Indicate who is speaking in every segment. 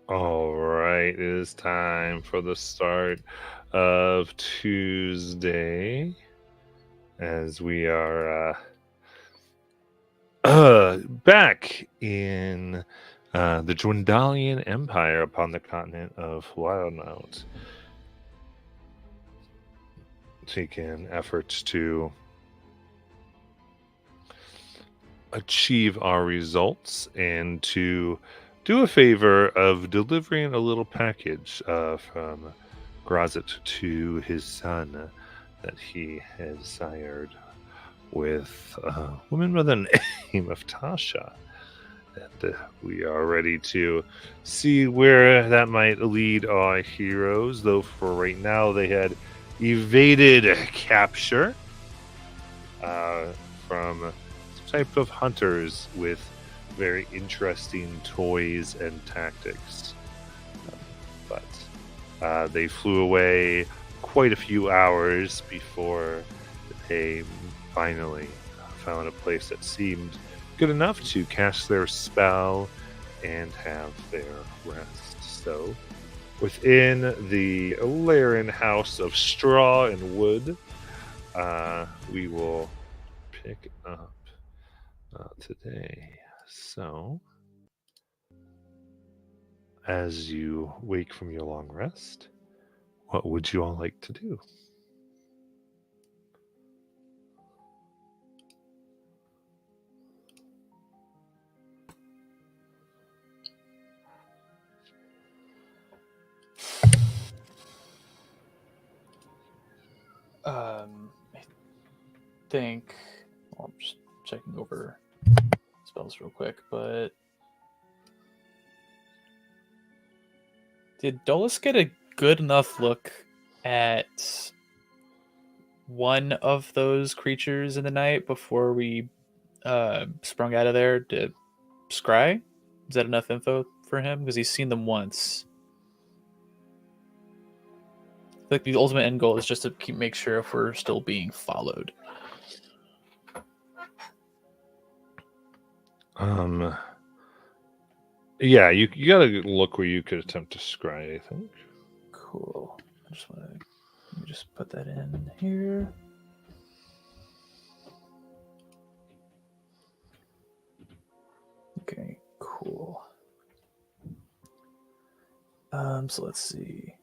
Speaker 1: All right, it is time for the start of Tuesday as we are back in the Dwendalian Empire upon the continent of Wildmount, taking efforts to achieve our results and to do a favor of delivering a little package from Grazit to his son that he has sired with a woman by the name of Tasha. And we are ready to see where that might lead our heroes, though for right now they had evaded capture from type of hunters with very interesting toys and tactics. But they flew away quite a few hours before they finally found a place that seemed good enough to cast their spell and have their rest. So, within the Laren house of straw and wood, we will pick up today. So, as you wake from your long rest, what would you all like to do?
Speaker 2: I think I'm just checking over spells real quick, but did Dolus get a good enough look at one of those creatures in the night before we sprung out of there to scry? Is that enough info for him? Because he's seen them once. I think the ultimate end goal is just to make sure if we're still being followed.
Speaker 1: Yeah, you gotta look where you could attempt to scry, I think.
Speaker 2: Cool. I just want to just put that in here. Okay, cool. So let's see.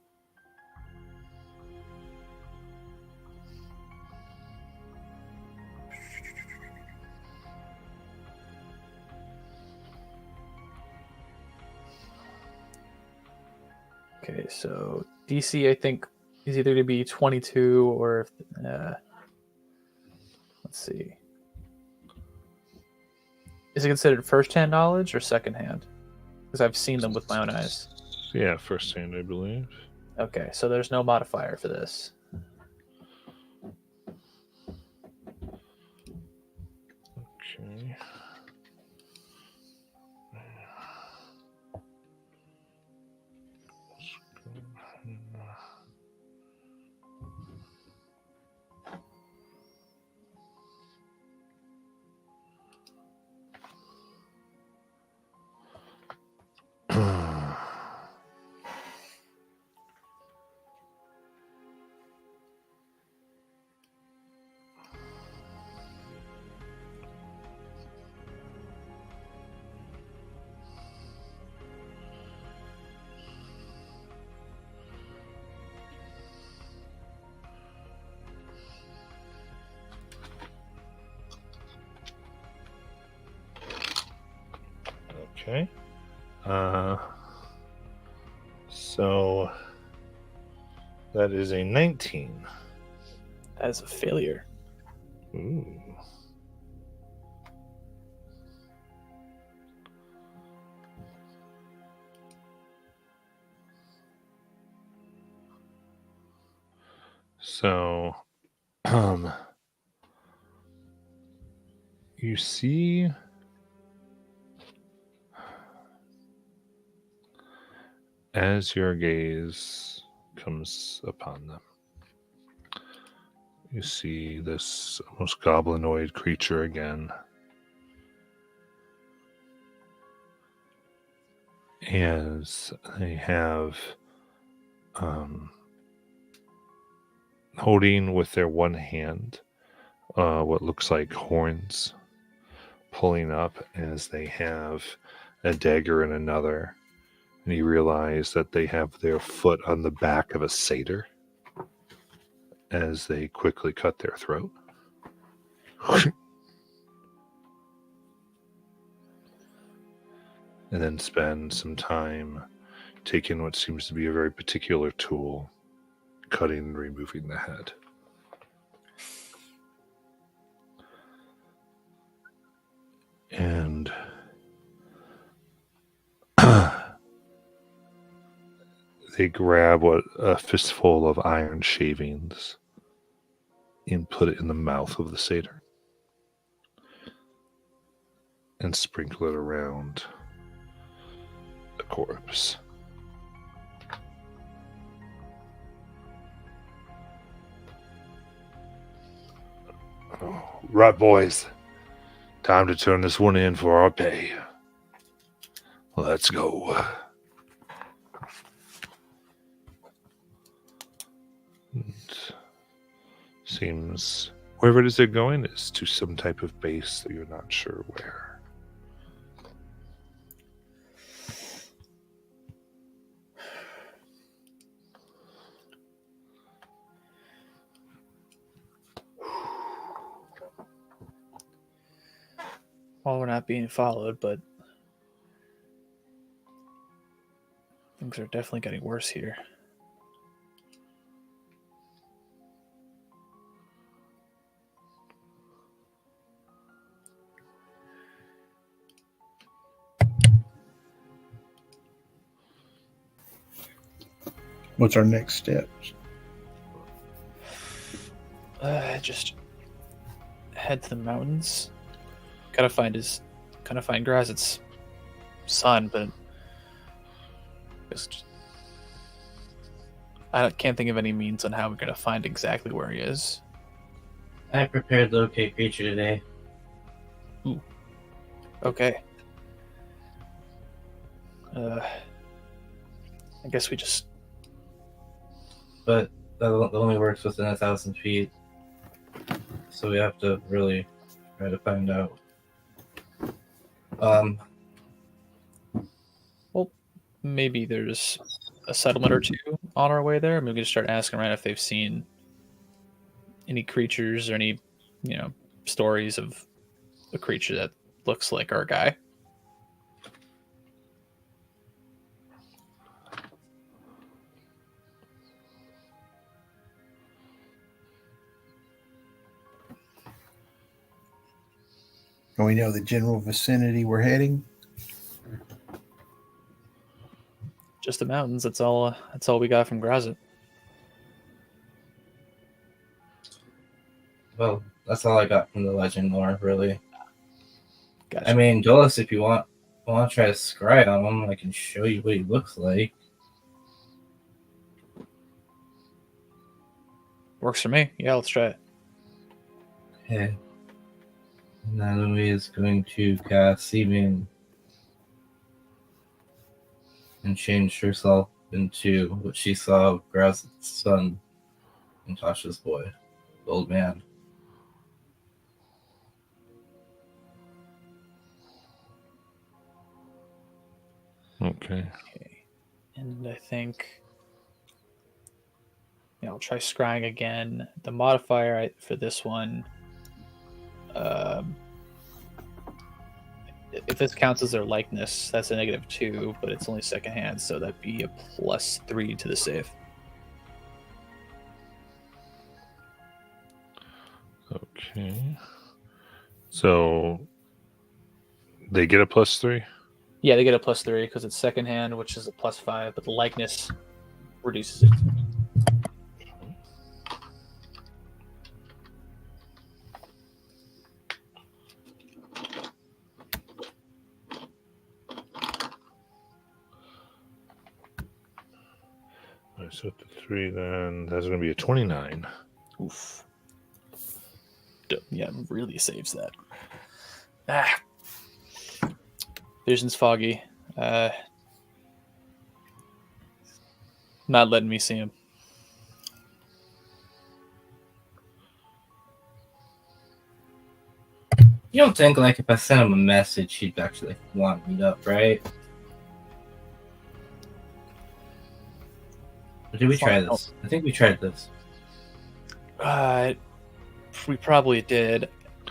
Speaker 2: Okay, so DC I think is either going to be 22 or let's see. Is it considered first-hand knowledge or second-hand? Because I've seen them with my own eyes.
Speaker 1: Yeah, first hand, I believe.
Speaker 2: Okay, so there's no modifier for this.
Speaker 1: Okay. Okay. So that is a 19.
Speaker 2: That is a failure.
Speaker 1: Ooh. So, you see as your gaze comes upon them, you see this almost goblinoid creature again. as they have holding with their one hand what looks like horns, pulling up as they have a dagger in another. And you realize that they have their foot on the back of a satyr as they quickly cut their throat. And then spend some time taking what seems to be a very particular tool, cutting and removing the head. And they grab a fistful of iron shavings and put it in the mouth of the satyr and sprinkle it around the corpse. Oh, right, boys. Time to turn this one in for our pay. Let's go. It seems wherever it is they're going is to some type of base that you're not sure where.
Speaker 2: Well, we're not being followed, but things are definitely getting worse here.
Speaker 3: What's our next steps?
Speaker 2: Just head to the mountains. Gotta find Grazit's son, but I can't think of any means on how we're gonna find exactly where he is.
Speaker 4: I prepared locate creature today.
Speaker 2: Ooh. Okay. I guess we just.
Speaker 4: But that only works within 1,000 feet. So we have to really try to find out.
Speaker 2: Well, maybe there's a settlement or two on our way there. Maybe we can start asking around if they've seen any creatures or any, stories of a creature that looks like our guy.
Speaker 3: Do we know the general vicinity we're heading?
Speaker 2: Just the mountains. That's all we got from Grazit.
Speaker 4: Well, that's all I got from the legend lore, really.
Speaker 2: Gotcha.
Speaker 4: I mean, Dolus, if you want to try to scry on him, I can show you what he looks like.
Speaker 2: Works for me. Yeah, let's try it.
Speaker 4: Okay. Nanami is going to cast Seaman and change herself into what she saw of Grazit's son and Tasha's boy, the old man.
Speaker 1: Okay.
Speaker 2: And I think I'll try scrying again. The modifier for this one, if this counts as their likeness, that's a -2, but it's only secondhand, so that'd be a +3 to the save.
Speaker 1: Okay. So they get a +3?
Speaker 2: Yeah, they get a +3 because it's secondhand, which is a +5, but the likeness reduces it.
Speaker 1: So the 3 then, that's going to be a 29.
Speaker 2: Oof. Yeah, really saves that. Vision's foggy. not letting me see him.
Speaker 4: You don't think like if I sent him a message, he'd actually want to meet up, right? Or did we try this? I think we tried this.
Speaker 2: We probably did,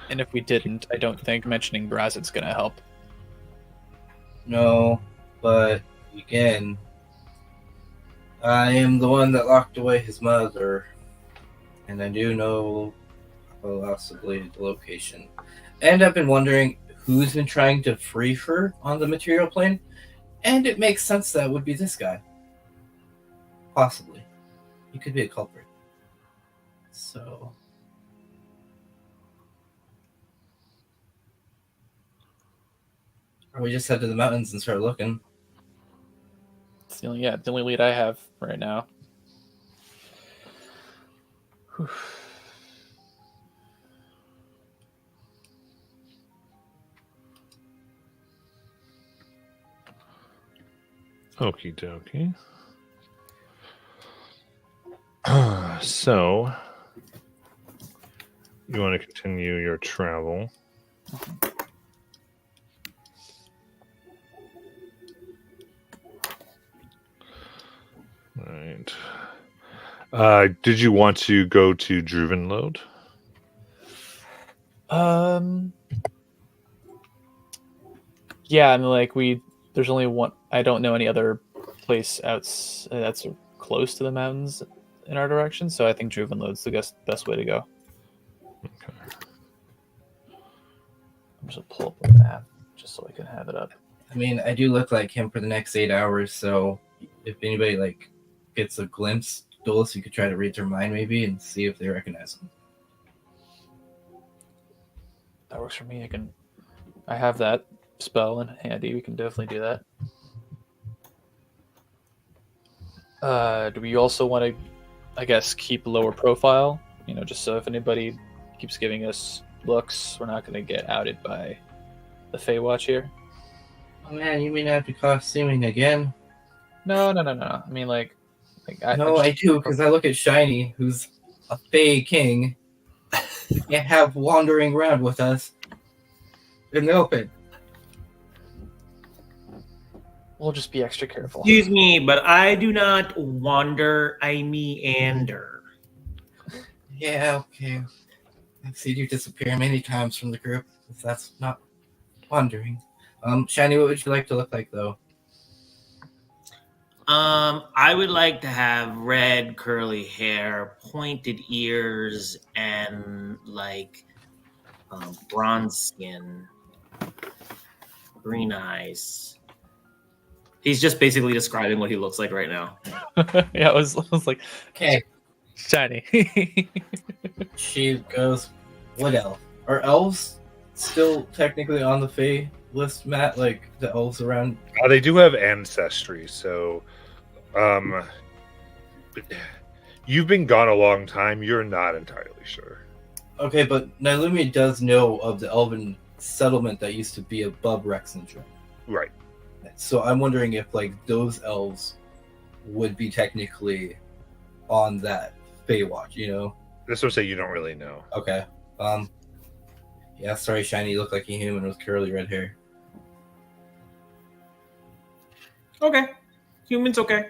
Speaker 2: and if we didn't, I don't think mentioning Brazit's gonna help.
Speaker 4: No, but again, I am the one that locked away his mother, and I do know possibly the location. And I've been wondering who's been trying to free her on the material plane, and it makes sense that would be this guy. Possibly. He could be a culprit. So... Or we just head to the mountains and start looking.
Speaker 2: It's the only lead I have right now. Whew.
Speaker 1: Okie dokie. So, you want to continue your travel? Right. Did you want to go to Druvenlode?
Speaker 2: Yeah, I mean, like there's only one. I don't know any other place that's close to the mountains in our direction, so I think Druvenlode's the best way to go.
Speaker 1: Okay.
Speaker 2: I'm just gonna pull up the map just so I can have it up.
Speaker 4: I mean, I do look like him for the next 8 hours, so if anybody like gets a glimpse, Dolus, you could try to read their mind maybe and see if they recognize him.
Speaker 2: That works for me. I have that spell in handy. We can definitely do that. Do we also want to, I guess, keep a lower profile? You know, just so if anybody keeps giving us looks, we're not going to get outed by the Feywatch here.
Speaker 4: Oh man, you mean I have to costuming again?
Speaker 2: No. I mean, like I
Speaker 4: do, because I look at Shiny, who's a Fey king. We can't have wandering around with us in the open.
Speaker 2: We'll just be extra careful.
Speaker 5: Excuse me, but I do not wander, I meander.
Speaker 4: Yeah, okay. I've seen you disappear many times from the group. If that's not wandering. Shiny, what would you like to look like, though?
Speaker 5: I would like to have red curly hair, pointed ears, and like bronze skin, green eyes. He's just basically describing what he looks like right now.
Speaker 2: Yeah, I was like,
Speaker 4: Okay.
Speaker 2: Shiny.
Speaker 4: She goes, what elf? Are elves still technically on the Fey list, Matt? Like the elves around?
Speaker 1: They do have ancestry, so you've been gone a long time. You're not entirely sure.
Speaker 4: Okay, but Nylumi does know of the elven settlement that used to be above Rexendrum.
Speaker 1: Right.
Speaker 4: So I'm wondering if like those elves would be technically on that Feywatch, you know?
Speaker 1: That's what I say. You don't really know.
Speaker 4: Okay. Yeah, sorry, Shiny, you look like a human with curly red hair.
Speaker 5: Okay. Human's okay.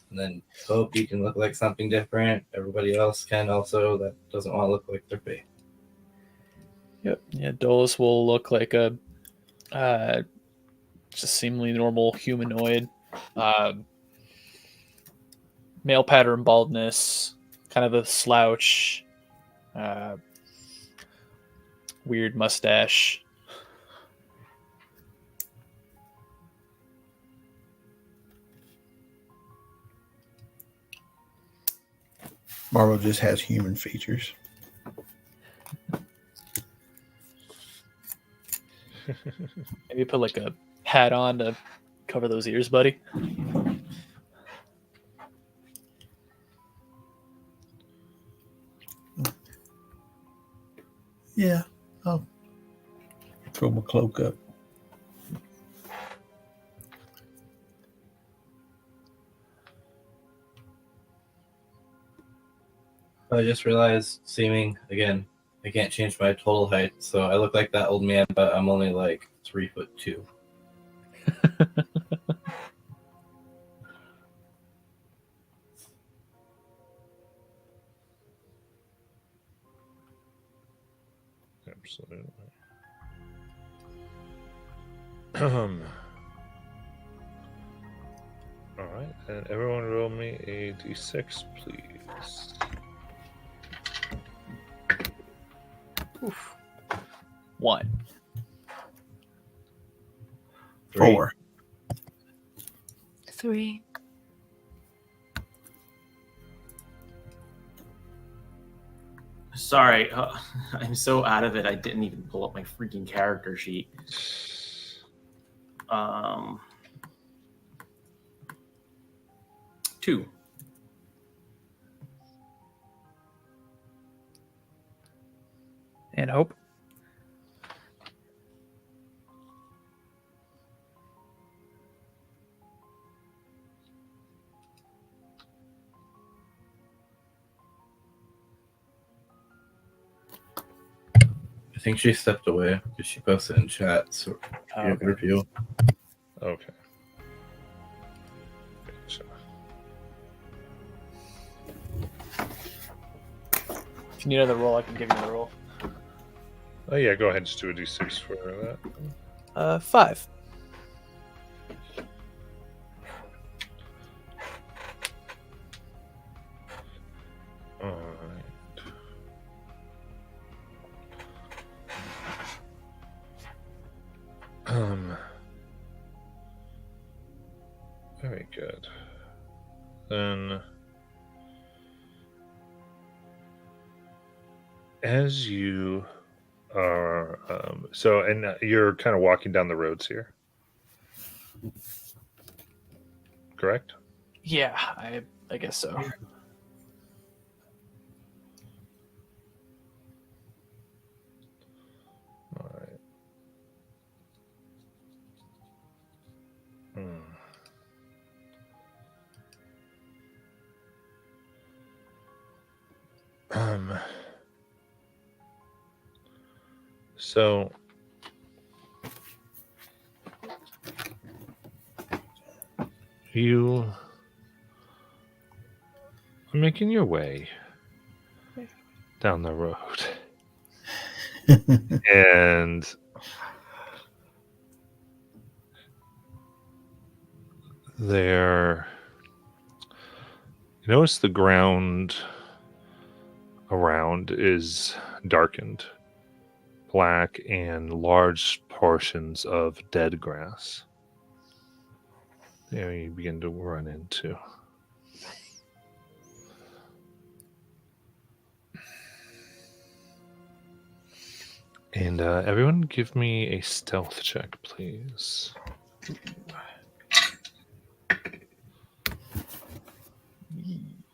Speaker 4: And then hope you can look like something different. Everybody else can also that doesn't want to look like their Fey.
Speaker 2: Yep. Yeah, Dolus will look like a just seemingly normal humanoid. Male pattern baldness, kind of a slouch, weird mustache.
Speaker 3: Marvel just has human features.
Speaker 2: Maybe put like a hat on to cover those ears, buddy.
Speaker 3: Yeah, I'll throw my cloak up.
Speaker 4: I just realized, seeming again, I can't change my total height, so I look like that old man, but I'm only like 3'2".
Speaker 1: Absolutely. All right, and everyone roll me a d6, please.
Speaker 2: Oof. 1.
Speaker 3: 4.
Speaker 6: 3.
Speaker 5: Sorry, I'm so out of it. I didn't even pull up my freaking character sheet. 2.
Speaker 2: And Hope.
Speaker 4: I think she stepped away because she posted in chat. So
Speaker 2: Okay.
Speaker 4: review.
Speaker 1: Okay. Gotcha.
Speaker 2: If you need another roll, I can give you another roll.
Speaker 1: Oh yeah, go ahead. Just do a d6 for that.
Speaker 2: 5.
Speaker 1: All right. Very good. Then, as you are, you're kind of walking down the roads here, correct?
Speaker 2: Yeah, I guess so.
Speaker 1: All right. Hmm. So you are making your way down the road, and there, you notice the ground around is darkened black and large portions of dead grass. There you begin to run into. And everyone give me a stealth check, please.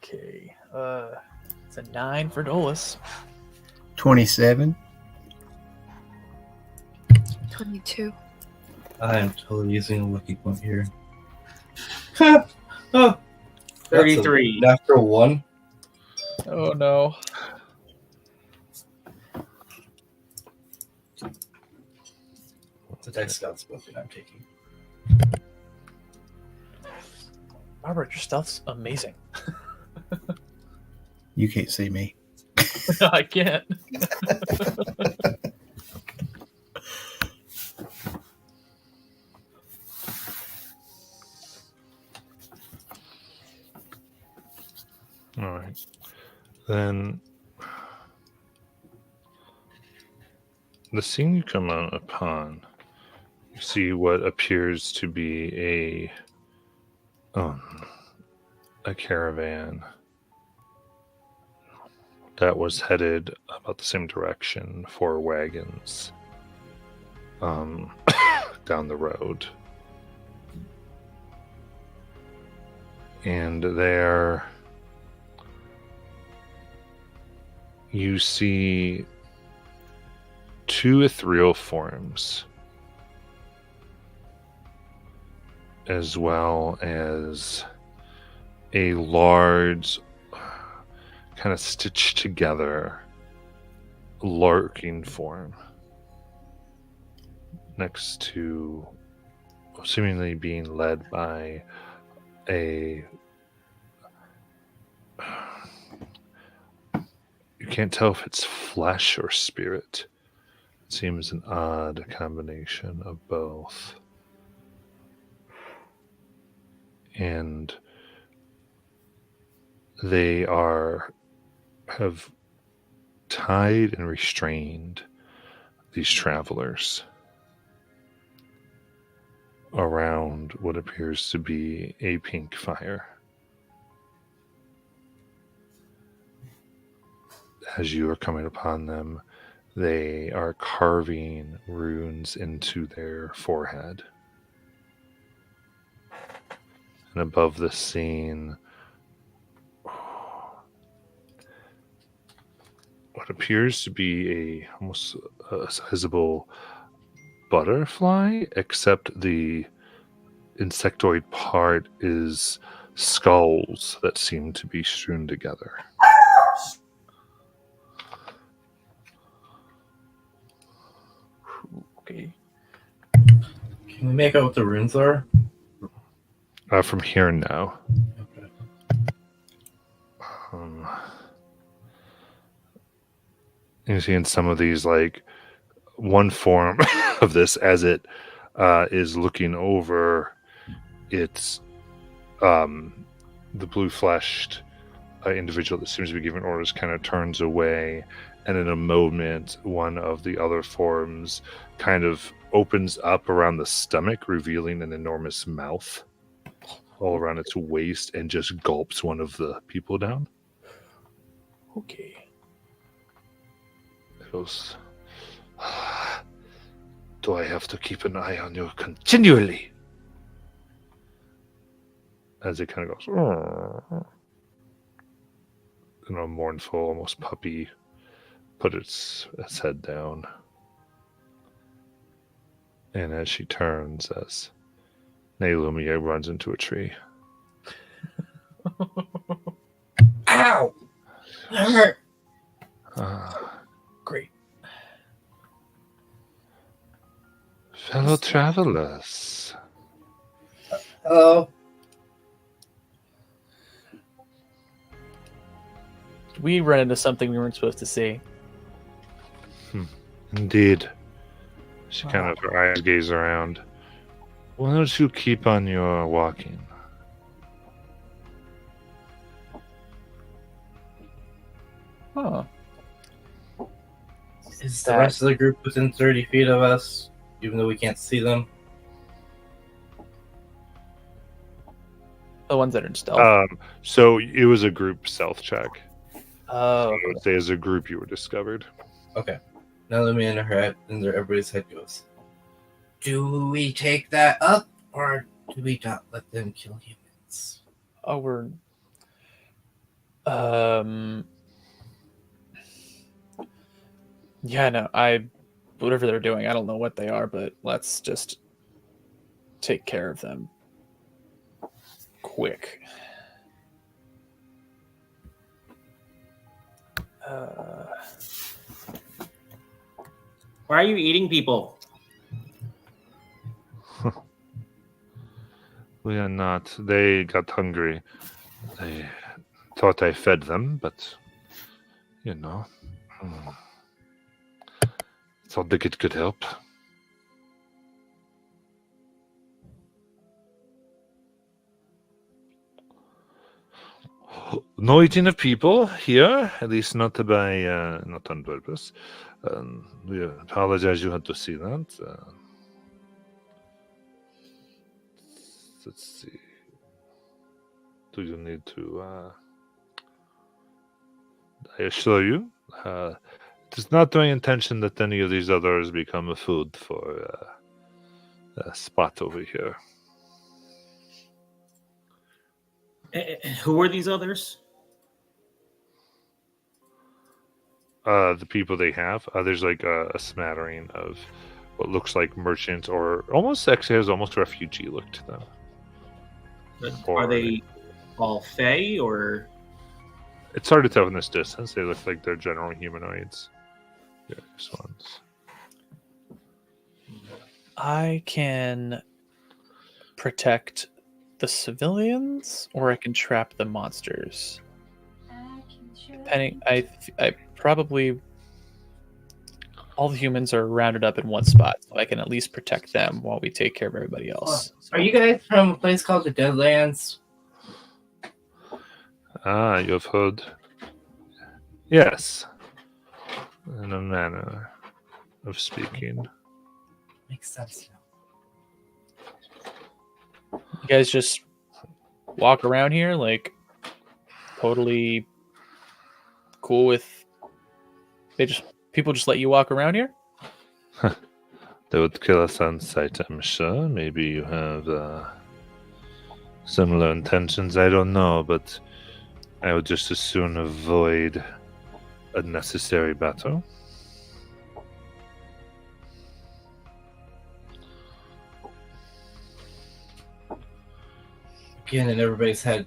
Speaker 2: Okay. It's a 9 for Dolus.
Speaker 3: 27.
Speaker 6: 22.
Speaker 4: I'm totally using a lucky point here. Oh, that's a
Speaker 5: 33.
Speaker 4: natural 1.
Speaker 2: Oh no.
Speaker 4: It's a dice scout spell that I'm taking.
Speaker 2: Robert, your stealth's amazing.
Speaker 3: You can't see me.
Speaker 2: I can't.
Speaker 1: All right. Then the scene you come out upon, you see what appears to be a caravan that was headed about the same direction, 4 wagons down the road. And there you see 2 ethereal forms, as well as a large kind of stitched together lurking form next to, seemingly being led by a, you can't tell if it's flesh or spirit. It seems an odd combination of both. And they have tied and restrained these travelers around what appears to be a pink fire. As you are coming upon them, they are carving runes into their forehead. And above the scene, what appears to be almost a sizable butterfly, except the insectoid part is skulls that seem to be strewn together.
Speaker 2: Okay.
Speaker 4: Can we make out what the runes are?
Speaker 1: From here now.
Speaker 4: Okay.
Speaker 1: You see in some of these, like, one form of this as it is looking over its the blue-fleshed individual that seems to be giving orders kind of turns away, and in a moment one of the other forms kind of opens up around the stomach, revealing an enormous mouth all around its waist, and just gulps one of the people down.
Speaker 2: Okay.
Speaker 1: It goes, do I have to keep an eye on you continually? As it kind of goes, mournful, almost puppy, put its head down. And as she turns, as Nailumia runs into a tree.
Speaker 4: Ow! That hurt.
Speaker 2: Great.
Speaker 1: Fellow travelers.
Speaker 4: Hello.
Speaker 2: We run into something we weren't supposed to see.
Speaker 1: Indeed. She kind of, her eyes gaze around. Why don't you keep on your walking?
Speaker 2: Huh.
Speaker 4: Is the rest of the group within 30 feet of us, even though we can't see them?
Speaker 2: The ones that are in stealth.
Speaker 1: So it was a group stealth check.
Speaker 2: Oh.
Speaker 1: I would say as a group you were discovered.
Speaker 4: Okay. Now let me in her head, and everybody's head goes. Do we take that up, or do we not let them kill humans?
Speaker 2: Oh, we're. Yeah, no, whatever they're doing, I don't know what they are, but let's just take care of them quick.
Speaker 5: Why are you eating people?
Speaker 1: We are not. They got hungry. They thought I fed them, but, thought they could help. No eating of people here, at least not by, not on purpose. We apologize you had to see that. Let's see. Do you need to... I assure you, it is not my intention that any of these others become a food for a spot over here.
Speaker 5: Who are these others?
Speaker 1: The people they have. There's like a smattering of what looks like merchants, or almost actually has almost a refugee look to them.
Speaker 5: Are they all Fae, or?
Speaker 1: It's hard to tell from this distance. They look like they're general humanoids. Various ones.
Speaker 2: I can protect the civilians, or I can trap the monsters. Depending, I probably all the humans are rounded up in one spot, so I can at least protect them while we take care of everybody else.
Speaker 4: Are you guys from a place called the Deadlands?
Speaker 1: Ah, you have heard. Yes. In a manner of speaking.
Speaker 4: Makes sense now.
Speaker 2: You guys just walk around here, like totally cool with. People just let you walk around here.
Speaker 1: They would kill us on sight, I'm sure. Maybe you have similar intentions. I don't know, but I would just as soon avoid a necessary battle.
Speaker 4: Again, in everybody's head.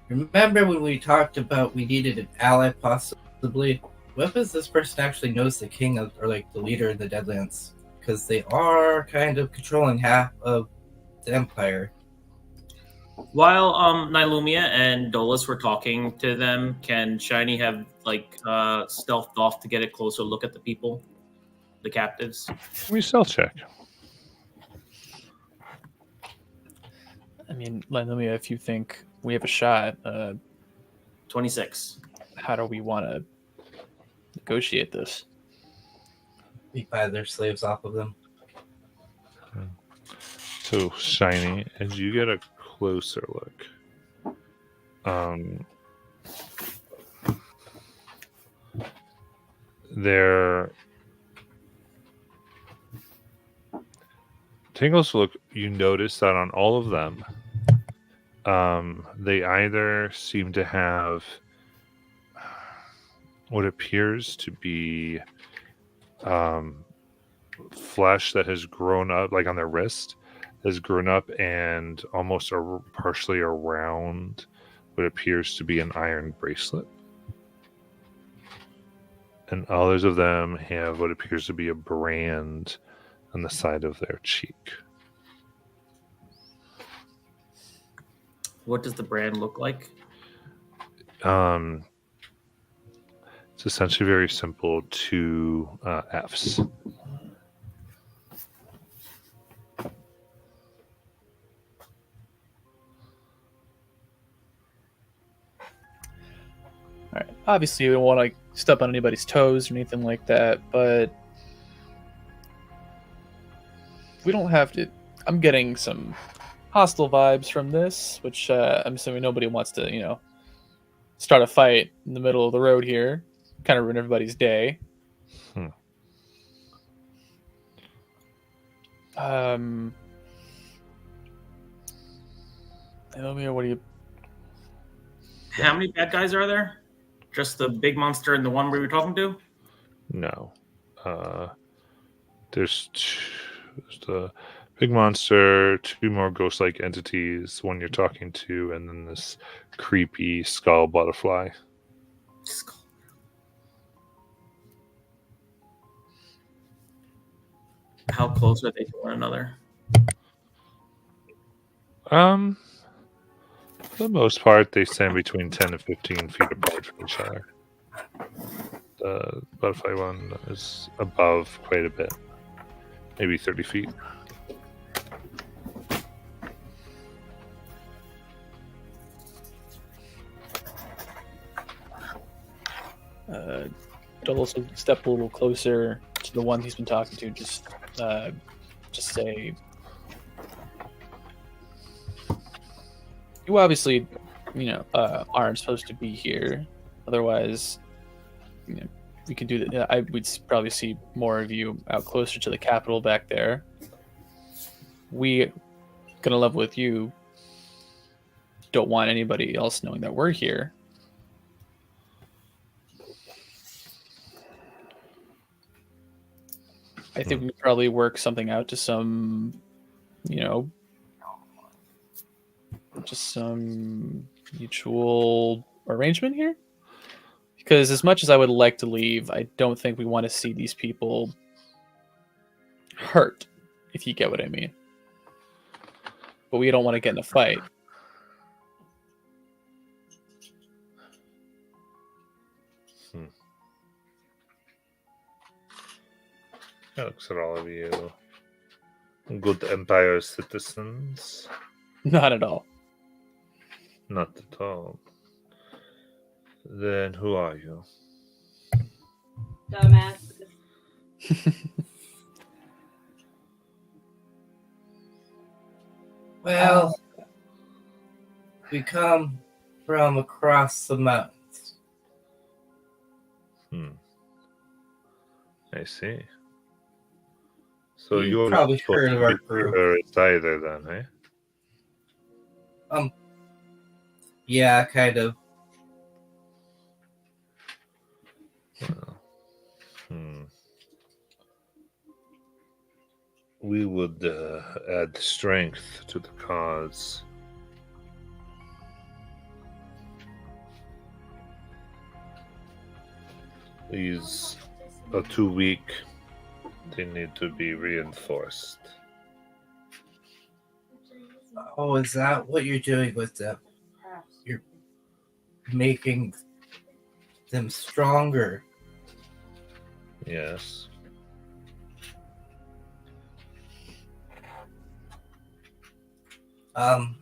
Speaker 4: Remember when we talked about we needed an ally, possibly? What if this person actually knows the king of, or like the leader of the Deadlands? Because they are kind of controlling half of the empire.
Speaker 5: While Nylumia and Dolus were talking to them, can Shiny have like stealthed off to get a closer look at the people, the captives?
Speaker 1: We stealth check.
Speaker 2: I mean, Lumia, if you think we have a shot,
Speaker 5: 26.
Speaker 2: how do we want to negotiate this?
Speaker 4: We buy their slaves off of them.
Speaker 1: So, Shiny, as you get a closer look, their tingles look, you notice that on all of them, they either seem to have what appears to be flesh that has grown up, like on their wrist, has grown up and almost partially around what appears to be an iron bracelet. And others of them have what appears to be a brand on the side of their cheek.
Speaker 5: What does the brand look like?
Speaker 1: It's essentially very simple, two Fs.
Speaker 2: All right. Obviously, we don't want to step on anybody's toes or anything like that, but we don't have to. I'm getting some hostile vibes from this, which I'm assuming nobody wants to, start a fight in the middle of the road here, kind of ruin everybody's day. What do you?
Speaker 5: How many bad guys are there? Just the big monster and the one we were talking to?
Speaker 1: No. There's the big monster, two more ghost-like entities, one you're talking to, and then this creepy skull butterfly.
Speaker 5: How close are they to one another?
Speaker 1: For the most part, they stand between 10 and 15 feet apart from each other. The butterfly one is above quite a bit, maybe 30 feet.
Speaker 2: Dolus will step a little closer to the one he's been talking to. Just say, you obviously, aren't supposed to be here. Otherwise, we can do that. I would probably see more of you out closer to the capital back there. We gonna level with you. Don't want anybody else knowing that we're here. I think we could probably work something out to some, just some mutual arrangement here. Because as much as I would like to leave, I don't think we want to see these people hurt, if you get what I mean. But we don't want to get in a fight.
Speaker 1: Looks at all of you. Good Empire citizens?
Speaker 2: Not at all.
Speaker 1: Not at all. Then who are you?
Speaker 6: Dumbass.
Speaker 4: Well, we come from across the mountains.
Speaker 1: I see. So
Speaker 4: You've
Speaker 1: you're
Speaker 4: probably
Speaker 1: not supposed
Speaker 4: heard
Speaker 1: to
Speaker 4: of our
Speaker 1: be
Speaker 4: group.
Speaker 1: terrorists either, then, eh?
Speaker 4: Yeah, kind of.
Speaker 1: We would add strength to the cause. These are too weak. They need to be reinforced.
Speaker 4: Oh, is that what you're doing with them? You're making them stronger.
Speaker 1: Yes.
Speaker 4: I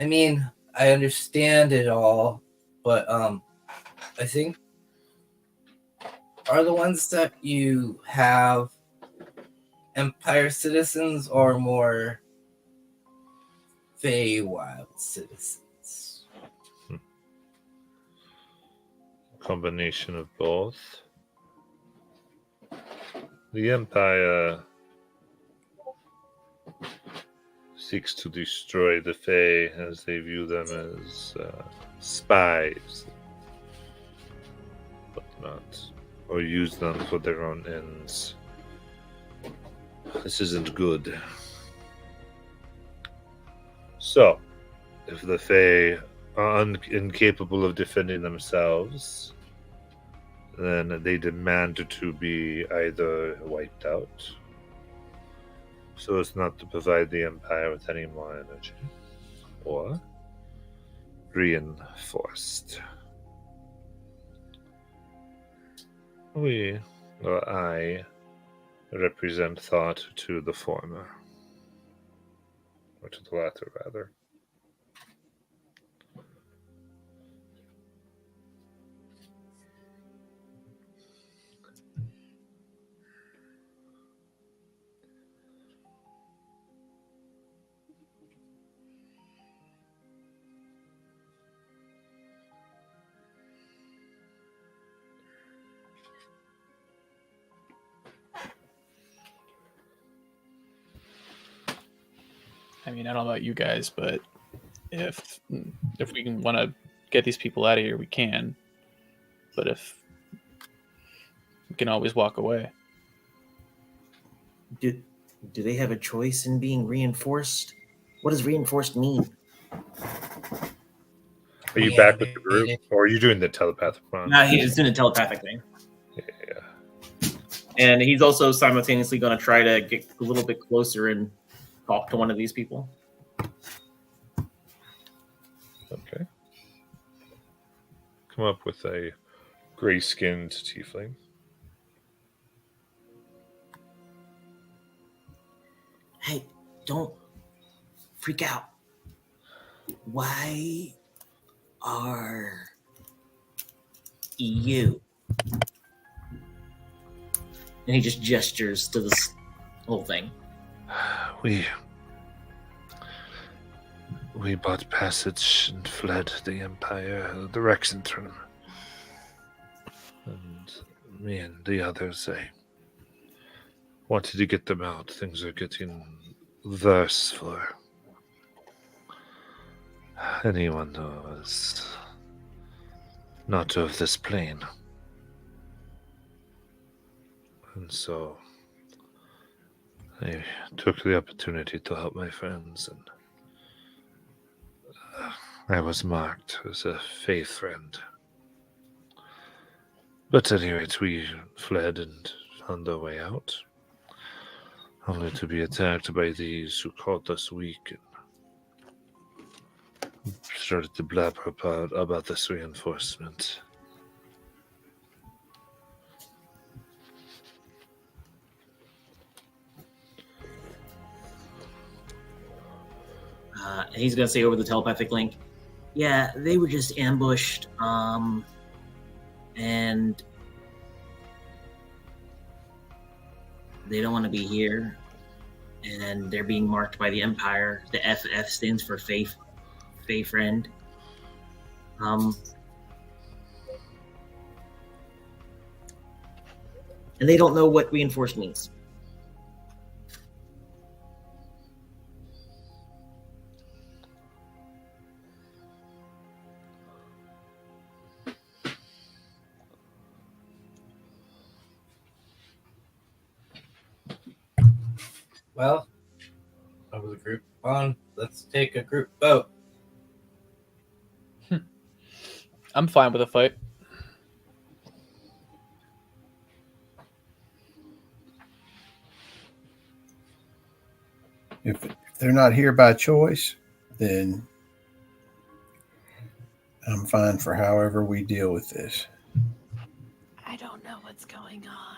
Speaker 4: mean, I understand it all, but I think are the ones that you have Empire citizens or more Feywild citizens?
Speaker 1: Combination of both. The Empire seeks to destroy the Fae as they view them as spies, but not, or use them for their own ends. This isn't good. So, if the Fae are incapable of defending themselves, then they demand to be either wiped out, so as not to provide the Empire with any more energy, or reinforced. We, or I, represent thought to the former, or to the latter, rather.
Speaker 2: I mean, I don't know about you guys, but if we want to get these people out of here, we can. But if we can always walk away.
Speaker 7: Do they have a choice in being reinforced? What does reinforced mean?
Speaker 1: Are you back with the group, or are you doing the telepathic one?
Speaker 5: Nah, he's doing a telepathic thing.
Speaker 1: Yeah.
Speaker 5: And he's also simultaneously going to try to get a little bit closer and talk to one of these people.
Speaker 1: Okay. Come up with a gray-skinned tiefling.
Speaker 7: Hey, don't freak out. Why are you?
Speaker 5: And he just gestures to this whole thing.
Speaker 1: We bought passage and fled the Empire, the Rexentrum. And me and the others, I wanted to get them out. Things are getting worse for anyone who is not of this plane. And so I took the opportunity to help my friends, and I was marked as a faith friend. But at any rate, we fled and found our way out, only to be attacked by these who called us weak and started to blabber about this reinforcement.
Speaker 5: And he's gonna say over the telepathic link, yeah, they were just ambushed, and they don't want to be here, and they're being marked by the Empire. The FF stands for Faith Friend. And
Speaker 7: they don't know what reinforced means.
Speaker 4: Well, that was a group on. Let's take a group vote.
Speaker 2: I'm fine with a fight.
Speaker 3: If they're not here by choice, then I'm fine for however we deal with this.
Speaker 6: I don't know what's going on.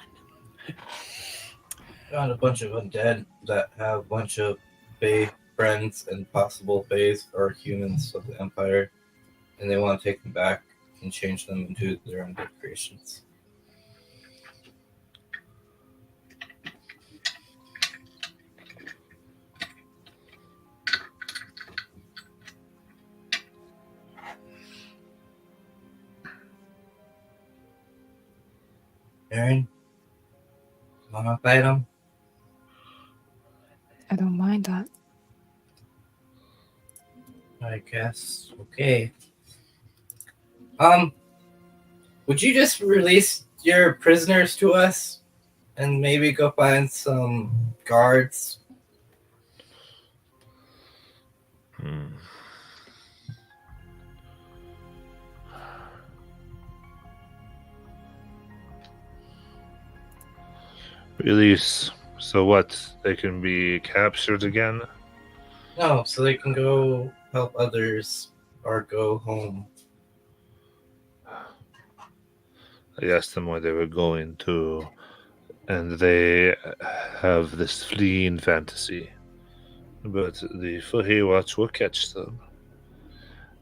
Speaker 4: Got a bunch of undead that have a bunch of Fae friends and possible Faes or humans of the Empire, and they want to take them back and change them into their undead creations. Aaron, wanna fight them?
Speaker 6: I don't mind that.
Speaker 4: I guess. Okay. Would you just release your prisoners to us and maybe go find some guards?
Speaker 1: Release. So what? They can be captured again?
Speaker 4: No, so they can go help others or go home.
Speaker 1: I asked them where they were going to, and they have this fleeing fantasy. But the Fahey Watch will catch them,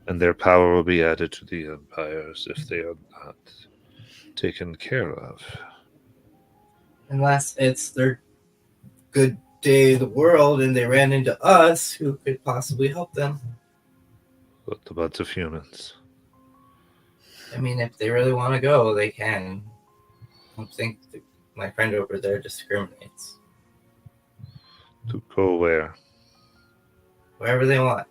Speaker 1: and their power will be added to the empires if they are not taken care of.
Speaker 4: Unless it's their good day of the world and they ran into us who could possibly help them.
Speaker 1: What about the humans?
Speaker 4: I mean, if they really want to go, they can. I don't think my friend over there discriminates.
Speaker 1: To go where?
Speaker 4: Wherever they want.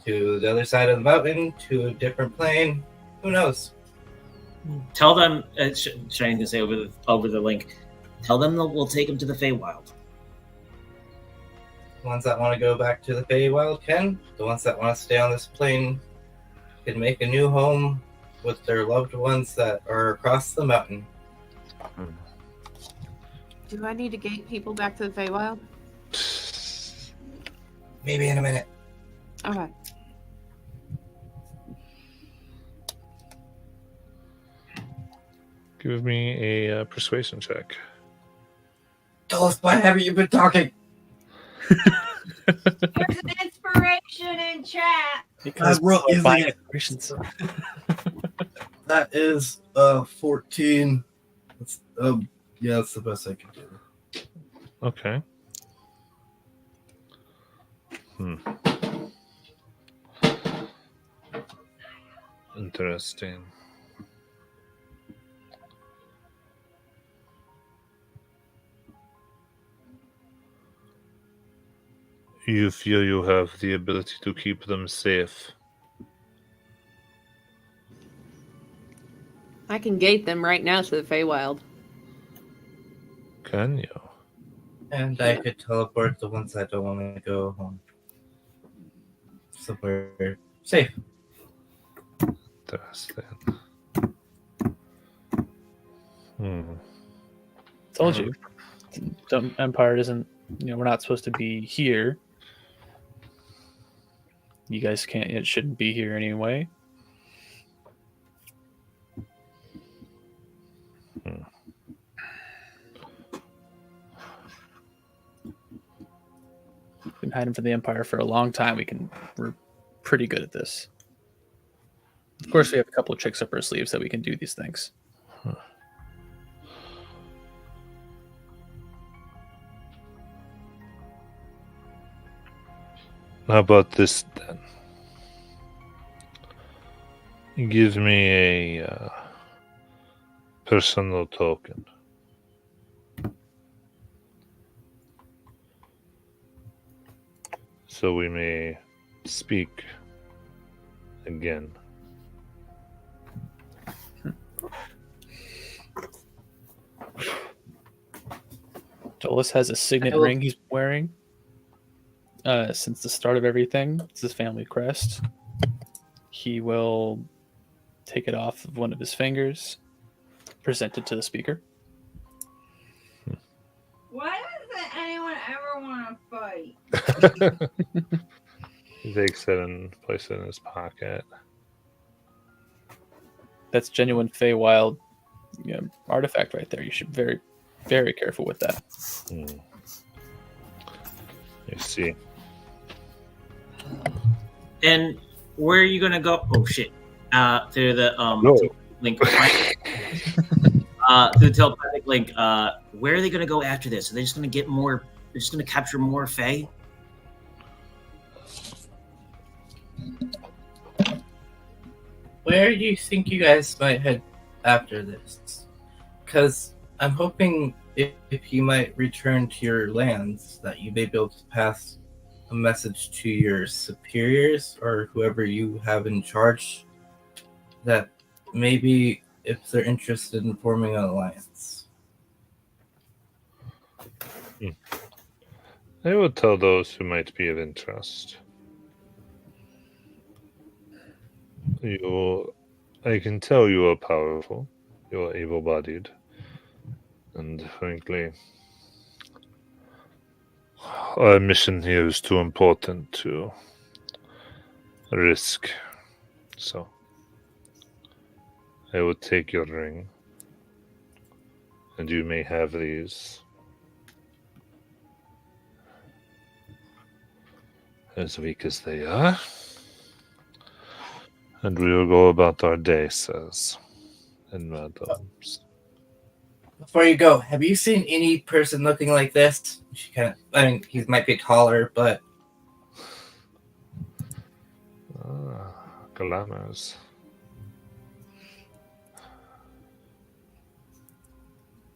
Speaker 4: To the other side of the mountain, to a different plane. Who knows?
Speaker 5: Tell them, Shining can say over the link, tell them that we'll take them to the Feywild.
Speaker 4: The ones that want to go back to the Feywild can. The ones that want to stay on this plane can make a new home with their loved ones that are across the mountain.
Speaker 6: Do I need to gate people back to the Feywild?
Speaker 4: Maybe in a minute.
Speaker 6: Okay.
Speaker 1: Give me a persuasion check.
Speaker 4: Tell us why haven't you been talking?
Speaker 8: There's an inspiration in chat.
Speaker 2: Because
Speaker 4: we're
Speaker 2: we're buying
Speaker 4: using it.
Speaker 2: inspirations.
Speaker 4: That is 14. That's, yeah, that's the best I can do.
Speaker 1: Okay. Interesting. You feel you have the ability to keep them safe.
Speaker 6: I can gate them right now to the Feywild.
Speaker 1: Can you?
Speaker 4: And I could teleport the ones that don't want to go home. Somewhere safe.
Speaker 1: Interesting.
Speaker 2: Told you. The Empire doesn't, we're not supposed to be here. You guys can't, it shouldn't be here anyway. We've been hiding from the Empire for a long time. We're pretty good at this. Of course, we have a couple of tricks up our sleeves that we can do these things.
Speaker 1: How about this then? Give me a personal token. So we may speak again.
Speaker 2: Dolus has a signet ring he's wearing since the start of everything. It's his family crest. He will take it off of one of his fingers, present it to the speaker.
Speaker 8: Why doesn't anyone ever want to fight?
Speaker 1: He takes it and places it in his pocket.
Speaker 2: That's genuine Feywild artifact right there. You should be very, very careful with that.
Speaker 1: You see.
Speaker 5: And where are you gonna go? Oh shit! Through the link. Through the telepathic link. Where are they gonna go after this? Are they just gonna get more? They're just gonna capture more Fey?
Speaker 4: Where do you think you guys might head after this? Because I'm hoping if you might return to your lands, that you may be able to pass a message to your superiors or whoever you have in charge, that maybe if they're interested in forming an alliance.
Speaker 1: I will tell those who might be of interest. I can tell you are powerful, you are able-bodied, and frankly, our mission here is too important to risk. So, I will take your ring, and you may have these. As weak as they are. And we will go about our day, sirs and madams.
Speaker 4: Before you go, have you seen any person looking like this? She he might be taller, but
Speaker 1: Glamours.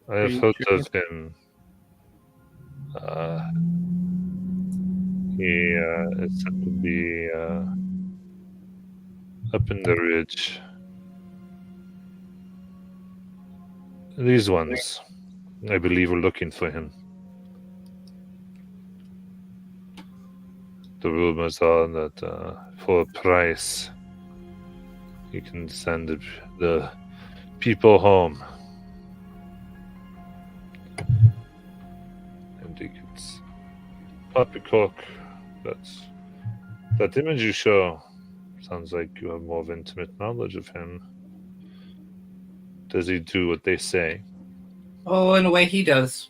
Speaker 1: I have heard of him. He is said to be up in the ridge. These ones, I believe, are looking for him. The rumors are that for a price, he can send the people home. And he gets poppycock. That image you show sounds like you have more of intimate knowledge of him. Does he do what they say?
Speaker 4: oh, in a way he does.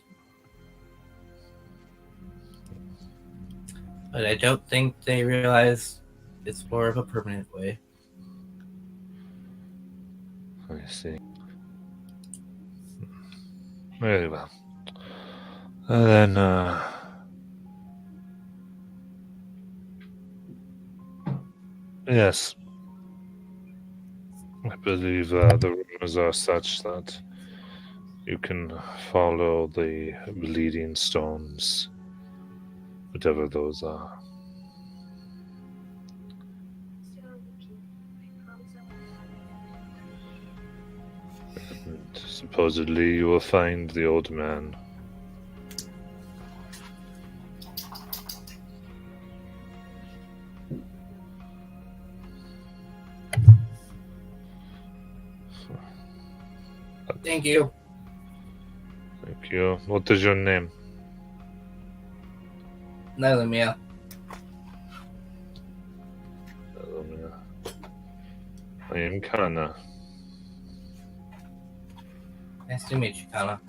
Speaker 4: But I don't think they realize it's more of a permanent way.
Speaker 1: I see. Very well. Then, yes. I believe the rumors are such that you can follow the bleeding stones, whatever those are. And supposedly you will find the old man.
Speaker 4: Thank you.
Speaker 1: Thank you. What is your name?
Speaker 4: Nylumia.
Speaker 1: I am Kana.
Speaker 4: Nice to meet you, Kana.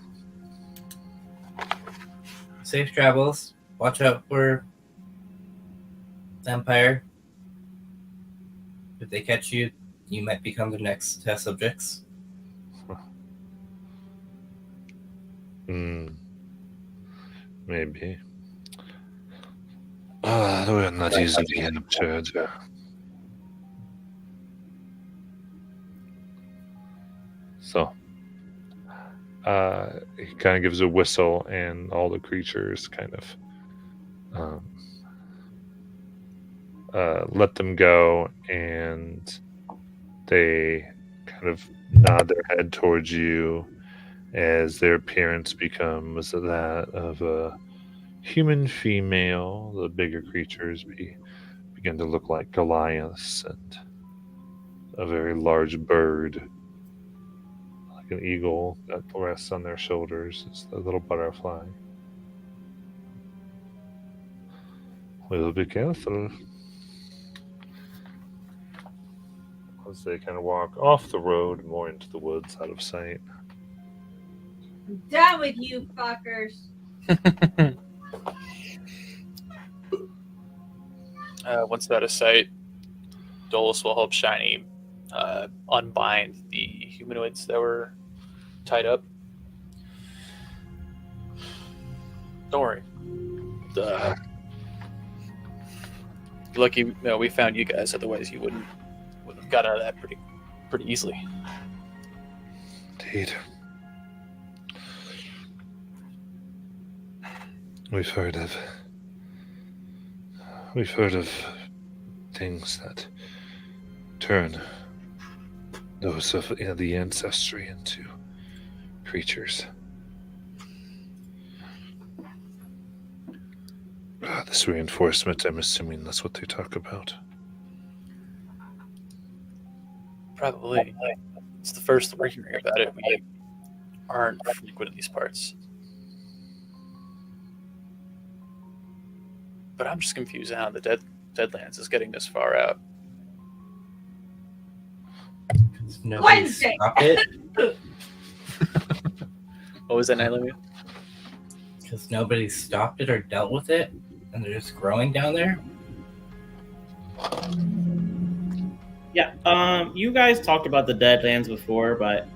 Speaker 4: Safe travels. Watch out for the Empire. If they catch you, you might become the next test subjects.
Speaker 1: Maybe. We're not easily captured. So, he kind of gives a whistle, and all the creatures kind of let them go, and they kind of nod their head towards you as their appearance becomes that of a human female. The bigger creatures begin to look like Goliaths, and a very large bird, like an eagle, that rests on their shoulders. It's a little butterfly. We'll be careful. As they kind of walk off the road, more into the woods, out of sight.
Speaker 8: I'm done with you fuckers.
Speaker 2: Once out of sight, Dolus will help Shiny unbind the humanoids that were tied up. Don't worry. Lucky we found you guys, otherwise you wouldn't have got out of that pretty easily.
Speaker 1: Indeed. We've heard of things that turn those of the ancestry into creatures. This reinforcement, I'm assuming that's what they talk about.
Speaker 2: Probably. It's the first we're hearing about it. We aren't frequent in these parts. But I'm just confused how the Deadlands is getting this far out.
Speaker 4: Nobody
Speaker 8: Wednesday.
Speaker 4: stopped it
Speaker 2: What was that, Nylumia?
Speaker 4: because nobody stopped it or dealt with it, and they're just growing down there.
Speaker 5: Yeah, you guys talked about the Deadlands before, but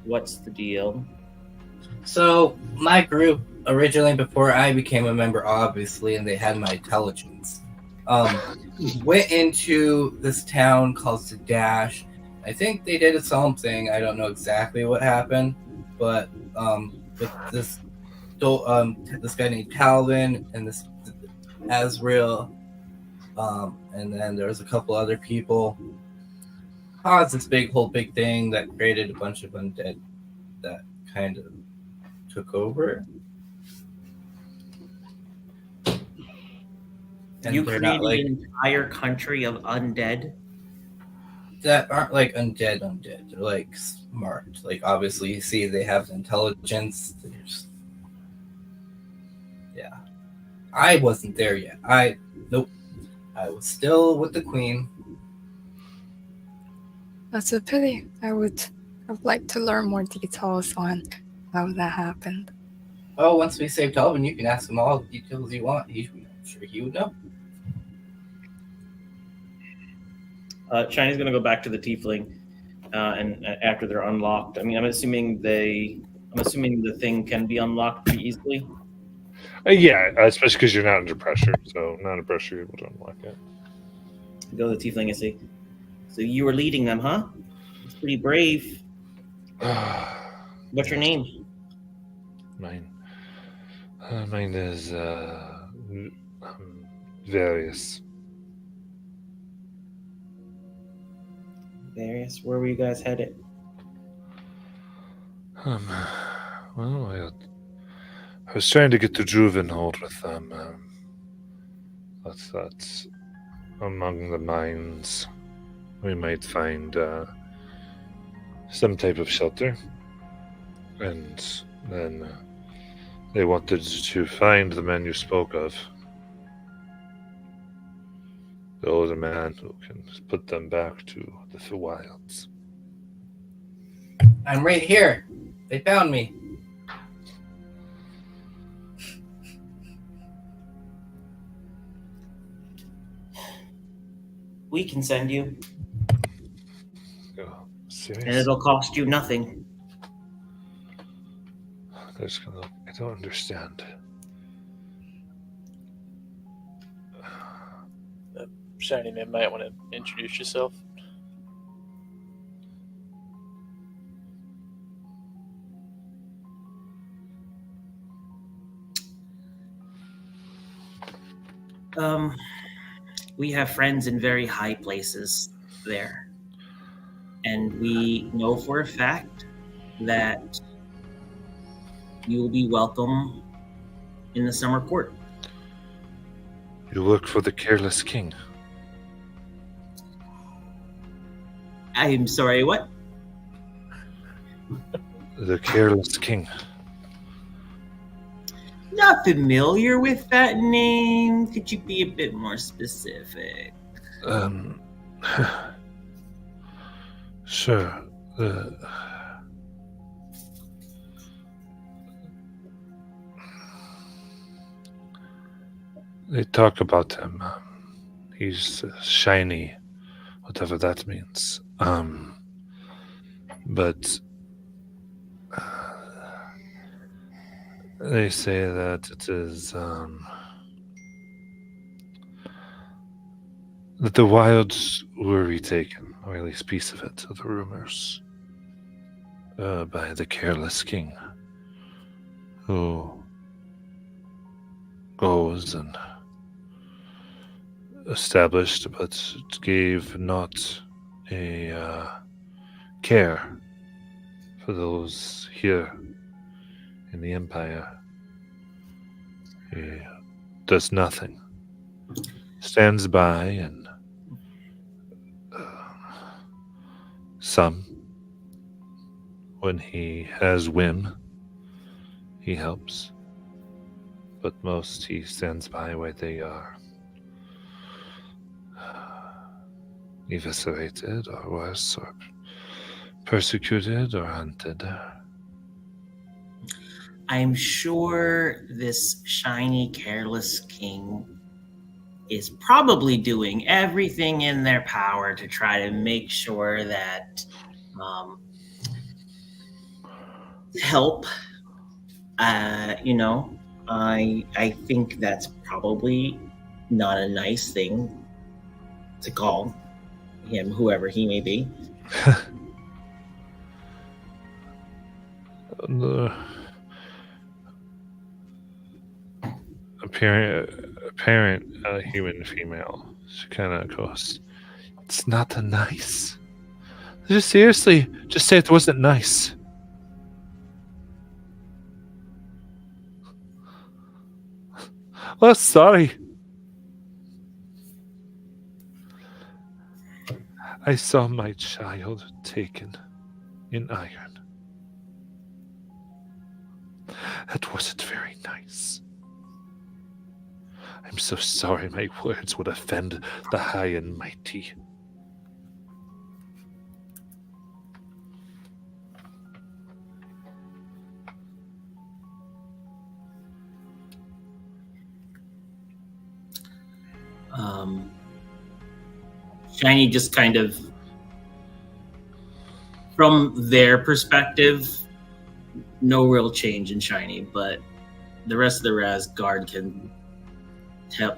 Speaker 5: what's the deal?
Speaker 4: So my group originally, before I became a member, obviously, and they had my intelligence, went into this town called Sadash. I think they did something. I don't know exactly what happened, but with this guy named Calvin and this Azrael, and then there was a couple other people. It's this whole big thing that created a bunch of undead that kind of took over. And
Speaker 5: You
Speaker 4: they're
Speaker 5: created
Speaker 4: not like
Speaker 5: an entire country of undead?
Speaker 4: that aren't like undead. They're like smart. Like obviously you see they have intelligence. Yeah. I wasn't there yet. Nope. I was still with the queen.
Speaker 9: That's a pity. I would have liked to learn more details on how that happened.
Speaker 4: Oh, once we saved Calvin, you can ask him all the details you want. I'm sure he would know.
Speaker 5: Shiny's going to go back to the Tiefling, and after they're unlocked. I mean, I'm assuming the thing can be unlocked pretty easily.
Speaker 1: Yeah, especially because you're not under pressure. So, not under pressure, you're able to unlock it.
Speaker 5: Go to the Tiefling and say, "So you were leading them, huh? It's pretty brave. What's your name?"
Speaker 1: Mine is Various.
Speaker 5: Various. Where were you guys headed?
Speaker 1: Well, I was trying to get to Juvenhold with them. That's among the mines. we might find some type of shelter. And then they wanted to find the man you spoke of. The older man who can put them back to the wilds.
Speaker 4: I'm right here. They found me.
Speaker 7: We can send you,
Speaker 1: Oh,
Speaker 7: and
Speaker 1: serious?
Speaker 7: it'll cost you nothing.
Speaker 1: I don't understand.
Speaker 2: Shiny Man might want to introduce yourself.
Speaker 7: We have friends in very high places there. And we know for a fact that you will be welcome in the summer court.
Speaker 1: You work for the Careless King.
Speaker 7: I'm sorry, what?
Speaker 1: The Careless King.
Speaker 7: Not familiar with that name. Could you be a bit more specific?
Speaker 1: Sure. They talk about him. He's shiny, whatever that means. But they say that it is that the wilds were retaken, or at least piece of it, to the rumors, by the Careless King, who goes and established, but gave not a care for those here in the Empire. He does nothing, stands by, and some, when he has whim, he helps, but most he stands by where they are eviscerated, or worse, or persecuted, or hunted.
Speaker 7: I'm sure this shiny, careless king is probably doing everything in their power to try to make sure that help. I think that's probably not a nice thing to call him, whoever he may be.
Speaker 1: The apparent human female, she kind of goes, "It's not a nice. Just seriously, just say it wasn't nice." Well, sorry. I saw my child taken in iron. That wasn't very nice. I'm so sorry my words would offend the high and mighty.
Speaker 5: Shiny just kind of, from their perspective, no real change in Shiny, but the rest of the Raz guard can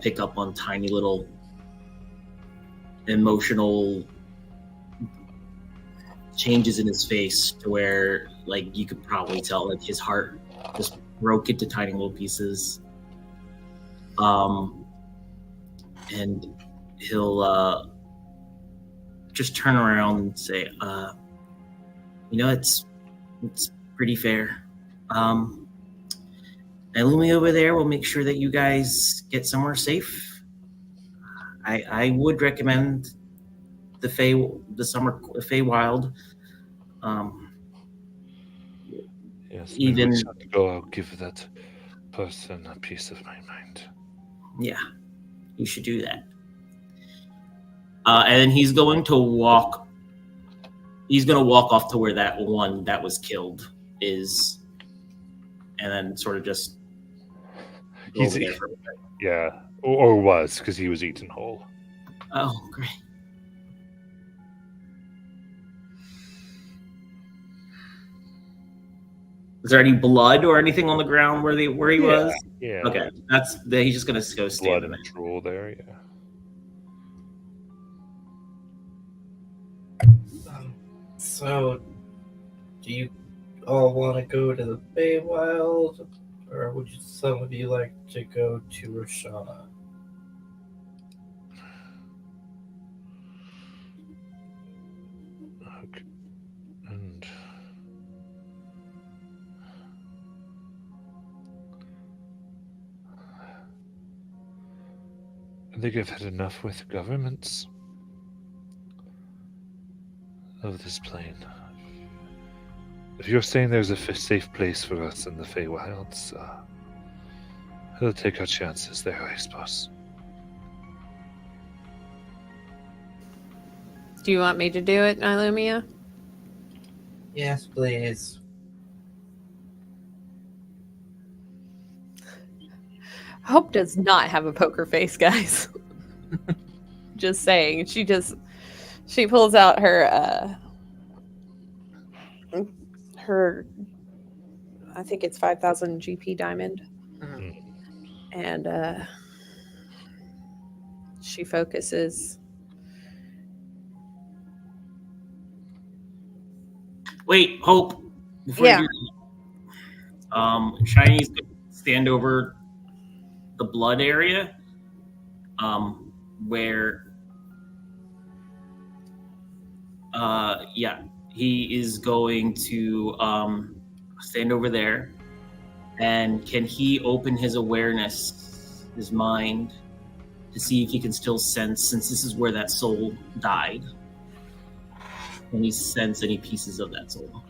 Speaker 5: pick up on tiny little emotional changes in his face to where, like, you could probably tell, like, his heart just broke into tiny little pieces. And he'll just turn around and say, it's pretty fair. Nailumi over there will make sure that you guys get somewhere safe. I would recommend
Speaker 7: the Feywild.
Speaker 1: Yes,
Speaker 7: Even-
Speaker 1: maybe we should go give that person a piece of my mind.
Speaker 7: Yeah, you should do that. And then he's going to walk. He's going to walk off to where that one that was killed is, and then sort of just go
Speaker 1: He's
Speaker 7: over there for a bit.
Speaker 1: yeah, or was because he was eaten whole.
Speaker 7: Oh, great. Is there any blood or anything on the ground where he was?
Speaker 1: Yeah.
Speaker 7: Okay, he's just gonna go stand
Speaker 1: Blood
Speaker 7: in
Speaker 1: and
Speaker 7: there.
Speaker 1: drool there. Yeah.
Speaker 4: So, do you all want to go to the Feywild, or would some of you like to go to Roshana?
Speaker 1: Okay. And I think I've had enough with governments of this plane. If you're saying there's a safe place for us in the Feywilds, we'll take our chances there, I suppose.
Speaker 6: Do you want me to do it, Nylumia?
Speaker 4: Yes, please.
Speaker 6: Hope does not have a poker face, guys. Just saying. She pulls out her I think it's 5,000 GP diamond. And she focuses.
Speaker 7: Wait, Hope. Before
Speaker 6: Yeah.
Speaker 7: you do that, Shiny's gonna stand over the blood area, where, he is going to stand over there. And can he open his awareness, his mind, to see if he can still sense, since this is where that soul died? Can he sense any pieces of that soul?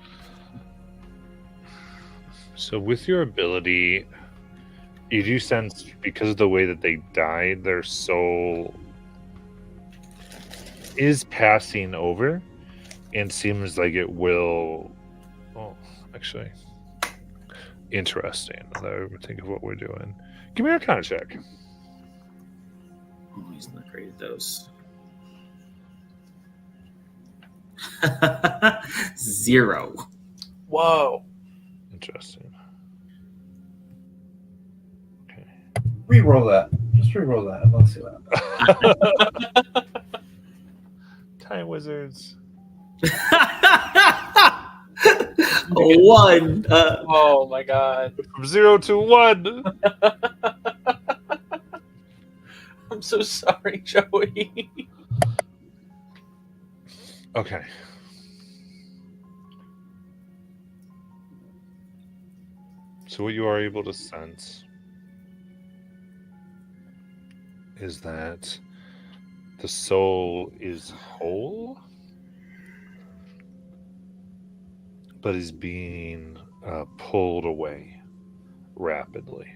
Speaker 1: So with your ability, you do sense, because of the way that they died, their soul is passing over and seems like it will... Oh, actually... Interesting. Now that I think of what we're doing. Give me an Arcana check.
Speaker 7: Oh, he's not great at those. 0.
Speaker 2: Whoa.
Speaker 1: Interesting. Okay.
Speaker 4: Reroll that. Just reroll that. Let's see what happens.
Speaker 1: Time wizards.
Speaker 7: 1.
Speaker 2: Oh my god.
Speaker 1: From 0 to 1.
Speaker 2: I'm so sorry, Joey.
Speaker 1: Okay. So what you are able to sense is that the soul is whole, but is being pulled away rapidly.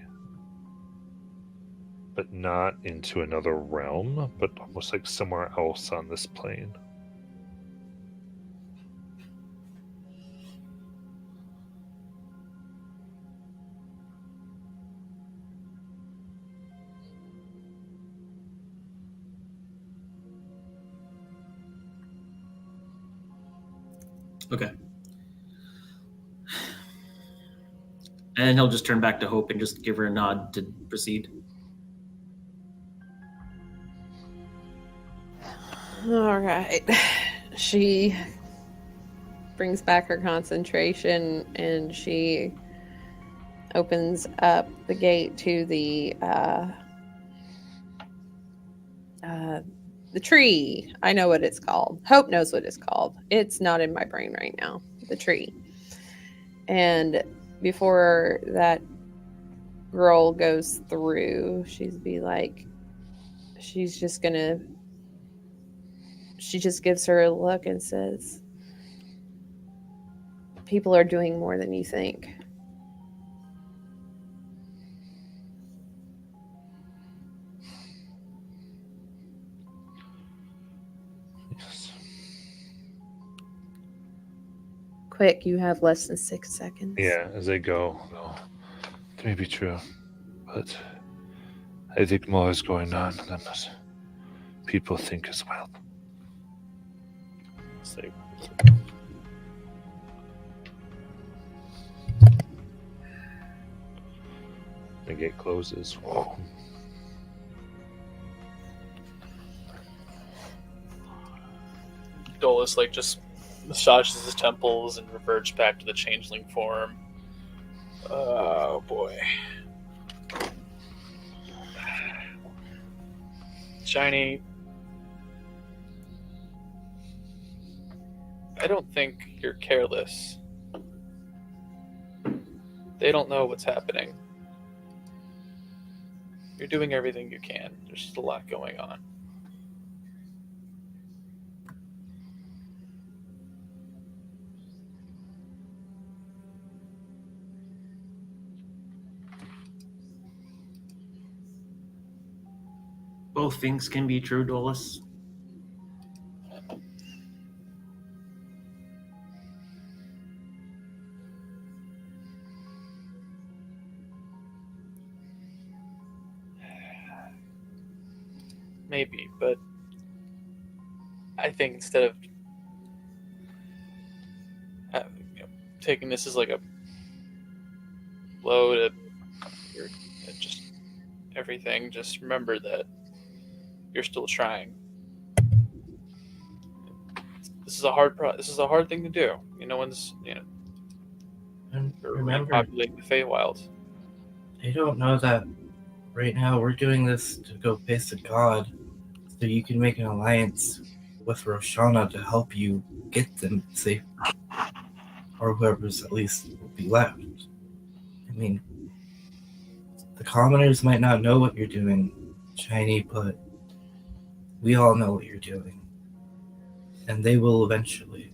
Speaker 1: But not into another realm, but almost like somewhere else on this plane.
Speaker 7: Okay. And he'll just turn back to Hope and just give her a nod to proceed.
Speaker 6: All right. She brings back her concentration and she opens up the gate to the tree. I know what it's called. Hope knows what it's called. It's not in my brain right now. The tree. And before that girl goes through, she's just gonna she just gives her a look and says, people are doing more than you think.
Speaker 1: Yes.
Speaker 6: Quick, you have less than 6 seconds.
Speaker 1: Yeah, as they go, it may be true, but I think more is going on than people think as well.
Speaker 2: So,
Speaker 1: The gate closes.
Speaker 2: Dolus like just massages his temples and reverts back to the changeling form. Oh boy. Shiny. I don't think you're careless. They don't know what's happening. You're doing everything you can. There's just a lot going on.
Speaker 7: Both things can be true, Dolus.
Speaker 2: Maybe, but I think instead of taking this as like a blow to just everything, just remember that you're still trying. This is a hard this is a hard thing to do. No one's
Speaker 4: And
Speaker 2: you're
Speaker 4: remember,
Speaker 2: repopulating the Feywild.
Speaker 4: they don't know that right now we're doing this to go face the god, so you can make an alliance with Roshana to help you get them safe, or whoever's at least will be left. I mean, the commoners might not know what you're doing, Shiny, but we all know what you're doing, and they will eventually.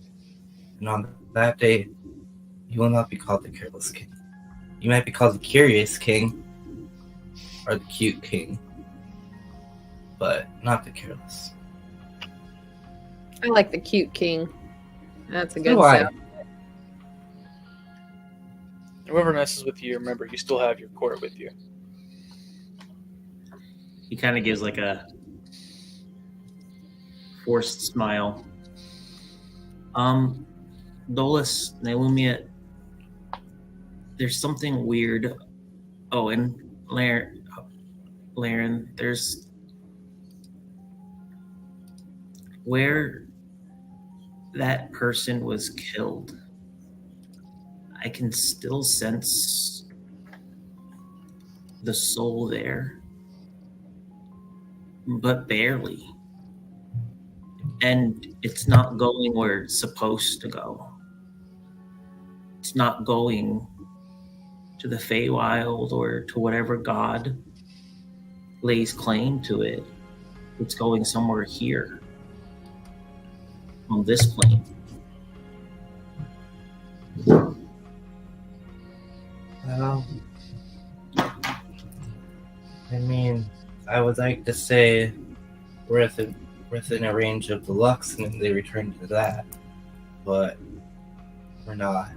Speaker 4: And on that day, you will not be called the Careless King. You might be called the Curious King, or the Cute King, but not the Careless.
Speaker 6: I like the cute king. That's a good
Speaker 4: So do I.
Speaker 6: sound.
Speaker 2: Whoever messes with you, remember you still have your court with you.
Speaker 7: He kind of gives like a forced smile. Dolus, Nailumia, there's something weird. Oh, and Laren, there's where that person was killed. I can still sense the soul there, but barely. And it's not going where it's supposed to go. It's not going to the Feywild or to whatever god lays claim to it. It's going somewhere here on this plane.
Speaker 4: Well, I mean, I would like to say we're within a range of the Lux and they return to that, but we're not.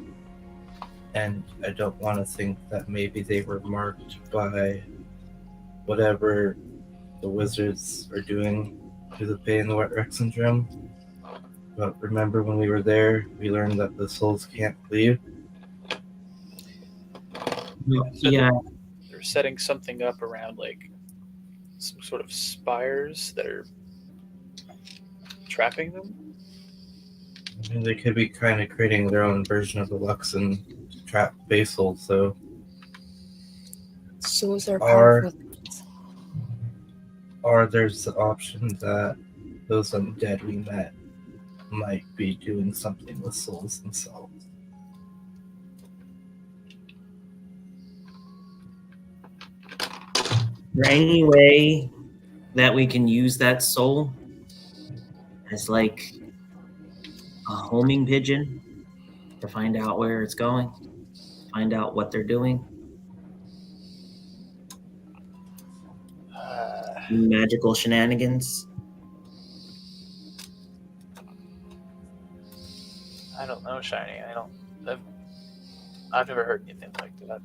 Speaker 4: And I don't want to think that maybe they were marked by whatever the wizards are doing to the Pay and the Wet Wreck syndrome. But remember when we were there, we learned that the souls can't leave.
Speaker 7: Yeah,
Speaker 2: They're setting something up around like some sort of spires that are trapping them.
Speaker 4: I mean, they could be kind of creating their own version of the Luxon trap Basil, so
Speaker 9: Souls are
Speaker 4: Are-
Speaker 9: powerful.
Speaker 4: or there's the option that those undead we met might be doing something with souls themselves.
Speaker 7: is there any way that we can use that soul as like a homing pigeon to find out where it's going, find out what they're doing. Magical shenanigans.
Speaker 2: I don't know, Shiny. I've never heard anything like that.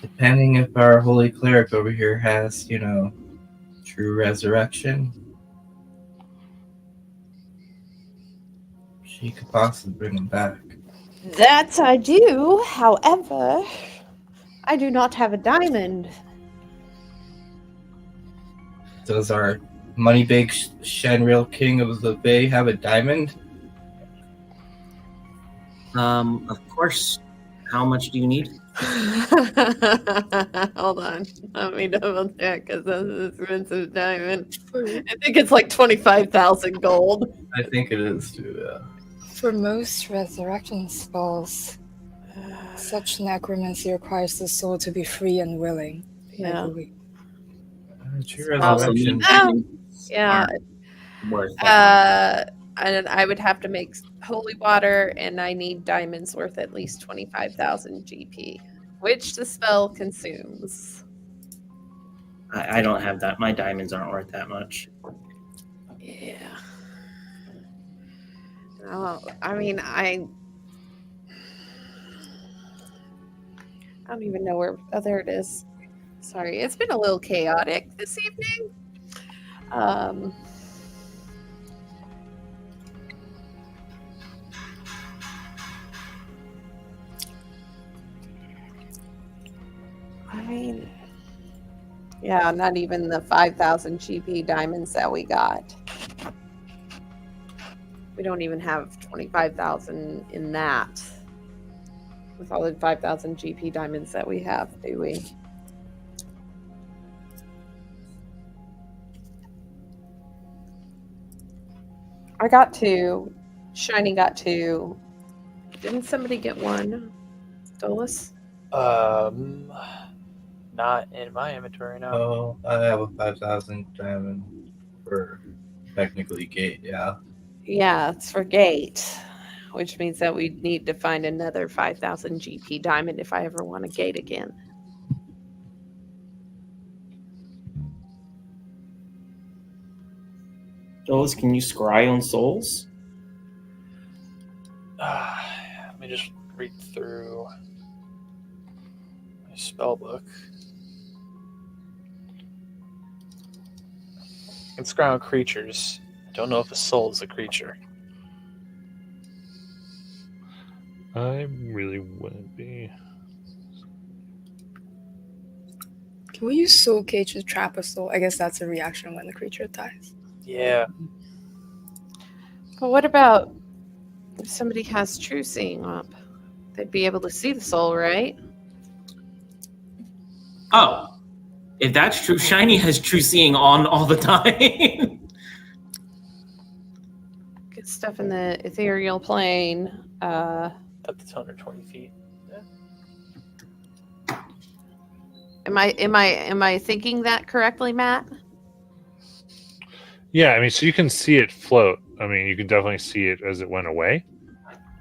Speaker 4: Depending if our holy cleric over here has, true resurrection, she could possibly bring him back.
Speaker 6: That I do. However, I do not have a diamond.
Speaker 4: Does our money big Shenril King of the Bay have a diamond?
Speaker 7: Of course. How much do you need?
Speaker 6: Hold on. Let me double check because that's an expensive diamond. I think it's like 25,000 gold.
Speaker 4: I think it is too, yeah.
Speaker 9: For most resurrection spells, such necromancy requires the soul to be free and willing. I
Speaker 6: Yeah.
Speaker 9: believe.
Speaker 4: True
Speaker 7: Also,
Speaker 4: resurrection.
Speaker 6: Yeah.
Speaker 7: Worth it.
Speaker 6: And I would have to make holy water, and I need diamonds worth at least 25,000 GP, which the spell consumes.
Speaker 7: I don't have that. My diamonds aren't worth that much.
Speaker 6: Yeah. I mean, I don't even know where. Oh, there it is. Sorry, it's been a little chaotic this evening. I mean, yeah, not even the 5,000 GP diamonds that we got. We don't even have 25,000 in that. With all the 5,000 GP diamonds that we have, do we? I got 2. Shiny got 2. Didn't somebody get 1? Dolus?
Speaker 2: Not in my inventory now.
Speaker 4: Oh, I have a 5,000 diamond for technically gate, yeah.
Speaker 6: Yeah, it's for gate, which means that we need to find another 5,000 GP diamond if I ever want a gate again.
Speaker 7: Those, can you scry on souls?
Speaker 2: Let me just read through my spell book. I can scry on creatures. I don't know if a soul is a creature.
Speaker 1: I really wouldn't be.
Speaker 9: Can we use Soul Cage to trap a soul? I guess that's a reaction when the creature dies.
Speaker 2: Yeah.
Speaker 6: But what about if somebody has true seeing up? They'd be able to see the soul, right?
Speaker 5: Oh, if that's true, Shiny has true seeing on all the time.
Speaker 6: Get stuff in the ethereal plane.
Speaker 2: Up to 220 feet.
Speaker 6: Am I thinking that correctly, Matt?
Speaker 1: Yeah, I mean, so you can see it float. I mean, you can definitely see it as it went away.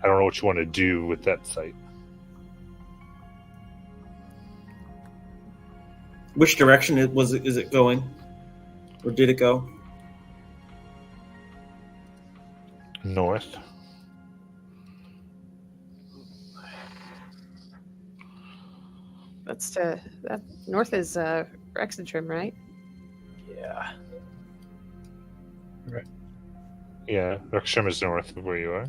Speaker 1: I don't know what you want to do with that site.
Speaker 5: Which direction is it going? Or did it go?
Speaker 1: North.
Speaker 6: That north is Rexentrim, right?
Speaker 2: Yeah.
Speaker 1: Yeah, Rextrim is north of where you are.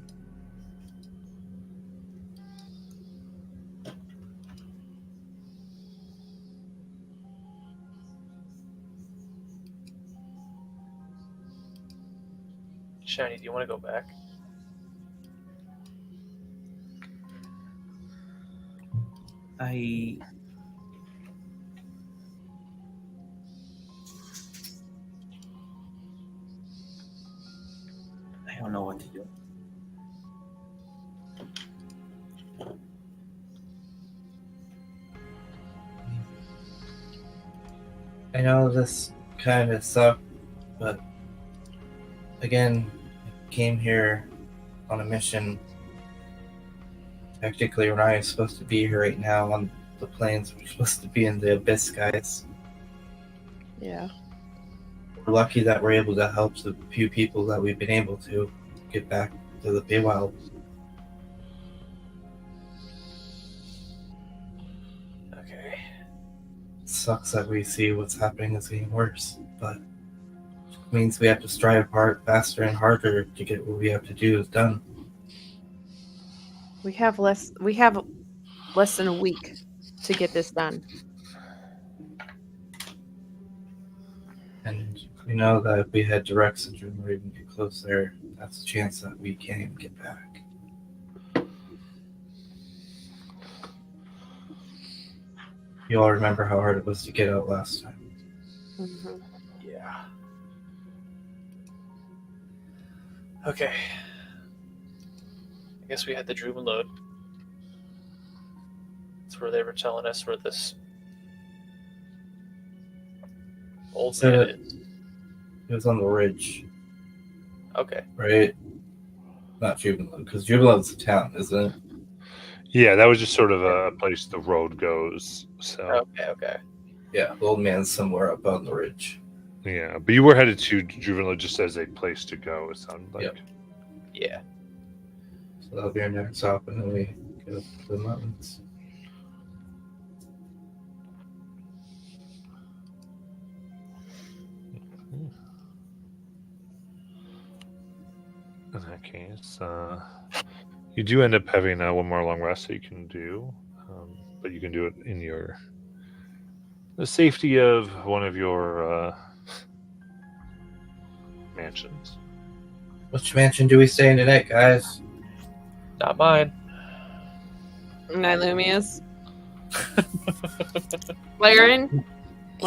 Speaker 2: Shiny, do you want to go back?
Speaker 7: I don't know what to do.
Speaker 4: I know this kind of sucked, but again, I came here on a mission. Technically, Ryan's supposed to be here right now on the planes. We're supposed to be in the Abyss skies.
Speaker 6: Yeah.
Speaker 4: We're lucky that we're able to help the few people that we've been able to get back to the Feywild.
Speaker 2: Okay.
Speaker 4: It sucks that we see what's happening is getting worse, but it means we have to strive hard, faster and harder to get what we have to do done.
Speaker 6: We have less than a week to get this done.
Speaker 4: And we know that if we head to Rexendrum or even get close there, that's a chance that we can't even get back. You all remember how hard it was to get out last time.
Speaker 6: Mm-hmm.
Speaker 2: Yeah. Okay. I guess we had the Druven load. That's where they were telling us where this old
Speaker 4: So-
Speaker 2: man is.
Speaker 4: It was on the ridge,
Speaker 2: Okay.
Speaker 4: right? Not Jubilant, because Jubilant's a town, isn't it?
Speaker 1: Yeah, that was just sort of a place the road goes. So
Speaker 2: Okay.
Speaker 4: Yeah, the old man's somewhere up on the ridge.
Speaker 1: yeah, but you were headed to Juvenile just as a place to go. It sounded like.
Speaker 4: Yep.
Speaker 2: Yeah.
Speaker 4: So that'll be our next stop, and then we go up to the mountains.
Speaker 1: In that case, you do end up having one more long rest that you can do, but you can do it in the safety of one of your mansions.
Speaker 4: Which mansion do we stay in tonight, guys?
Speaker 2: Not mine.
Speaker 6: Nylumia's. Laren?
Speaker 9: You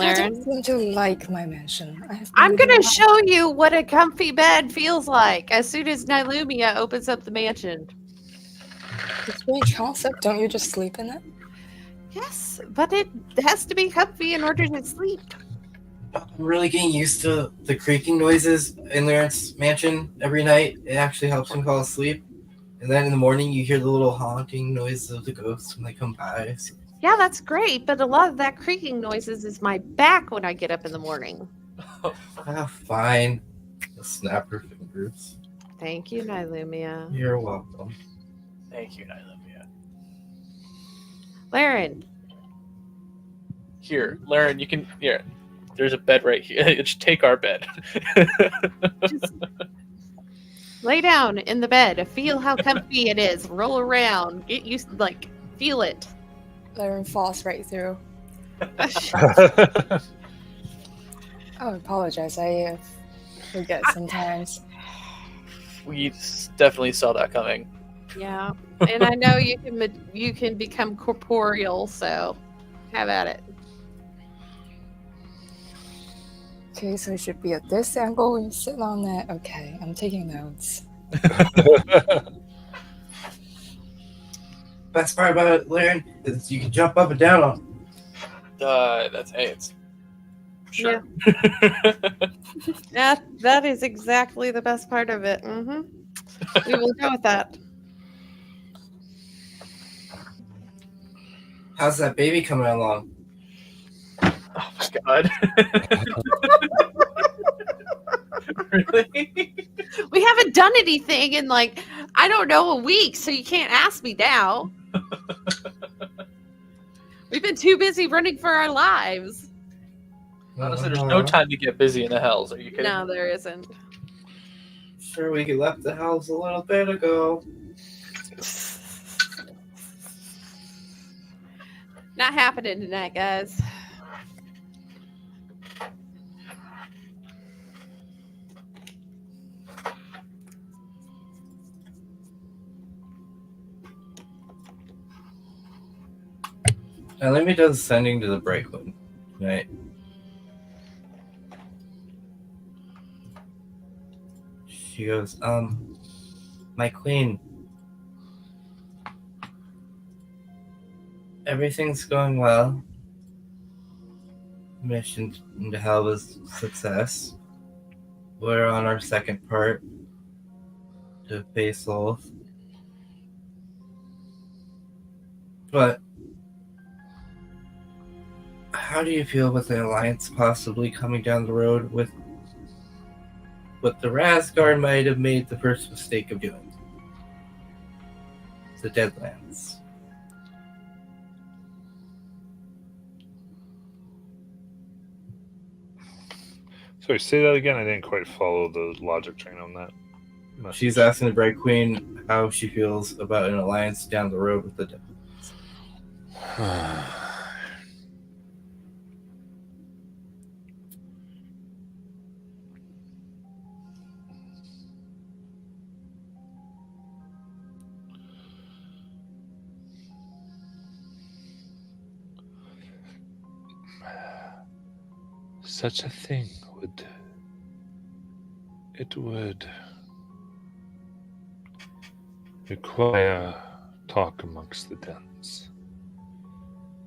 Speaker 6: Laren?
Speaker 9: don't seem to like my mansion.
Speaker 6: I'm going to show you what a comfy bed feels like as soon as Nylumia opens up the mansion.
Speaker 9: It's a strange concept. Don't you just sleep in it?
Speaker 6: Yes, but it has to be comfy in order to sleep.
Speaker 4: I'm really getting used to the creaking noises in Lawrence's mansion every night. It actually helps him fall asleep. And then in the morning, you hear the little haunting noises of the ghosts when they come by. So
Speaker 6: Yeah, that's great, but a lot of that creaking noises is my back when I get up in the morning.
Speaker 4: fine. The snapper fingers.
Speaker 6: Thank you, Nylumia.
Speaker 4: You're welcome.
Speaker 2: Thank you, Nylumia.
Speaker 6: Laren,
Speaker 2: Here, Laren, you can. Here, there's a bed right here. Just take our bed.
Speaker 6: just lay down in the bed. Feel how comfy it is. Roll around. Get used, feel it.
Speaker 9: Laren falls right through. Oh, I apologize. I forget sometimes.
Speaker 2: We definitely saw that coming.
Speaker 6: Yeah, and I know you can become corporeal, so have at it.
Speaker 9: Okay, so it should be at this angle and sit on that. Okay, I'm taking notes.
Speaker 4: Best part about it, Laren, is you can jump up and down on
Speaker 2: It's sure.
Speaker 6: Yeah, that is exactly the best part of it. Mm-hmm. We will go with that.
Speaker 4: How's that baby coming along?
Speaker 2: Oh my god. Really?
Speaker 6: We haven't done anything in I don't know, a week, so you can't ask me now. We've been too busy running for our lives.
Speaker 2: Honestly, there's no time to get busy in the hells. Are you kidding?
Speaker 6: No, there isn't.
Speaker 4: Sure, we left the house a little bit ago.
Speaker 6: Not happening tonight, guys.
Speaker 4: Now let me do the sending to the Breakwood. Right. She goes, my queen. Everything's going well. mission to have a success. We're on our second part to face Lolth. But how do you feel with the Alliance possibly coming down the road with what the Rasgar might have made the first mistake of doing? The Deadlands.
Speaker 1: Sorry, say that again. I didn't quite follow the logic train on that. message.
Speaker 4: She's asking the Bright Queen how she feels about an alliance down the road with the Deadlands.
Speaker 1: Such a thing would require talk amongst the dens.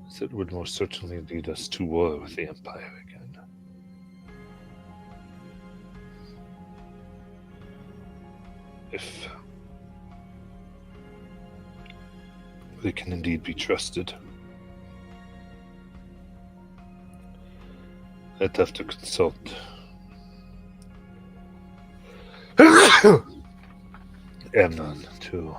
Speaker 1: As it would most certainly lead us to war with the Empire again. If they can indeed be trusted. I'd have to consult Amnon too.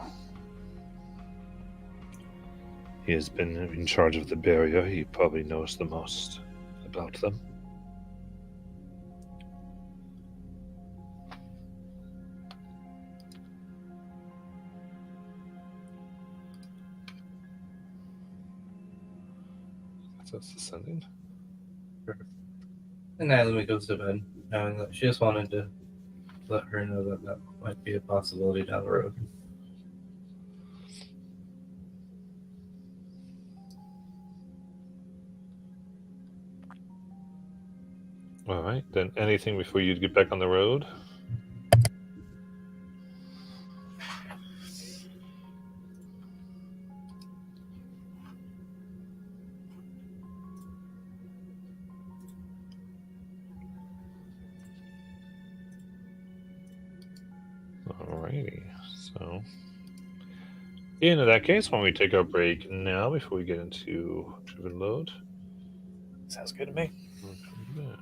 Speaker 1: He has been in charge of the barrier. He probably knows the most about them. That's descending.
Speaker 4: And Natalie goes to bed, knowing that she just wanted to let her know that that might be a possibility down the road.
Speaker 1: All right, then anything before you get back on the road? Alrighty, so in that case, why don't we take our break now before we get into Driven Load?
Speaker 2: Sounds good to me.
Speaker 1: We'll come back.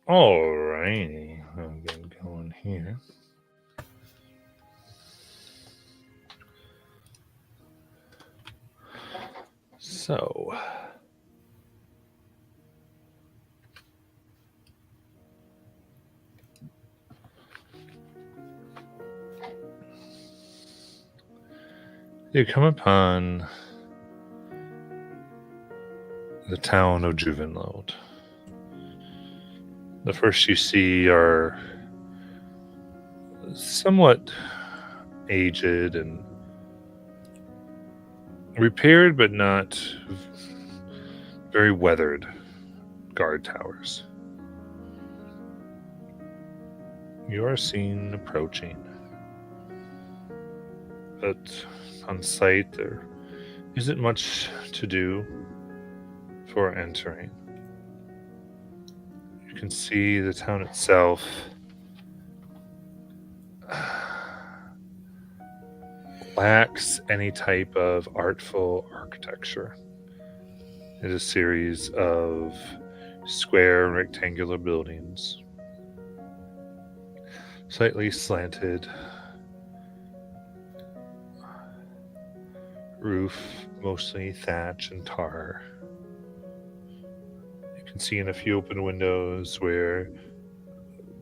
Speaker 1: Alrighty, I'll get going here. So, you come upon the town of Juvenlode. The first you see are somewhat aged and repaired but not very weathered guard towers. You are seen approaching, but on sight there isn't much to do for entering. You can see the town itself lacks any type of artful architecture. It is a series of square and rectangular buildings, slightly slanted roof, mostly thatch and tar. You can see in a few open windows where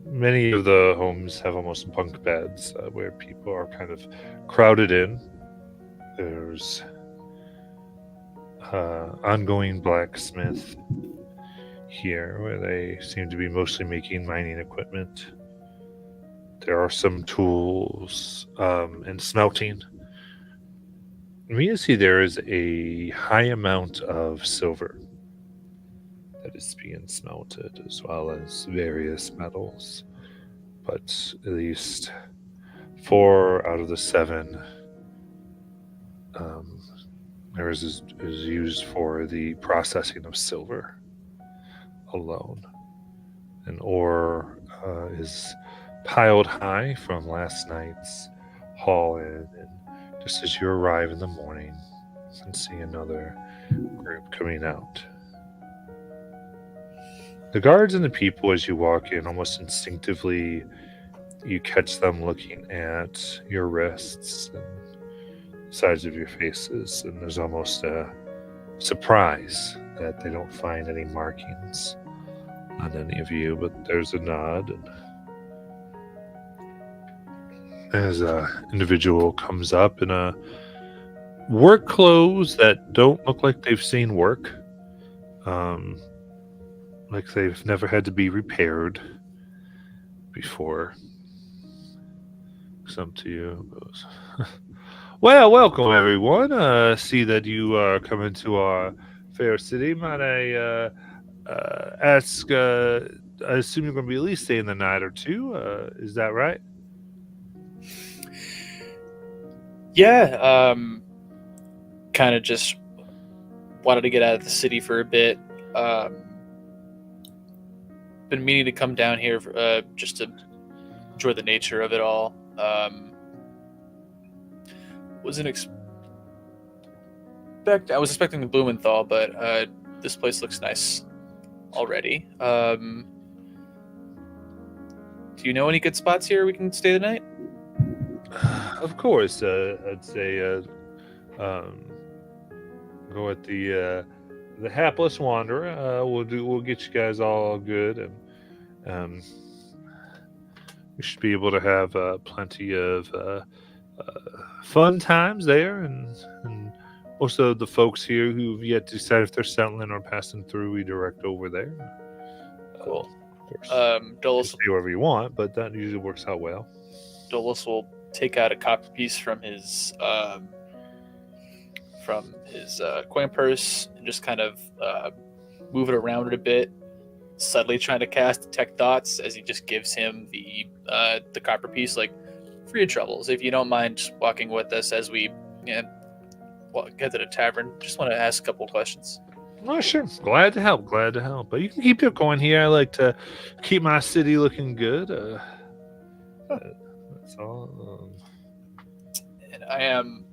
Speaker 1: many of the homes have almost bunk beds where people are kind of crowded in. There's ongoing blacksmith here where they seem to be mostly making mining equipment. There are some tools and smelting. You see there is a high amount of silver that is being smelted, as well as various metals. But at least 4 out of the 7 is used for the processing of silver alone. An ore is piled high from last night's haul-in, and just as you arrive in the morning, you can see another group coming out. The guards and the people, as you walk in, almost instinctively, you catch them looking at your wrists and sides of your faces, and there's almost a surprise that they don't find any markings on any of you, but there's a nod, and as an individual comes up in a work clothes that don't look like they've seen work, like they've never had to be repaired before. Come to you, goes, well, welcome everyone. See that you are coming to our fair city. Might I ask? I assume you're going to be at least staying the night or two. Is that right?
Speaker 2: Yeah, kind of just wanted to get out of the city for a bit. Been meaning to come down here for, just to enjoy the nature of it all. I was expecting the Blumenthal, but this place looks nice already. Do you know any good spots here we can stay the night?
Speaker 1: Of course, I'd say go at the Hapless Wanderer. We'll get you guys all good, and we should be able to have plenty of fun times there, and most of the folks here who've yet to decide if they're settling or passing through, we direct over there.
Speaker 2: Cool.
Speaker 1: Of course,
Speaker 2: Dulles,
Speaker 1: stay wherever you want, but that usually works out well.
Speaker 2: Dulles will take out a copper piece from his coin purse and just kind of move it around a bit, subtly trying to cast detect thoughts as he just gives him the copper piece, like, for your troubles, if you don't mind just walking with us as we get to the tavern. Just want to ask a couple of questions.
Speaker 1: Oh, sure. Glad to help. But you can keep your coin here. I like to keep my city looking good. That's all.
Speaker 2: And I am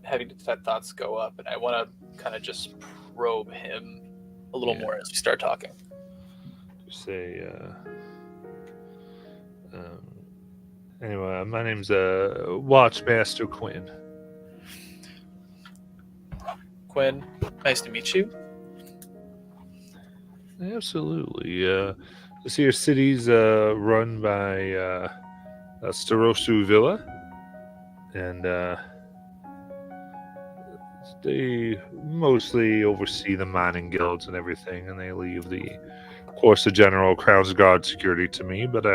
Speaker 2: having detect thoughts go up, and I want to kind of just probe him a little more as we start talking.
Speaker 1: say. Anyway, my name's Watchmaster Quinn.
Speaker 2: Quinn, nice to meet you.
Speaker 1: Absolutely. This here city's run by Starosu Villa, and they mostly oversee the mining guilds and everything, and they leave of course, the general Crown's Guard security to me, but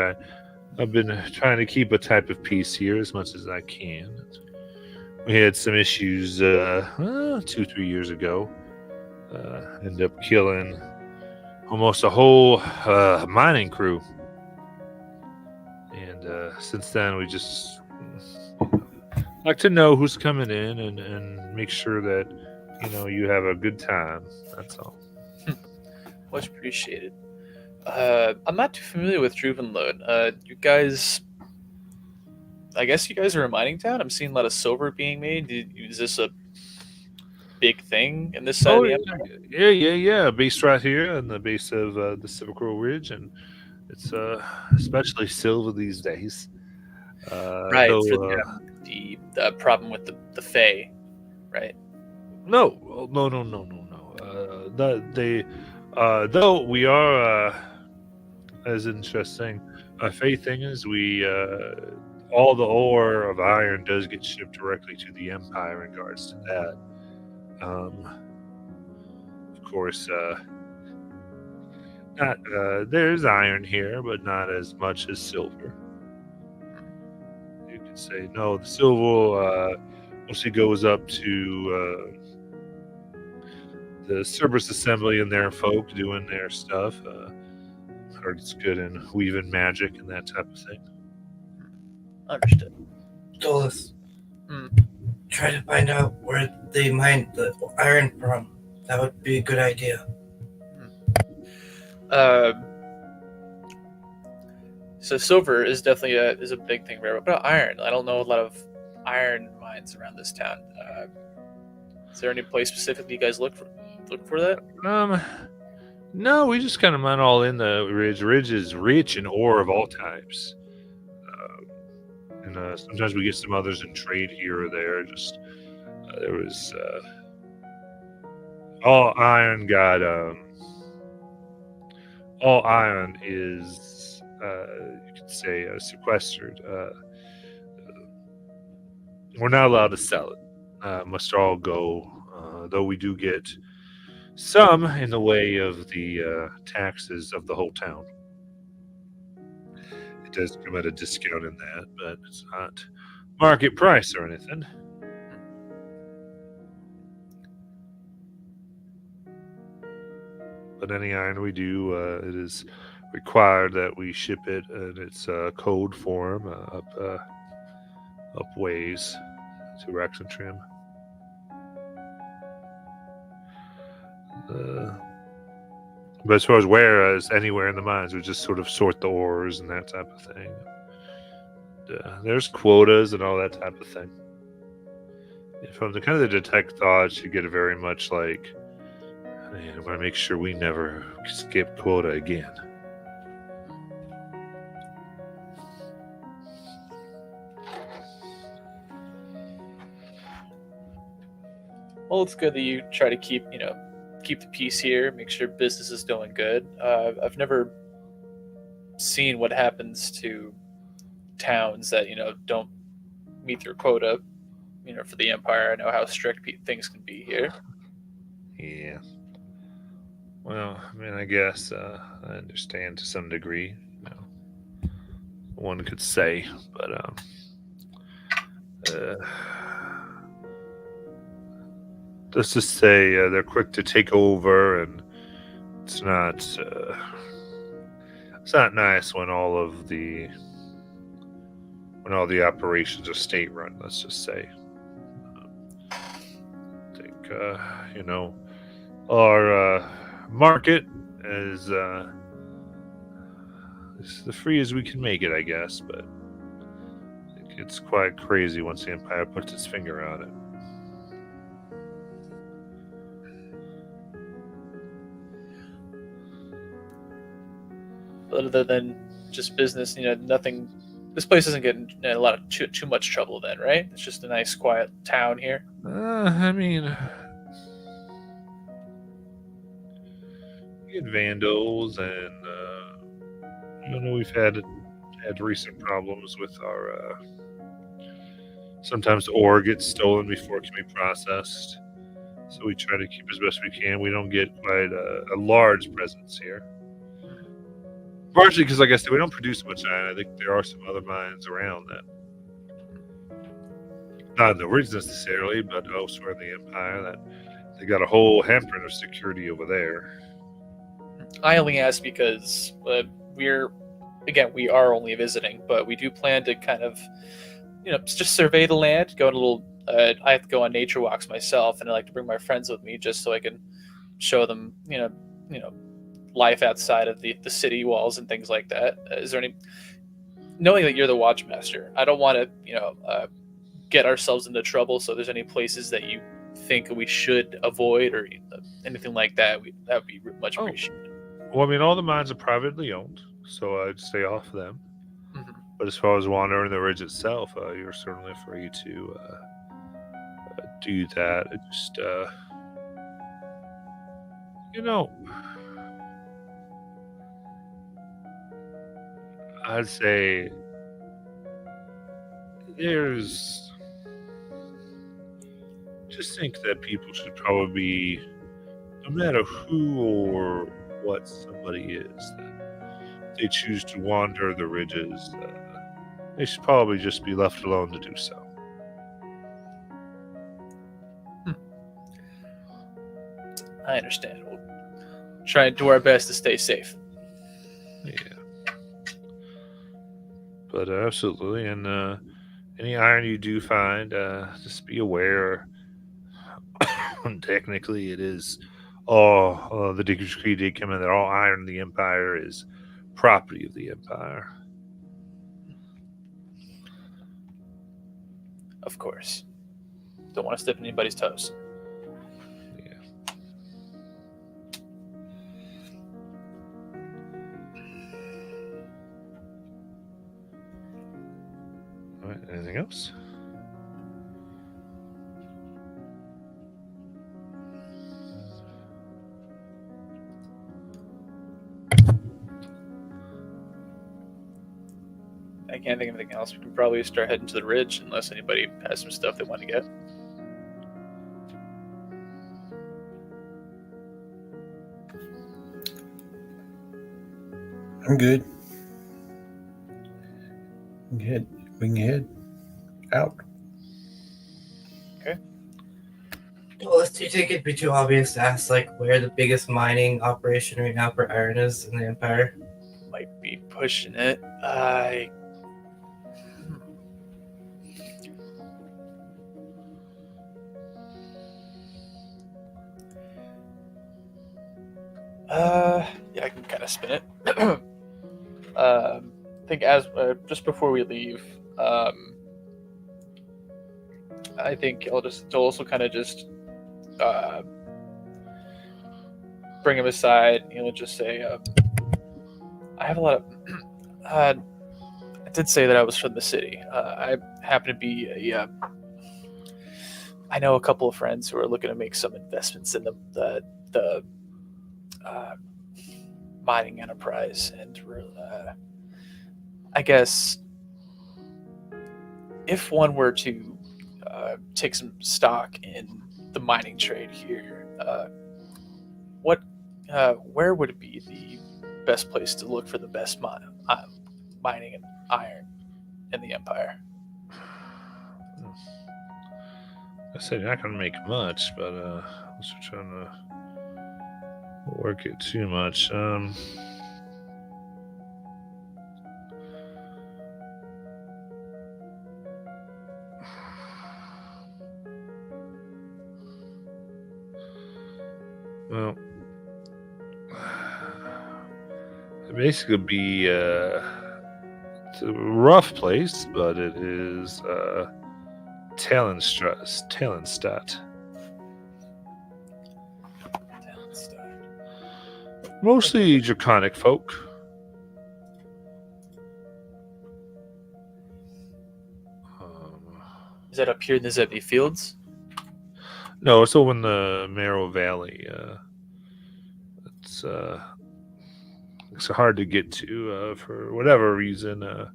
Speaker 1: I've been trying to keep a type of peace here as much as I can. We had some issues 2-3 years ago. Ended up killing almost a whole mining crew. And since then, we just like to know who's coming in and make sure that, you have a good time. That's all.
Speaker 2: Much appreciated. I'm not too familiar with Druvenload. You guys... I guess you guys are a mining town? I'm seeing a lot of silver being made. Is this a big thing in this side of the Empire?
Speaker 1: Yeah. Based right here on the base of the Silvercrow Ridge, and it's especially silver these days.
Speaker 2: Right, for the problem with the Fae, right?
Speaker 1: No. Though we are as interesting. Fae thing is all the ore of iron does get shipped directly to the Empire in regards to that. Of course, not there's iron here, but not as much as silver. You could say no. The silver mostly goes up to the Cerberus Assembly and their folk doing their stuff. Heard it's good in weaving magic and that type of thing.
Speaker 2: Understood.
Speaker 4: Dolus, try to find out where they mine the iron from. That would be a good idea.
Speaker 2: So silver is definitely a big thing. What about iron? I don't know a lot of iron mines around this town. Is there any place specifically you guys look for that?
Speaker 1: No, we just kind of mine all in the ridge. Ridge is rich in ore of all types. And sometimes we get some others in trade here or there. Just there was all iron is you could say sequestered. We're not allowed to sell it. Must all go. Though we do get some in the way of the taxes of the whole town. It does come at a discount in that, but it's not market price or anything. But any iron we do, it is required that we ship it in its code form up ways to Rexentrim. But as far as whereas anywhere in the mines, we just sort of sort the ores and that type of thing. There's quotas and all that type of thing. From the kind of the detect thoughts, you get a very much like, I want to make sure we never skip quota again.
Speaker 2: Well, it's good that you try to keep the peace here, make sure business is doing good. I've never seen what happens to towns that don't meet their quota. For the Empire, I know how strict things can be here.
Speaker 1: Yeah. Well, I guess I understand to some degree. One could say, but let's just say they're quick to take over, and it's not nice when all the operations are state run. Let's just say. I think our market is as free as we can make it, I guess, but it gets quite crazy once the Empire puts its finger on it.
Speaker 2: other than just business, nothing. This place isn't getting in a lot of too much trouble then, right? It's just a nice, quiet town here.
Speaker 1: I mean, you get vandals, and we've had recent problems with our. Sometimes ore gets stolen before it can be processed, so we try to keep as best we can. We don't get quite a large presence here. Partially because, like I said, we don't produce much iron. I think there are some other mines around that, not in the ridge necessarily, but elsewhere in the Empire, that they got a whole hampering of security over there.
Speaker 2: I only ask because we are only visiting, but we do plan to kind of, just survey the land, go on a little. I have to go on nature walks myself, and I like to bring my friends with me just so I can show them, life outside of the city walls and things like that. Is there any, knowing that you're the watchmaster, I don't want to get ourselves into trouble, so if there's any places that you think we should avoid or anything like that, that would be much appreciated.
Speaker 1: Well, I mean, all the mines are privately owned, so I'd stay off them.
Speaker 2: Mm-hmm.
Speaker 1: But as far as wandering the ridge itself, you're certainly free to do that. It just I'd say just think that people should probably, no matter who or what somebody is, that they choose to wander the ridges, they should probably just be left alone to do so.
Speaker 2: I understand. We'll try and do our best to stay safe.
Speaker 1: Yeah. But absolutely, and any iron you do find, just be aware. Technically, it is all the decree did come in that all iron in the Empire is property of the Empire.
Speaker 2: Of course. Don't want to step on anybody's toes.
Speaker 1: Yeah. All right. Anything else?
Speaker 2: I can't think of anything else. We can probably start heading to the ridge unless anybody has some stuff they want to get.
Speaker 3: I'm good. We can head out.
Speaker 4: Well, do you think it'd be too obvious to ask, where the biggest mining operation right now for iron is in the Empire?
Speaker 2: Might be pushing it. Yeah, I can kind of spin it. I think as just before we leave, I think I'll also kind of just bring him aside. Just say, I have a lot of. I did say that I was from the city. I happen to be I know a couple of friends who are looking to make some investments in the mining enterprise, and I guess if one were to take some stock in the mining trade here, where would it be the best place to look for the best mining and iron in the Empire?
Speaker 1: I said you're not going to make much, but I was trying to work it too much. Well, it basically be it's a rough place, but it is Talonstadt. Mostly draconic folk.
Speaker 2: Is that up here in the Zebby Fields?
Speaker 1: No, it's over in the Marrow Valley. It's hard to get to for whatever reason. The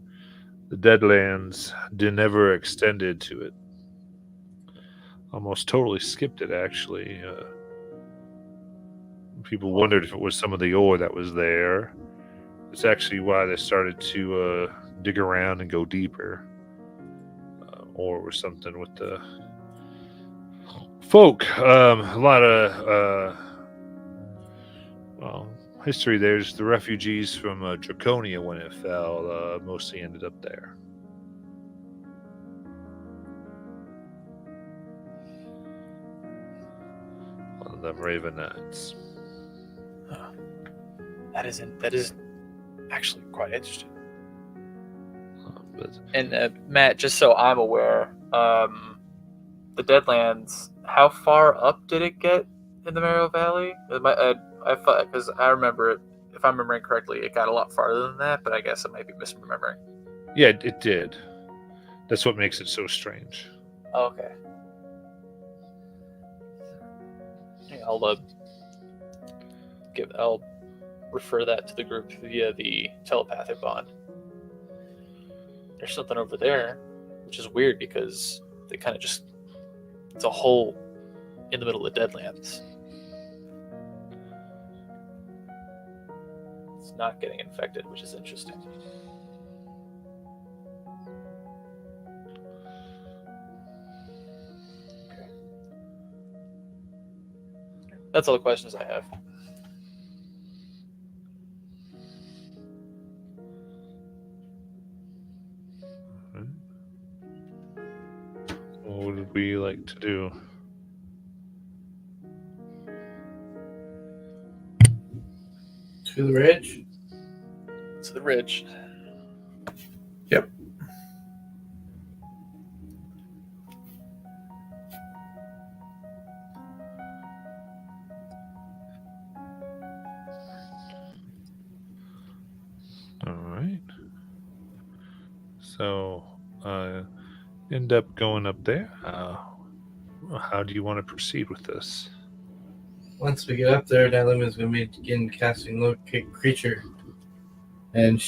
Speaker 1: Deadlands never extended to it. Almost totally skipped it, actually. People wondered if it was some of the ore that was there. It's actually why they started to dig around and go deeper. Or it was something with the folk. A lot of history. There's the refugees from Draconia when it fell. Mostly ended up there. One of them Raven Knights.
Speaker 2: That is actually quite interesting.
Speaker 1: But
Speaker 2: And Matt, just so I'm aware, the Deadlands, how far up did it get in the Marrow Valley? I thought, because I remember it, if I'm remembering correctly, it got a lot farther than that, but I guess I might be misremembering.
Speaker 1: yeah, it did. That's what makes it so strange.
Speaker 2: Okay. Yeah, I'll refer that to the group via the telepathic bond. There's something over there, which is weird because they kind of just, it's a hole in the middle of the Deadlands. It's not getting infected, which is interesting. Okay. That's all the questions I have.
Speaker 1: What would we like to do?
Speaker 4: To the ridge.
Speaker 2: To the ridge.
Speaker 3: Yep.
Speaker 1: All right. So, end up going up there. How do you want to proceed with this?
Speaker 4: Once we get up there, Nylumiya is going to begin casting locate creature, and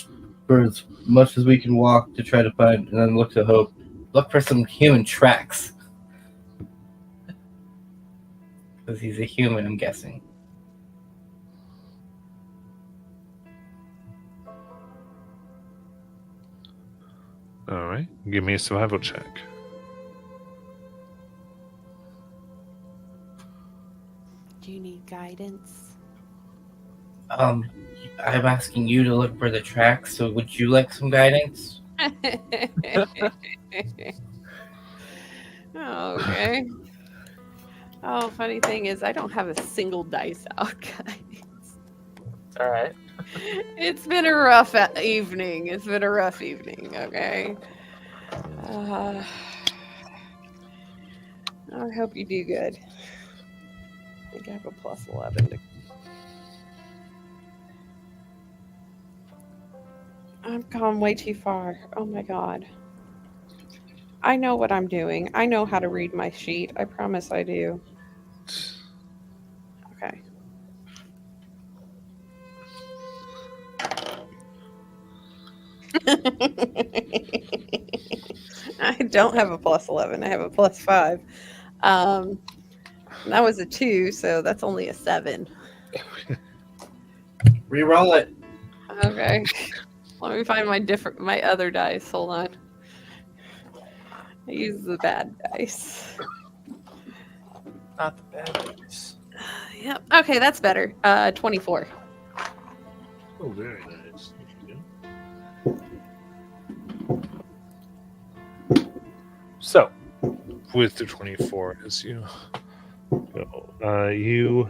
Speaker 4: for as much as we can walk to try to find, and then look to Hope, look for some human tracks, because he's a human, I'm guessing.
Speaker 1: All right. Give me a survival check.
Speaker 6: Do you need guidance?
Speaker 4: I'm asking you to look for the tracks, so would you like some guidance?
Speaker 6: Oh, okay. Oh, funny thing is, I don't have a single dice out, guys.
Speaker 2: All right.
Speaker 6: It's been a rough evening. Okay. I hope you do good. I think I have a plus 11. I've gone way too far. Oh my god. I know what I'm doing. I know how to read my sheet. I promise I do. Okay. I don't have a plus 11. I have a plus 5. That was a 2, so that's only a 7.
Speaker 4: Reroll it.
Speaker 6: Okay. Let me find my other dice. Hold on. I use the bad dice.
Speaker 2: Not the bad news.
Speaker 6: Yep. Okay, that's better. 24.
Speaker 1: Oh, very nice. So, with the 24, as you go, you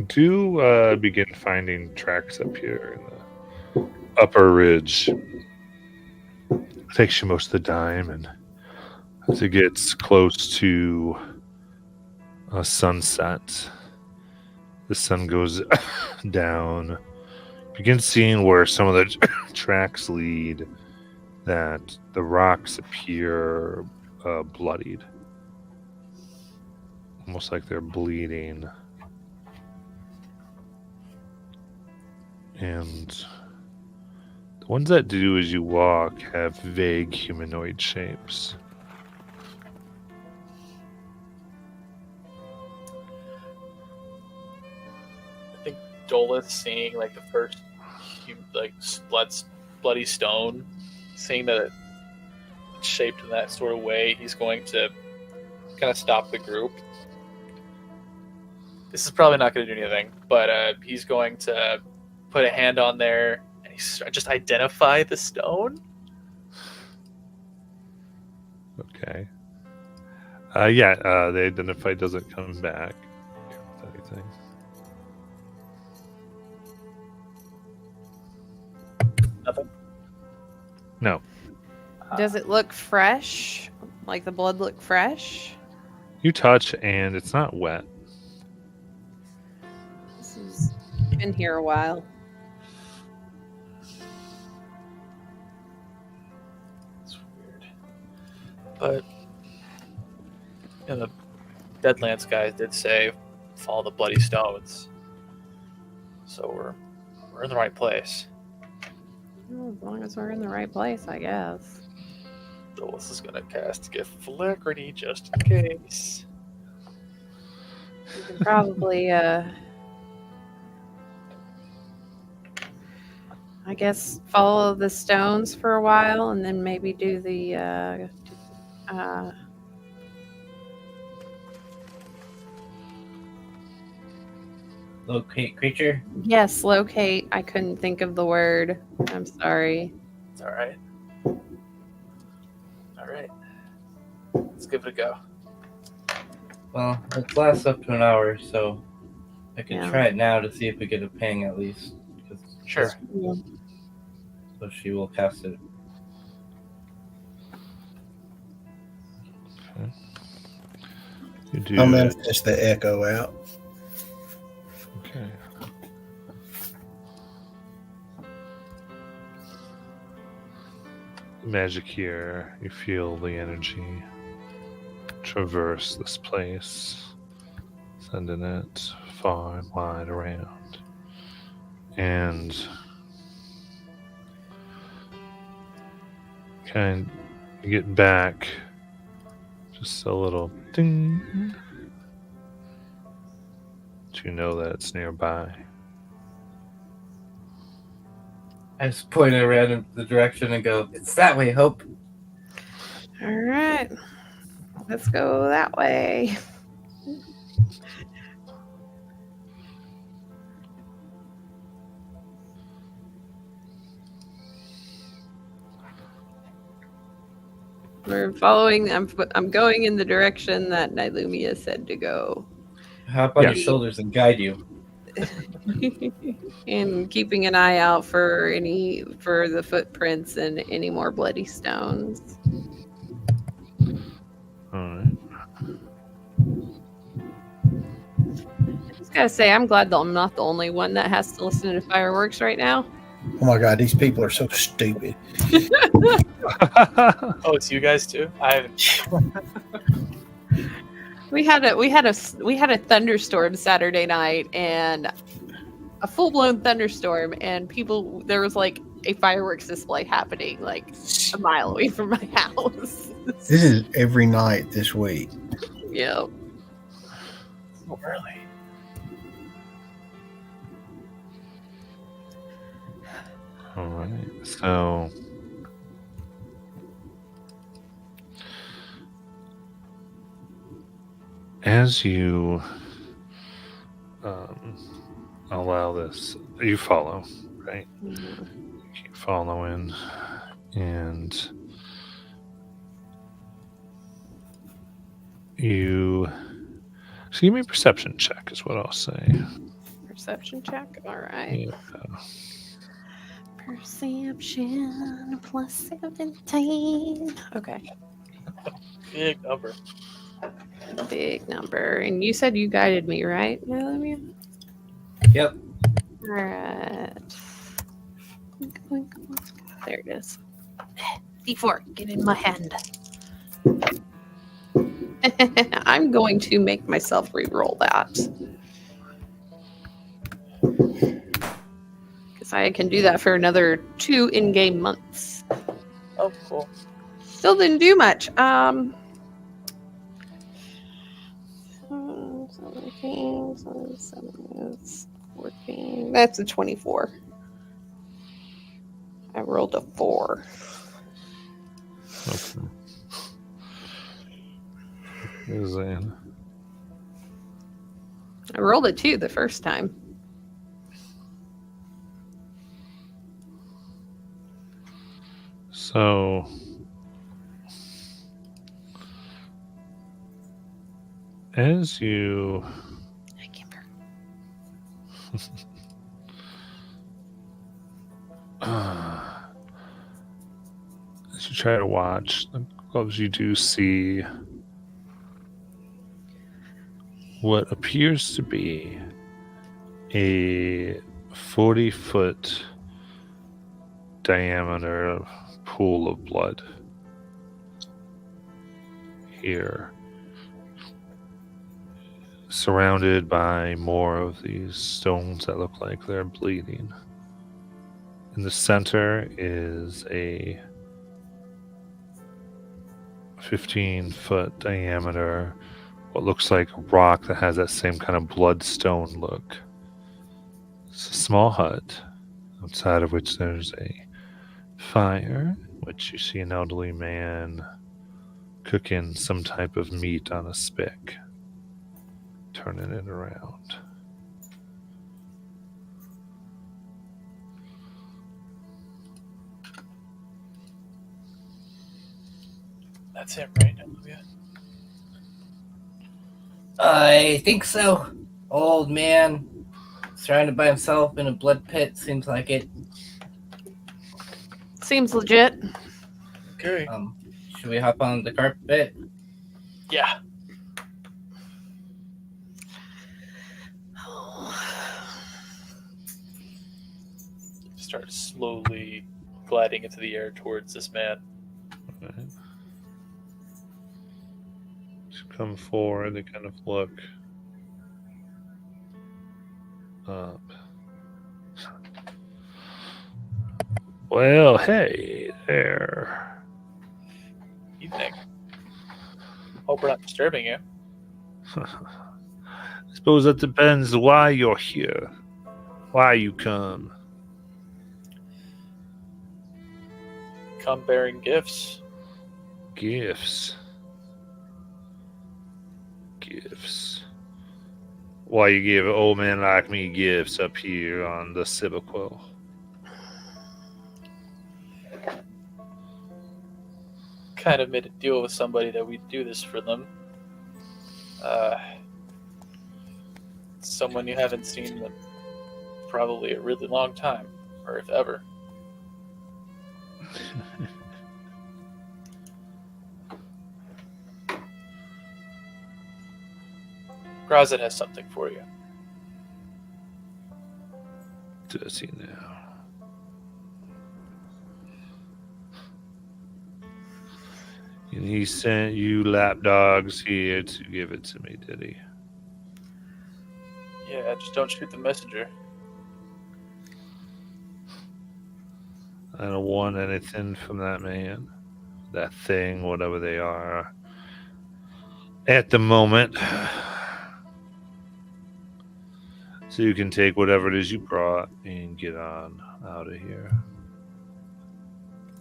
Speaker 1: do begin finding tracks up here in the upper ridge. It takes you most of the time, and as it gets close to sunset, the sun goes down. Begin seeing where some of the tracks lead, that the rocks appear bloodied, almost like they're bleeding. And the ones that do as you walk have vague humanoid shapes.
Speaker 2: I think Dolith seeing like the first bloody stone, seeing that it's shaped in that sort of way, he's going to kind of stop the group. This is probably not going to do anything, but he's going to put a hand on there and he's just identify the stone.
Speaker 1: Okay. The identify doesn't come back with anything.
Speaker 2: Nothing.
Speaker 1: No.
Speaker 6: Does it look fresh? Like the blood look fresh?
Speaker 1: You touch and it's not wet.
Speaker 6: This has been here a while.
Speaker 2: It's weird. But the Deadlands guys did say follow the bloody stones. So we're in the right place.
Speaker 6: Well, as long as we're in the right place, I guess.
Speaker 2: Dolus is gonna cast Gift of Alacrity just in case.
Speaker 6: You can probably, I guess, follow the stones for a while and then maybe do the,
Speaker 4: Locate creature.
Speaker 6: yes, locate. I couldn't think of the word. I'm sorry.
Speaker 2: It's all right. All right. Let's give it a go.
Speaker 4: Well, it lasts up to an hour, so I could
Speaker 6: Yeah.
Speaker 4: try it now to see if we get a ping at least. 'Cause-
Speaker 2: Sure.
Speaker 4: So she will cast it.
Speaker 1: You do.
Speaker 3: I'll manifest the echo out.
Speaker 1: Okay. Magic here. You feel the energy traverse this place, sending it far and wide around. And kind of get back just a little ding. You know that it's nearby.
Speaker 4: I just point around in the direction and go, "It's that way, Hope."
Speaker 6: All right. Let's go that way. We're following. I'm going in the direction that Nilumia said to go,
Speaker 4: Hop on
Speaker 1: Yeah.
Speaker 4: your shoulders and guide you.
Speaker 6: and keeping an eye out for the footprints and any more bloody stones.
Speaker 1: Alright.
Speaker 6: I just gotta say, I'm glad that I'm not the only one that has to listen to fireworks right now.
Speaker 3: Oh my god, these people are so stupid.
Speaker 2: Oh, it's you guys too? I haven't.
Speaker 6: We had a thunderstorm Saturday night, and a full blown thunderstorm, and there was like a fireworks display happening like a mile away from my house.
Speaker 3: This is every night this week.
Speaker 6: Yep.
Speaker 2: So early.
Speaker 1: Alright, so as you allow this, you follow, right?
Speaker 6: Mhm.
Speaker 1: Keep following, and you. So give me a perception check, is what I'll say.
Speaker 6: Perception check. All right.
Speaker 1: Yeah.
Speaker 6: Perception plus 17. Okay.
Speaker 2: Big number.
Speaker 6: Big number. And you said you guided me, right, Nilumia?
Speaker 4: Yep.
Speaker 6: All right. There it is. D4, get in my hand. I'm going to make myself re-roll that. Because I can do that for another 2 in-game months.
Speaker 2: Oh, cool.
Speaker 6: Still didn't do much. 17, 7, 14. That's a 24. I rolled a 4.
Speaker 1: Okay. Is in.
Speaker 6: I rolled a 2 the first time.
Speaker 1: So as you
Speaker 6: Hi, Kimber.
Speaker 1: as you try to watch the gloves, you do see what appears to be a 40-foot diameter pool of blood here, surrounded by more of these stones that look like they're bleeding. In the center is a 15-foot diameter, what looks like a rock that has that same kind of bloodstone look. It's a small hut, outside of which there's a fire, which you see an elderly man cooking some type of meat on a spit, turning it around.
Speaker 2: That's him, right? Yeah.
Speaker 4: I think so. Old man, surrounded by himself in a blood pit. Seems like it.
Speaker 6: Seems legit.
Speaker 2: Okay.
Speaker 4: Should we hop on the carpet?
Speaker 2: Yeah. Start slowly gliding into the air towards this man.
Speaker 1: Right. Just come forward, they kind of look up. Well, hey there.
Speaker 2: Evening. Hope we're not disturbing you.
Speaker 1: I suppose that depends why you're here. Why you come.
Speaker 2: Come bearing gifts.
Speaker 1: Gifts. Gifts. Why you give an old man like me gifts up here on the Civicwell?
Speaker 2: Kind of made a deal with somebody that we'd do this for them. Someone you haven't seen in probably a really long time, or if ever. Grazit has something for you.
Speaker 1: Does he now? And he sent you lapdogs here to give it to me, did he?
Speaker 2: Yeah, just don't shoot the messenger.
Speaker 1: I don't want anything from that man. That thing, whatever they are. At the moment. So you can take whatever it is you brought and get on out of here.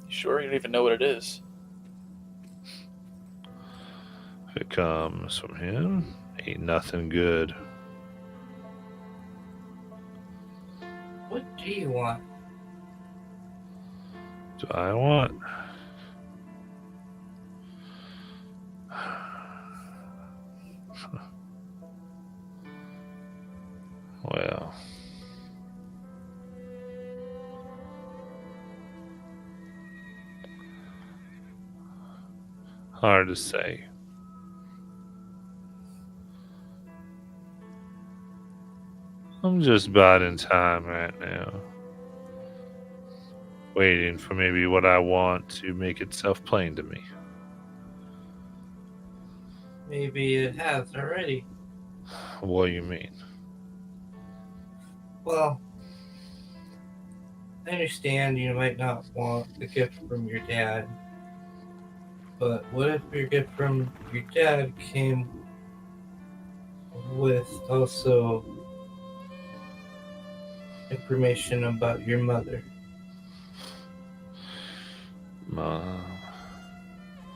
Speaker 2: You sure? You don't even know what it is.
Speaker 1: If it comes from him, ain't nothing good.
Speaker 4: What do you want?
Speaker 1: Do I want? Well, hard to say. I'm just about in time right now. waiting for maybe what I want to make itself plain to me.
Speaker 4: Maybe it has already.
Speaker 1: What do you mean?
Speaker 4: Well, I understand you might not want a gift from your dad, but what if your gift from your dad came with also information about your mother? How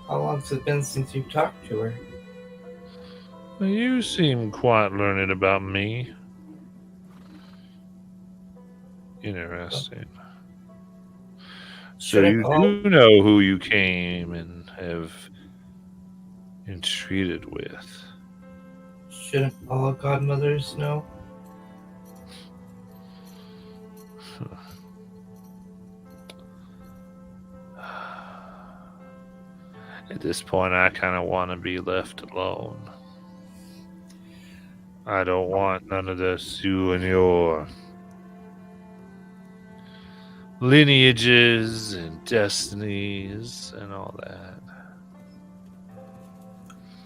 Speaker 4: long's it been since you talked to her?
Speaker 1: You seem quite learned about me. Interesting. So you do know who you came and have entreated with.
Speaker 4: Shouldn't all godmothers know?
Speaker 1: At this point, I kind of want to be left alone. I don't want none of this, you and your lineages and destinies and all that.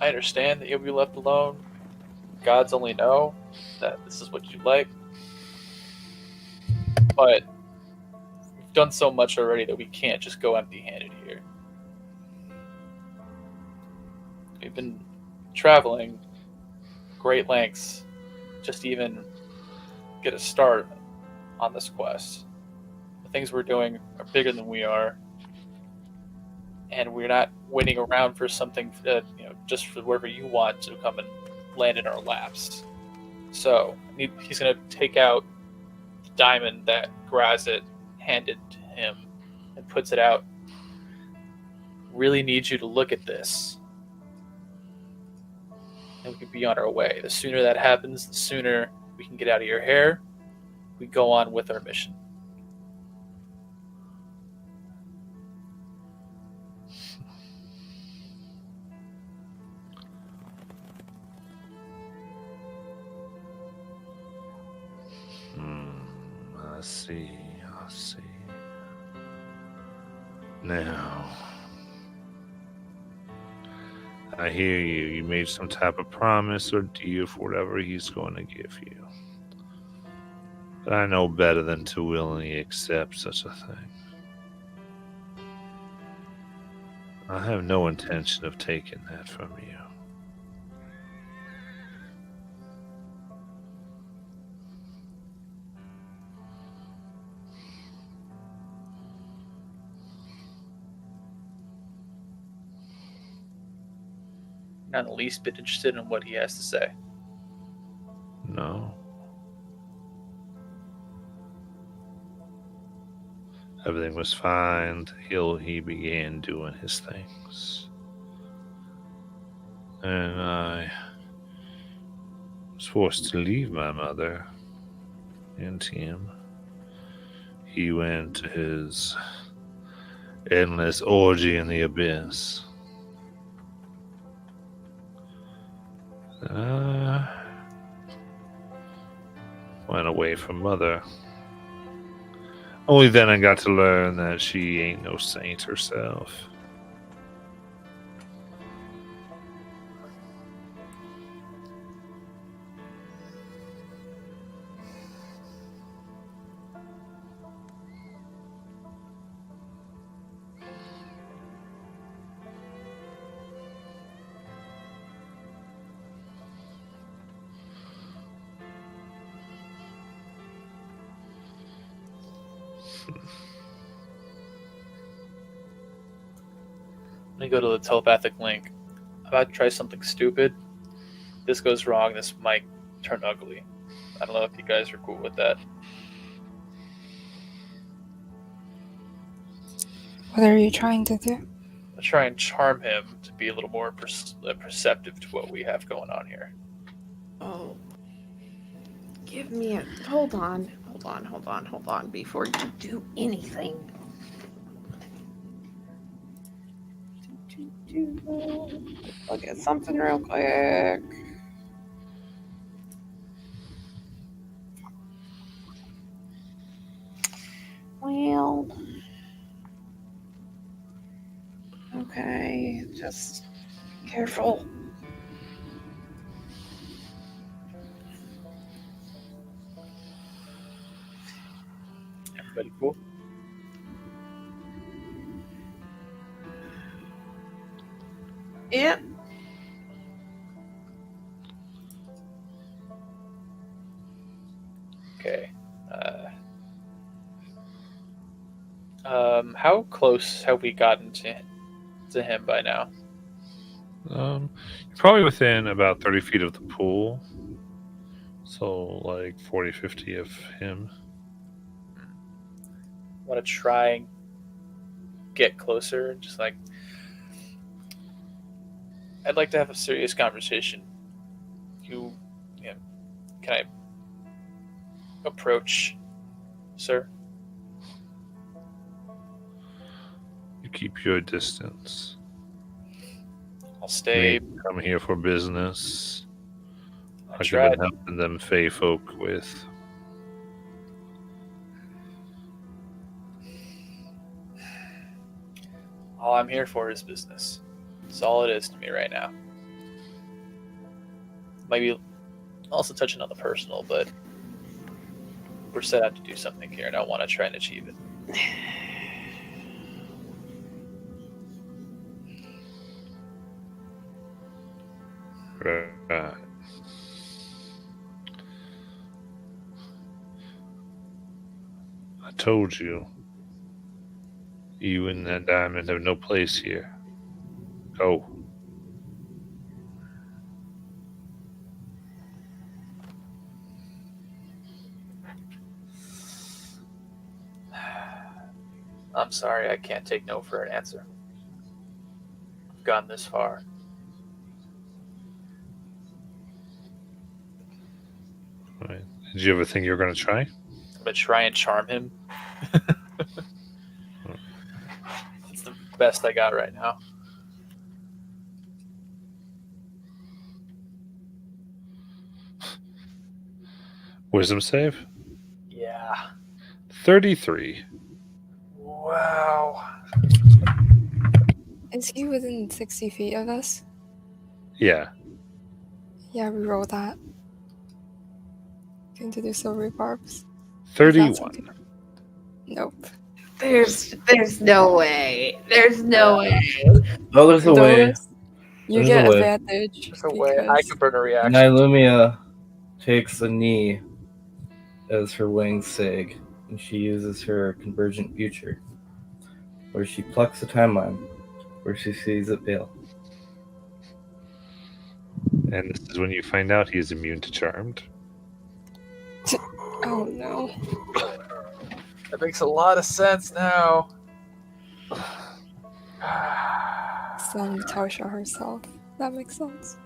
Speaker 2: I understand that you'll be left alone. Gods only know that this is what you like. But we've done so much already that we can't just go empty-handed here. We've been traveling great lengths just to even get a start on this quest. The things we're doing are bigger than we are, and we're not waiting around for something just for wherever you want to come and land in our laps. So he's going to take out the diamond that Grazit handed to him and puts it out. Really need you to look at this, and we can be on our way. The sooner that happens, the sooner we can get out of your hair. We go on with our mission.
Speaker 1: I see. Now, I hear you. You made some type of promise or deal for whatever he's going to give you. But I know better than to willingly accept such a thing. I have no intention of taking that from you.
Speaker 2: Not the least bit interested in what he has to say.
Speaker 1: No. Everything was fine until he began doing his things. And I was forced to leave my mother and him. He went to his endless orgy in the abyss. Went away from mother. Only then I got to learn that she ain't no saint herself.
Speaker 2: Let me go to the telepathic link. I'm about to try something stupid. This goes wrong, this might turn ugly. I don't know if you guys are cool with that.
Speaker 9: What are you trying to do?
Speaker 2: I'll try and charm him to be a little more perceptive to what we have going on here.
Speaker 6: Oh. Give me a... Hold on before you do anything. Look at something real quick. Well,
Speaker 9: Just careful.
Speaker 2: Everybody cool?
Speaker 6: Yeah.
Speaker 2: Okay. How close have we gotten to him by now?
Speaker 1: You're probably within about 30 feet of the pool. So, like 40, 50 of him.
Speaker 2: Want to try and get closer? Just like, I'd like to have a serious conversation. Can I approach, sir?
Speaker 1: You keep your distance.
Speaker 2: I'll stay.
Speaker 1: We come here for business.
Speaker 2: I
Speaker 1: I've
Speaker 2: tried.
Speaker 1: been helping them Fey folk with.
Speaker 2: All I'm here for is business. That's all it is to me right now. Maybe also touching on the personal, but we're set out to do something here, and I want to try and achieve it.
Speaker 1: Right. I told you. You and that diamond have no place here. Go.
Speaker 2: I'm sorry, I can't take no for an answer. I've gone this far.
Speaker 1: Right. Did you ever think you were going to try?
Speaker 2: I'm gonna try and charm him. It's the best I got right now.
Speaker 1: Wisdom save?
Speaker 2: Yeah.
Speaker 1: 33.
Speaker 2: Wow.
Speaker 9: Is he within 60 feet of us?
Speaker 1: Yeah.
Speaker 9: Yeah, we roll that. Going to do silver barbs.
Speaker 1: 31.
Speaker 9: Nope.
Speaker 6: There's no way. There's no way.
Speaker 4: Oh, there's a way.
Speaker 9: Those- You
Speaker 4: There's
Speaker 9: get
Speaker 4: a way.
Speaker 9: advantage.
Speaker 2: There's a way I
Speaker 9: because-
Speaker 2: can burn a reaction.
Speaker 4: Nylumia takes a knee as her wing sig, and she uses her convergent future, where she plucks a timeline, where she sees it fail.
Speaker 1: And this is when you find out he is immune to Charmed.
Speaker 9: Oh no.
Speaker 2: That makes a lot of sense now.
Speaker 9: Some Tasha herself. That makes sense.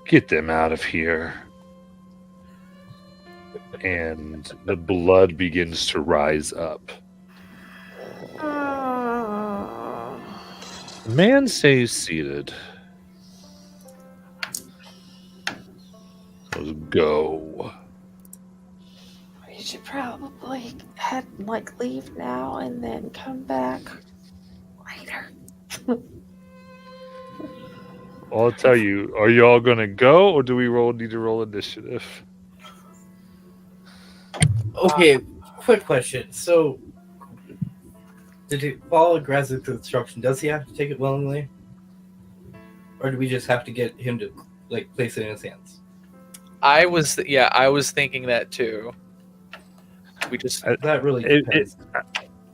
Speaker 1: Get them out of here. And the blood begins to rise up. The man stays seated. Goes, go.
Speaker 6: We should probably leave now and then come back later.
Speaker 1: I'll tell you, are you all gonna go or do we need to roll initiative?
Speaker 4: Okay, quick question. So, did he follow Graz's instruction? Does he have to take it willingly? Or do we just have to get him to place it in his hands?
Speaker 2: I was thinking that too. We just
Speaker 4: That really
Speaker 1: It-
Speaker 4: depends.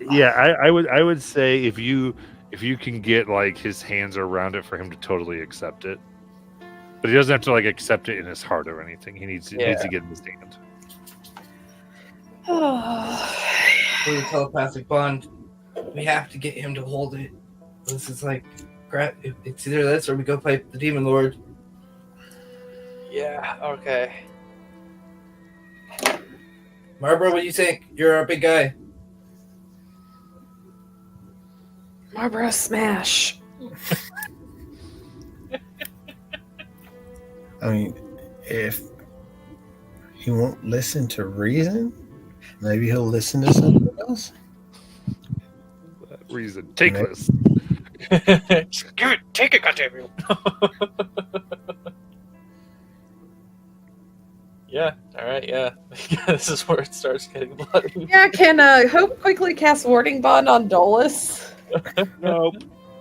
Speaker 1: Yeah, I would say if you can get his hands around it for him to totally accept it. But he doesn't have to accept it in his heart or anything. He needs to get in his hand.
Speaker 4: For the telepathic bond, we have to get him to hold it. This is it's either this or we go fight the Demon Lord.
Speaker 2: yeah, okay.
Speaker 4: Marbro, what do you think? You're our big guy.
Speaker 6: Barbara smash.
Speaker 3: I mean, if he won't listen to reason, Maybe he'll listen to something else.
Speaker 1: That reason. Take
Speaker 3: Right.
Speaker 1: this.
Speaker 2: Just give it, take it, goddamn you. Yeah. All right. Yeah. This is where it starts getting bloody.
Speaker 6: Yeah, can Hope quickly cast Warding Bond on Dolus?
Speaker 1: Nope.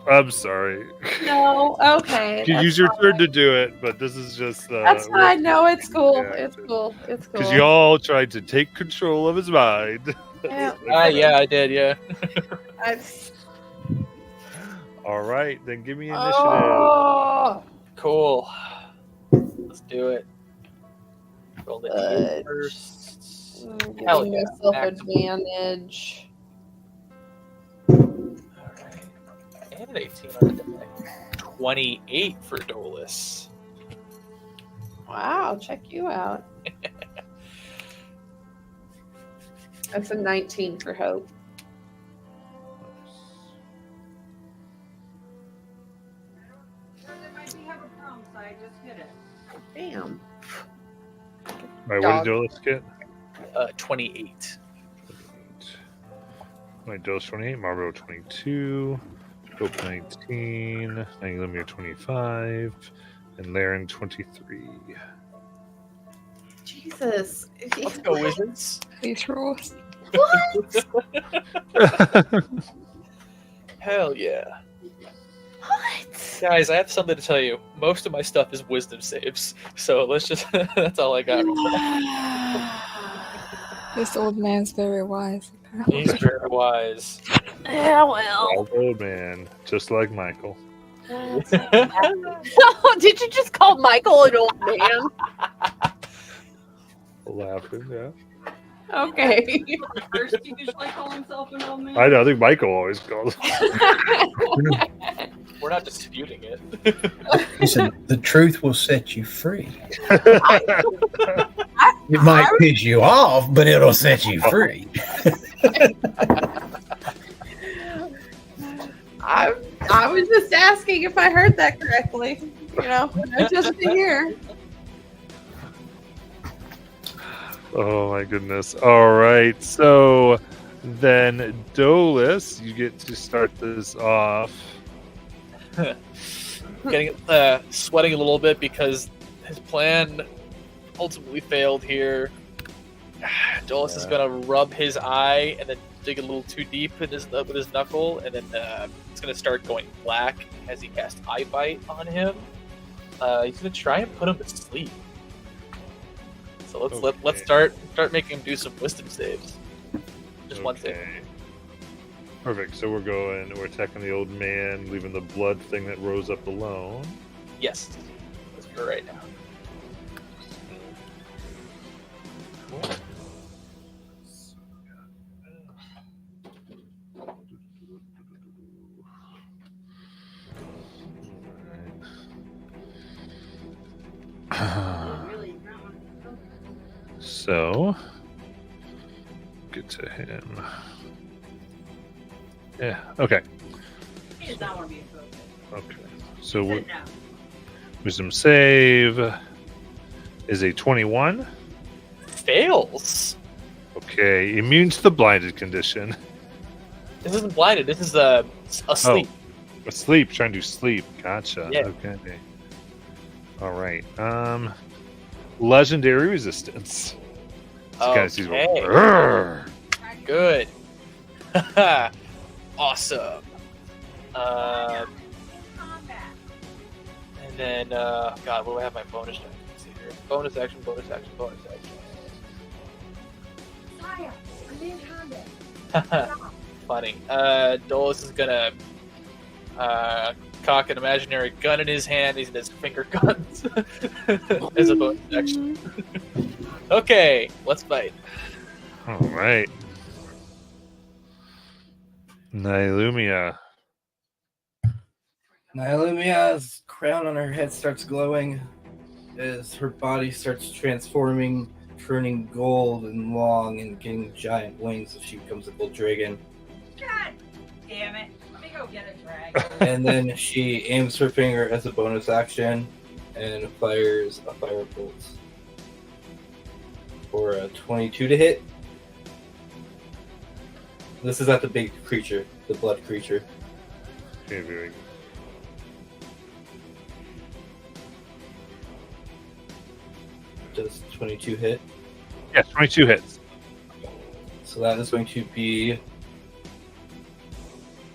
Speaker 1: I'm sorry.
Speaker 6: No. Okay.
Speaker 1: You
Speaker 6: that's
Speaker 1: use your
Speaker 6: fine.
Speaker 1: turn to do it, but this is just.
Speaker 6: That's fine. No, it's cool.
Speaker 1: Yeah,
Speaker 6: It's cool. It's cool.
Speaker 1: Because y'all tried to take control of his mind.
Speaker 6: Yeah.
Speaker 2: Yeah, I did. Yeah.
Speaker 6: I've...
Speaker 1: All right, then give me initiative.
Speaker 6: Oh,
Speaker 2: Cool. Let's do it. Roll the
Speaker 6: Good.
Speaker 2: D8 first.
Speaker 6: Hell
Speaker 2: Hell yeah.
Speaker 6: myself advantage.
Speaker 2: Alright. And an 18 on the die. 28 for Dolus.
Speaker 6: Wow, check you out. That's a 19 for Hope. Damn.
Speaker 1: All right, what did Dolus get?
Speaker 2: 28.
Speaker 1: My Dolus 28, Marlboro 22, Hope 19, Langlimere 25, and Laren 23.
Speaker 6: Jesus.
Speaker 2: Let's go, Wizards.
Speaker 9: Please roll.
Speaker 2: Hell yeah.
Speaker 6: What?
Speaker 2: Guys, I have something to tell you. Most of my stuff is wisdom saves. So let's just, that's all I got.
Speaker 9: This old man's very wise. Apparently.
Speaker 2: He's very wise.
Speaker 6: Yeah, well.
Speaker 1: Old man, just like Michael.
Speaker 6: Oh, did you just call Michael an old man?
Speaker 1: Laughing, yeah.
Speaker 6: Okay.
Speaker 8: First, he usually call himself an old man.
Speaker 1: I know, I think Michael always calls.
Speaker 2: We're not disputing it.
Speaker 3: Listen, the truth will set you free. It might piss you off, but it'll set you free.
Speaker 6: I was just asking if I heard that correctly. You know, no just to hear.
Speaker 1: Oh my goodness. All right. So then, Dolus, you get to start this off.
Speaker 2: Getting sweating a little bit because his plan ultimately failed here. Dolus is gonna rub his eye and then dig a little too deep in with his knuckle, and then it's gonna start going black as he casts Eye Bite on him. He's gonna try and put him to sleep. So let's start making him do some wisdom saves. Just one save.
Speaker 1: Perfect. So we're attacking the old man, leaving the blood thing that rose up alone.
Speaker 2: Yes. Let's do it right now.
Speaker 1: So get to him. Yeah. Okay.
Speaker 8: He does not want to be a focus.
Speaker 1: Okay. So
Speaker 8: Sit down.
Speaker 1: wisdom save is a 21.
Speaker 2: Fails.
Speaker 1: Okay. Immune to the blinded condition.
Speaker 2: This isn't blinded. This is asleep.
Speaker 1: Oh, asleep. Trying to sleep. Gotcha.
Speaker 2: Yeah.
Speaker 1: Okay. All right. Legendary resistance. So kind of sees
Speaker 2: Okay.
Speaker 1: "Rrrr."
Speaker 2: Good. Awesome. And then, God, what do I have my bonus action? Let's see here. Bonus action, bonus action, bonus
Speaker 8: Saya, I'm in combat.
Speaker 2: action. Funny. Dolus is gonna cock an imaginary gun in his hand. He's in his finger guns as a bonus action. Okay, let's fight.
Speaker 1: All right. Nylumia.
Speaker 4: Nylumia's crown on her head starts glowing as her body starts transforming, turning gold and long and getting giant wings as she becomes a gold dragon.
Speaker 8: God damn it. Let me go get a dragon.
Speaker 4: And then she aims her finger as a bonus action and fires a fire bolt for a 22 to hit. This is not the big creature, the blood creature.
Speaker 1: Okay, very good.
Speaker 4: Does 22 hit?
Speaker 1: Yes, 22 hits.
Speaker 4: So that is going to be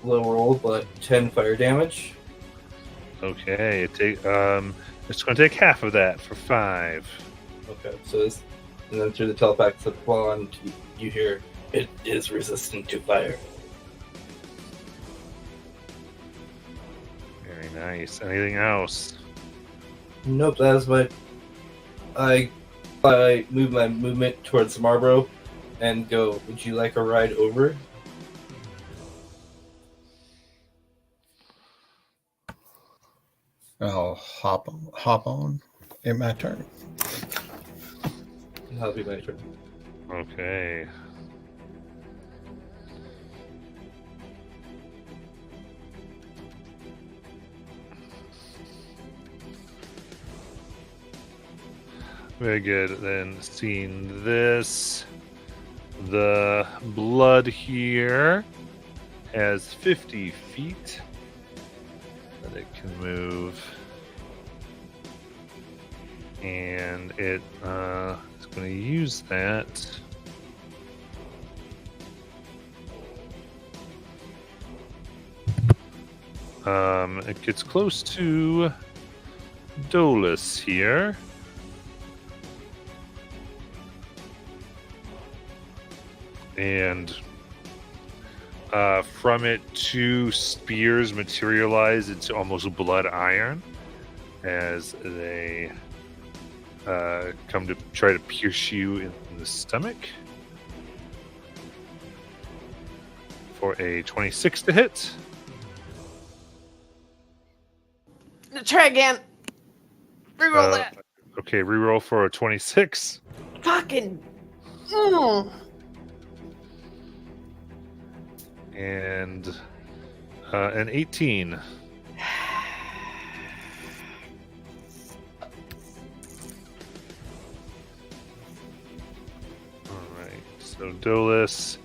Speaker 4: low roll, but 10 fire damage.
Speaker 1: Okay, it's going to take half of that for 5.
Speaker 4: Okay, so this, and then through the telepathic wand, you hear it is resistant to fire.
Speaker 1: Very nice. Anything else?
Speaker 4: Nope, that is my. I move my movement towards Marlborough and go, would you like a ride over?
Speaker 3: I'll hop on in my turn.
Speaker 4: That'll be my turn.
Speaker 1: Okay. Very good. Then seeing this, the blood here has 50 feet that it can move. And it's going to use that. It gets close to Dolus here. And from it, 2 spears materialize into almost blood iron as they come to try to pierce you in the stomach for a 26 to hit.
Speaker 6: Try again. Reroll that.
Speaker 1: Okay, reroll for a 26.
Speaker 6: Fucking.
Speaker 1: And an 18. All right, so Dolus.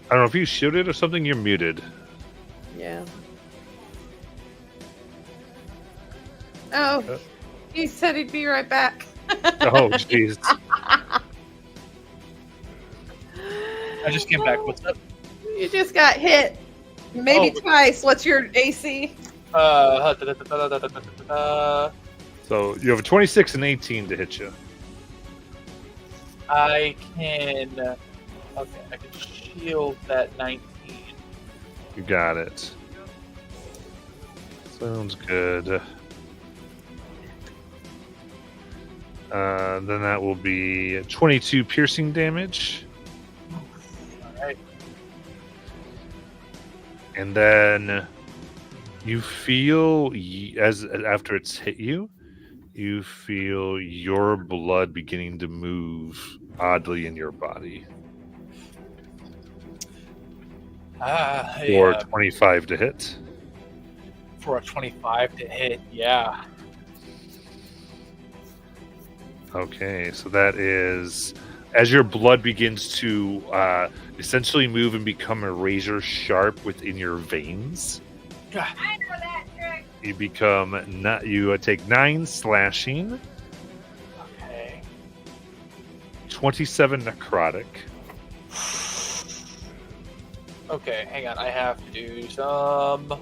Speaker 1: I don't know if you shielded or something. You're muted.
Speaker 6: Yeah. Oh, he said he'd be right back.
Speaker 1: Oh, jeez.
Speaker 2: I just came back. What's up?
Speaker 6: You just got hit. Maybe twice. What's your AC?
Speaker 1: So you have a 26 and 18 to hit you.
Speaker 2: I can. Okay, I can shield that 19.
Speaker 1: You got it. Sounds good. Then that will be 22 piercing damage.
Speaker 2: Alright.
Speaker 1: And then you feel, as after it's hit you, you feel your blood beginning to move oddly in your body. For 25 to hit.
Speaker 2: For a 25 to hit, yeah.
Speaker 1: Okay, so that is as your blood begins to essentially move and become a razor sharp within your veins.
Speaker 8: I know that trick.
Speaker 1: You become you take 9 slashing.
Speaker 2: Okay.
Speaker 1: 27 necrotic.
Speaker 2: Okay, hang on. I have to do some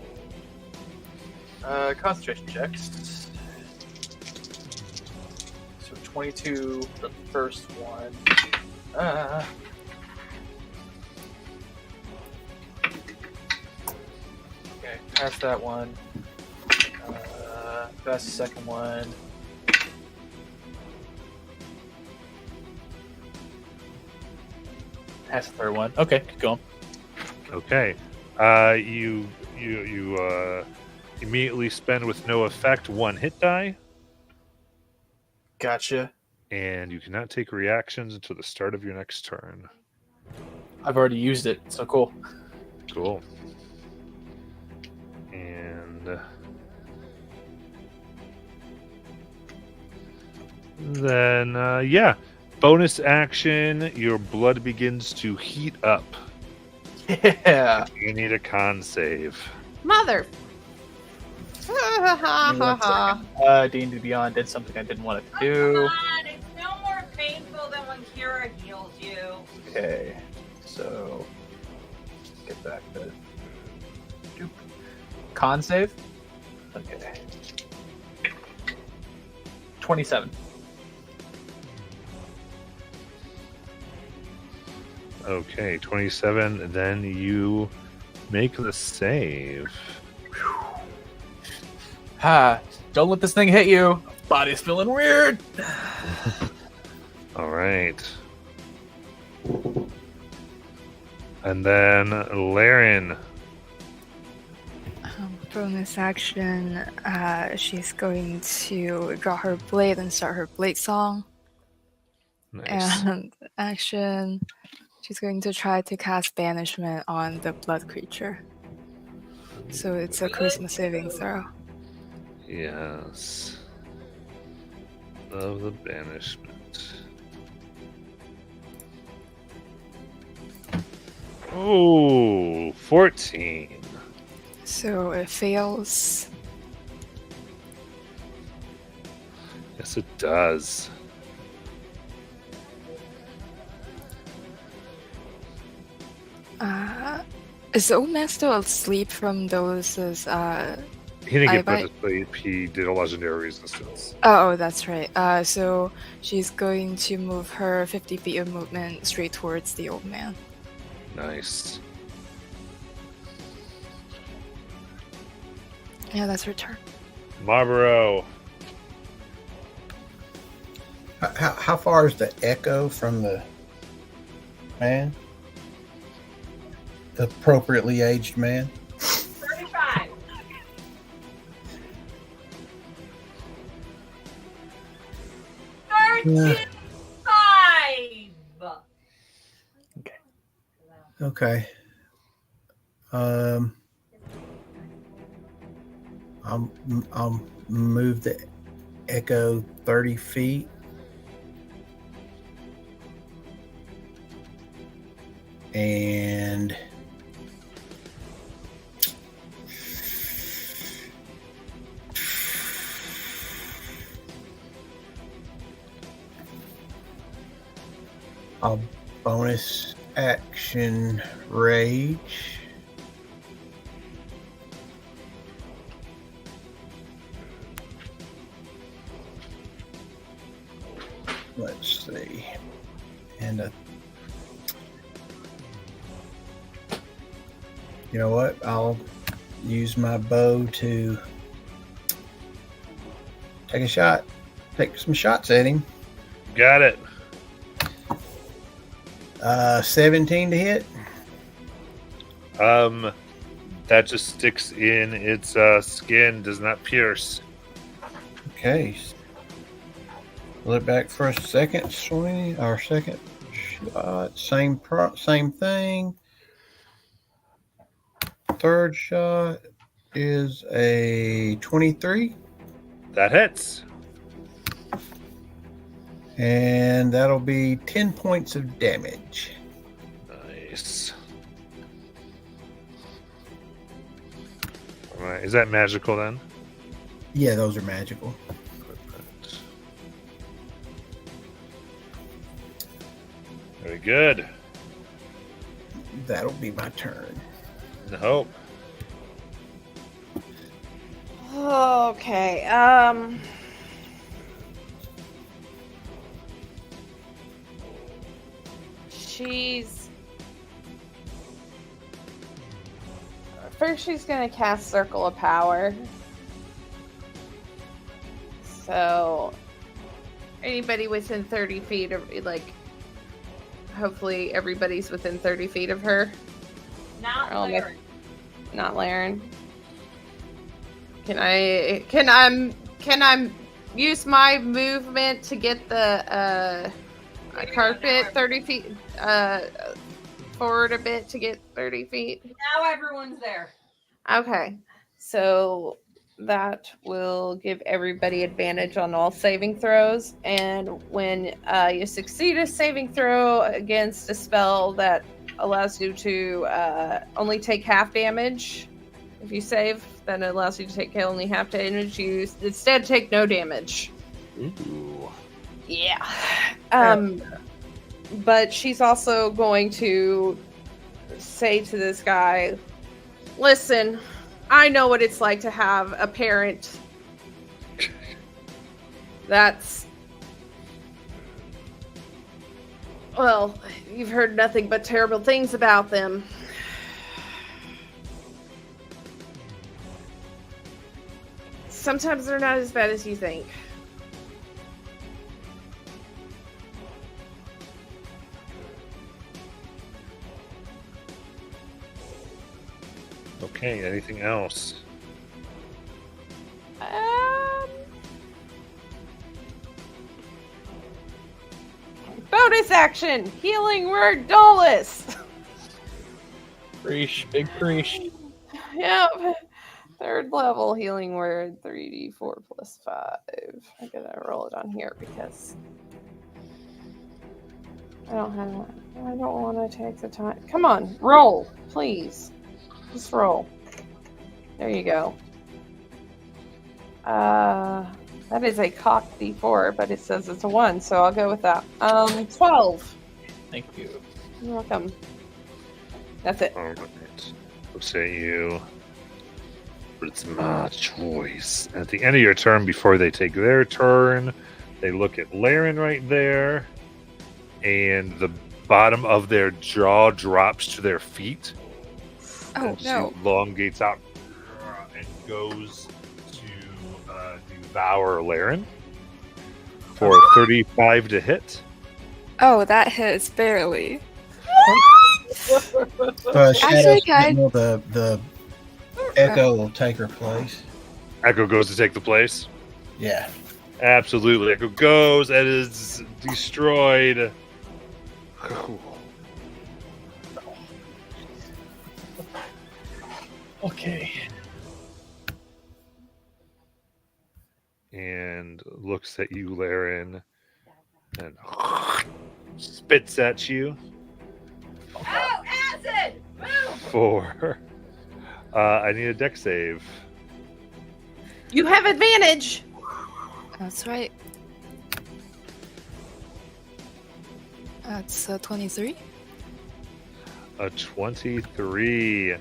Speaker 2: concentration checks. So 22 for the first one. Okay, pass that one. Pass the second one. Pass the third one. Okay, keep going.
Speaker 1: Okay. You immediately spend with no effect 1 hit die,
Speaker 2: Gotcha.
Speaker 1: and you cannot take reactions until the start of your next turn.
Speaker 2: I've already used it, so cool.
Speaker 1: Cool. And then, bonus action, your blood begins to heat up.
Speaker 2: Yeah.
Speaker 1: You need a con save.
Speaker 6: Mother.
Speaker 2: D&D Beyond did something I didn't want it to
Speaker 8: Come
Speaker 2: do.
Speaker 8: on, it's no more painful than when Kira heals you.
Speaker 2: Okay, so get back to doop. Con save. Okay. 27.
Speaker 1: Okay, 27. Then you make the save.
Speaker 2: Ha! Don't let this thing hit you. Body's feeling weird.
Speaker 1: All right. And then Laren.
Speaker 9: Bonus action, she's going to draw her blade and start her blade song.
Speaker 1: Nice.
Speaker 9: And action, she's going to try to cast banishment on the blood creature. So it's a charisma saving throw.
Speaker 1: Yes. Love the banishment. Oh, 14.
Speaker 9: So it fails.
Speaker 1: Yes, it does.
Speaker 9: Is the old man still asleep from those?
Speaker 1: He didn't get put
Speaker 9: I
Speaker 1: to sleep. He did a legendary resistance.
Speaker 9: Oh, that's right. So she's going to move her 50 feet of movement straight towards the old man.
Speaker 1: Nice.
Speaker 9: Yeah, that's her turn.
Speaker 1: Marlboro.
Speaker 3: How far is the echo from the man? The appropriately aged man?
Speaker 8: 35.
Speaker 3: Yeah.
Speaker 8: 35.
Speaker 3: Okay. I'll move the echo 30 feet. And I'll bonus action rage. Let's see. And you know what? I'll use my bow to take a shot. Take some shots at him.
Speaker 1: Got it.
Speaker 3: 17 to hit.
Speaker 1: That just sticks in its skin, does not pierce.
Speaker 3: Okay. Look back for a second swing or second shot. Same thing. Third shot is a 23.
Speaker 1: That hits.
Speaker 3: And that'll be 10 points of damage.
Speaker 1: Nice. All right. Is that magical then?
Speaker 3: Yeah, those are magical.
Speaker 1: Very good.
Speaker 3: That'll be my turn.
Speaker 1: No.
Speaker 6: Okay. She's gonna cast Circle of Power. So anybody within 30 feet of, like, hopefully everybody's within 30 feet of her.
Speaker 8: Not
Speaker 6: Oh, my-
Speaker 8: Laren.
Speaker 6: Not Laren. Can I use my movement to get the carpet 30 feet forward a bit to get 30 feet?
Speaker 8: Now everyone's there.
Speaker 6: Okay. So that will give everybody advantage on all saving throws. And when you succeed a saving throw against a spell that allows you to only take half damage, if you save, then it allows you to take only half damage. You instead take no damage.
Speaker 1: Ooh.
Speaker 6: Yeah. But she's also going to say to this guy, listen, I know what it's like to have a parent that's... Well, you've heard nothing but terrible things about them. Sometimes they're not as bad as you think.
Speaker 1: Okay, anything else?
Speaker 6: Bonus action! Healing word Dolus!
Speaker 2: Preach, big preach.
Speaker 6: Yep. Third level healing word 3d4 plus 5. I gotta roll it on here because I don't want to take the time. Come on, roll, please. Just roll. There you go. That is a cocked d4, but it says it's a 1, so I'll go with that. 12.
Speaker 2: Thank you.
Speaker 6: You're welcome. That's it.
Speaker 1: All right. Looks at you. But it's my choice. At the end of your turn, before they take their turn, they look at Laren right there, and the bottom of their jaw drops to their feet.
Speaker 9: Oh,
Speaker 1: and
Speaker 9: no.
Speaker 1: she elongates out and goes to devour Laren for 35 to hit.
Speaker 9: Oh, that hits barely.
Speaker 3: Shadow
Speaker 9: Actually,
Speaker 3: Sentinel, the Echo will take her place.
Speaker 1: Echo goes to take the place.
Speaker 3: Yeah.
Speaker 1: Absolutely. Echo goes and is destroyed.
Speaker 2: Okay.
Speaker 1: And looks at you, Laren, and spits at you.
Speaker 8: Oh, acid! Move!
Speaker 1: For I need a deck save.
Speaker 6: You have advantage.
Speaker 9: That's right. That's 23.
Speaker 1: A 23.